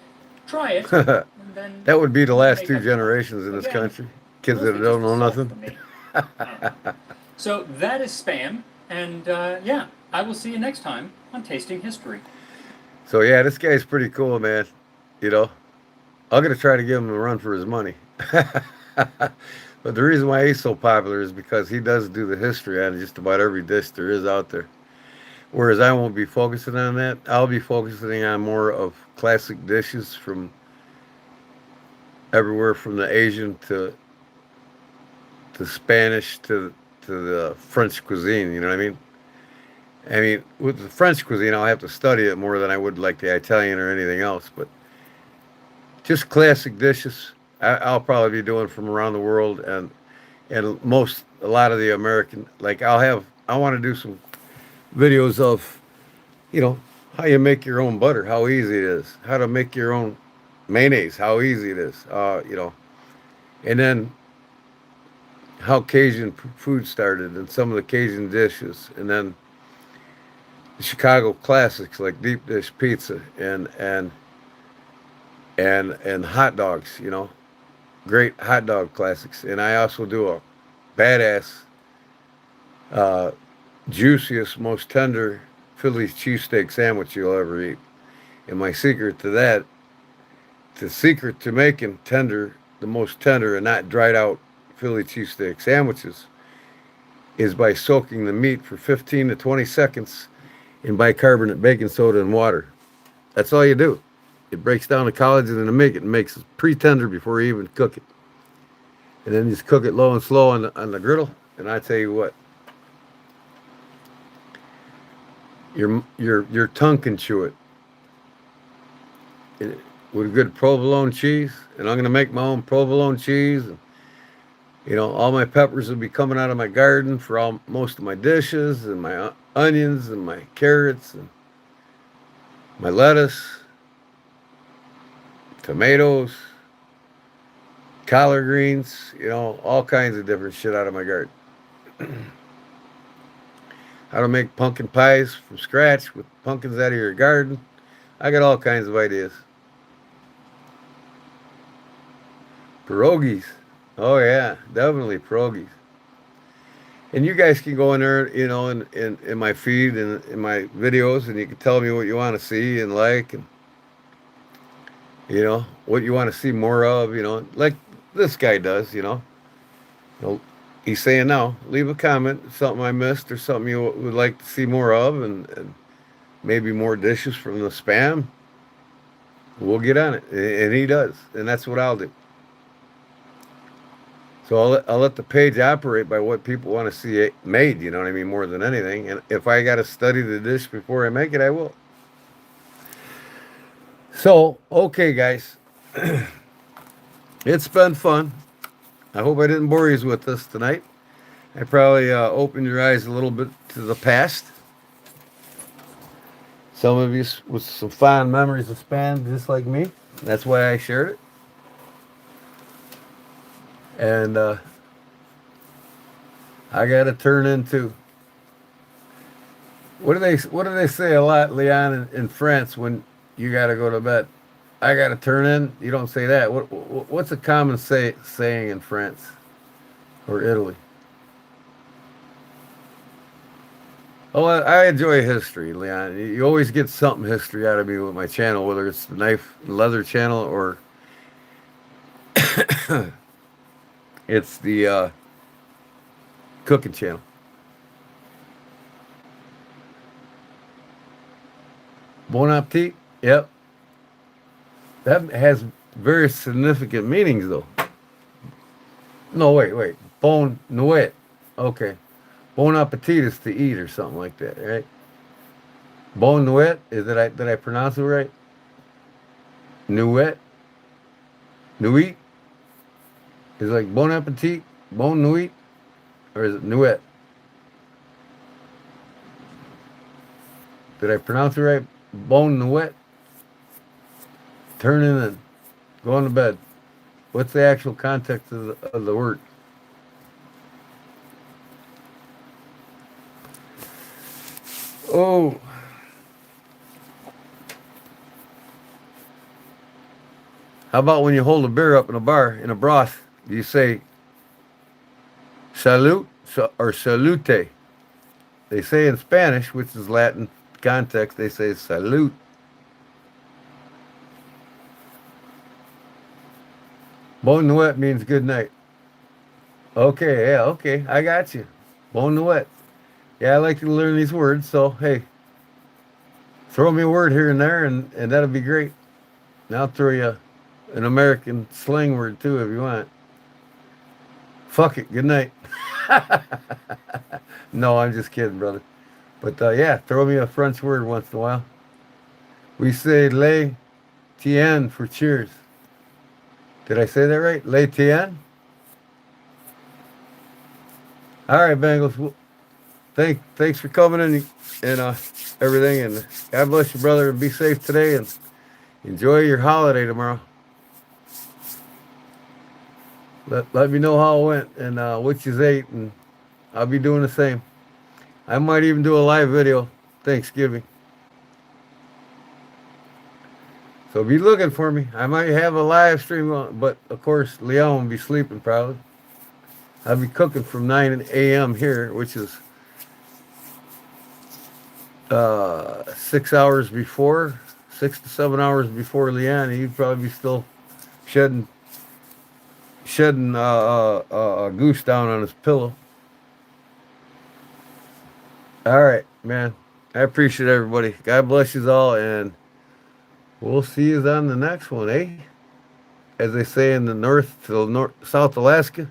Try it, and then That would be the last make two up your mind. generations in this Again, country. Kids that mostly don't just know assault nothing. for me. I don't know. So that is spam, and yeah, I will see you next time on Tasting History. So yeah, this guy's pretty cool, man. You know, I'm gonna try to give him a run for his money. But the reason why he's so popular is because he does do the history on just about every dish there is out there. Whereas I won't be focusing on that. I'll be focusing on more of classic dishes from everywhere from the Asian to Spanish to the French cuisine. You know what I mean? I mean, with the French cuisine, I'll have to study it more than I would like the Italian or anything else. But just classic dishes, I'll probably be doing from around the world, and a lot of the American. Like I want to do some videos of, you know, how you make your own butter, how easy it is, how to make your own mayonnaise, how easy it is, and then how Cajun food started and some of the Cajun dishes, and then the Chicago classics like deep dish pizza and hot dogs, great hot dog classics. And I also do a badass, uh, juiciest, most tender Philly's cheesesteak sandwich you'll ever eat. And my secret to that, the secret to making the most tender and not dried out Philly cheesesteak sandwiches is by soaking the meat for 15 to 20 seconds in bicarbonate baking soda and water. That's all you do. It breaks down the collagen in the meat. It makes it pre-tender before you even cook it. And then you just cook it low and slow on the griddle. And I tell you what, Your tongue can chew it. And with a good provolone cheese, and I'm gonna make my own provolone cheese. And, all my peppers will be coming out of my garden for most of my dishes, and my onions and my carrots and my lettuce, tomatoes, collard greens, all kinds of different shit out of my garden. How to make pumpkin pies from scratch with pumpkins out of your garden. I got all kinds of ideas. Pierogies. Oh yeah, definitely pierogies. And you guys can go in there, in my feed and in my videos, and you can tell me what you want to see and like, and what you want to see more of. Like this guy does. He'll- He's saying now, leave a comment, something I missed or something you would like to see more of, and maybe more dishes from the spam. We'll get on it, and he does, and that's what I'll do. So I'll let the page operate by what people want to see it made. You know what I mean? More than anything, and if I got to study the dish before I make it, I will. So okay, guys, it's been fun. I hope I didn't bore you with this tonight. I probably opened your eyes a little bit to the past. Some of you with some fond memories of spam, just like me. That's why I shared it. And I got to turn into what do they say a lot, Leon, in France when you got to go to bed? I got to turn in. You don't say that. What's a common saying in France or Italy? Oh, I enjoy history, Leon. You always get something history out of me with my channel, whether it's the knife and leather channel or it's the cooking channel. Bon appetit. Yep. That has very significant meanings, though. No, wait. Bon nuit. Okay. Bon appetit is to eat or something like that, right? Bon nuit. Did I pronounce it right? Nuit. Nuit. Is it like bon appetit? Bon nuit. Or is it nuit? Did I pronounce it right? Bon nuit. Turn in and go on to bed. What's the actual context of the word? Oh, how about when you hold a beer up in a bar in a broth? Do you say salute or salute? They say in Spanish, which is Latin context, they say salute. Bon nuit means good night. Okay, yeah, okay, I got you. Bon nuit. Yeah, I like to learn these words, so hey, throw me a word here and there, and that'll be great. And I'll throw you an American slang word too if you want. Fuck it, good night. No, I'm just kidding, brother. But yeah, throw me a French word once in a while. We say le tien for cheers. Did I say that right? Le tien? All right, Bengals. Well, thanks for coming in and everything. And God bless you, brother. And be safe today. And enjoy your holiday tomorrow. Let me know how it went and what you ate. And I'll be doing the same. I might even do a live video Thanksgiving. So be looking for me. I might have a live stream on, but of course Leon will be sleeping probably. I'll be cooking from 9 a.m. here, which is 6 hours before, 6 to 7 hours before Leon. He'd probably be still shedding a goose down on his pillow. All right, man. I appreciate everybody. God bless you all, and we'll see you on the next one, eh? As they say in the South Alaska.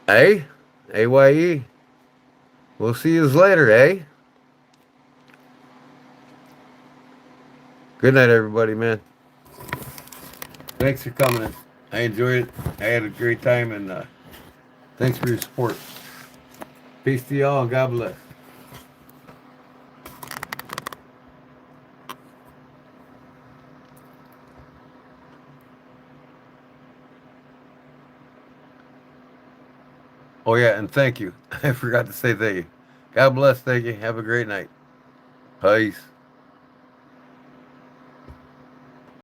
Eh? AYE. We'll see you later, eh? Good night, everybody, man. Thanks for coming in. I enjoyed it. I had a great time, and thanks for your support. Peace to y'all, and God bless. Oh, yeah, and thank you. I forgot to say thank you. God bless. Thank you. Have a great night. Peace.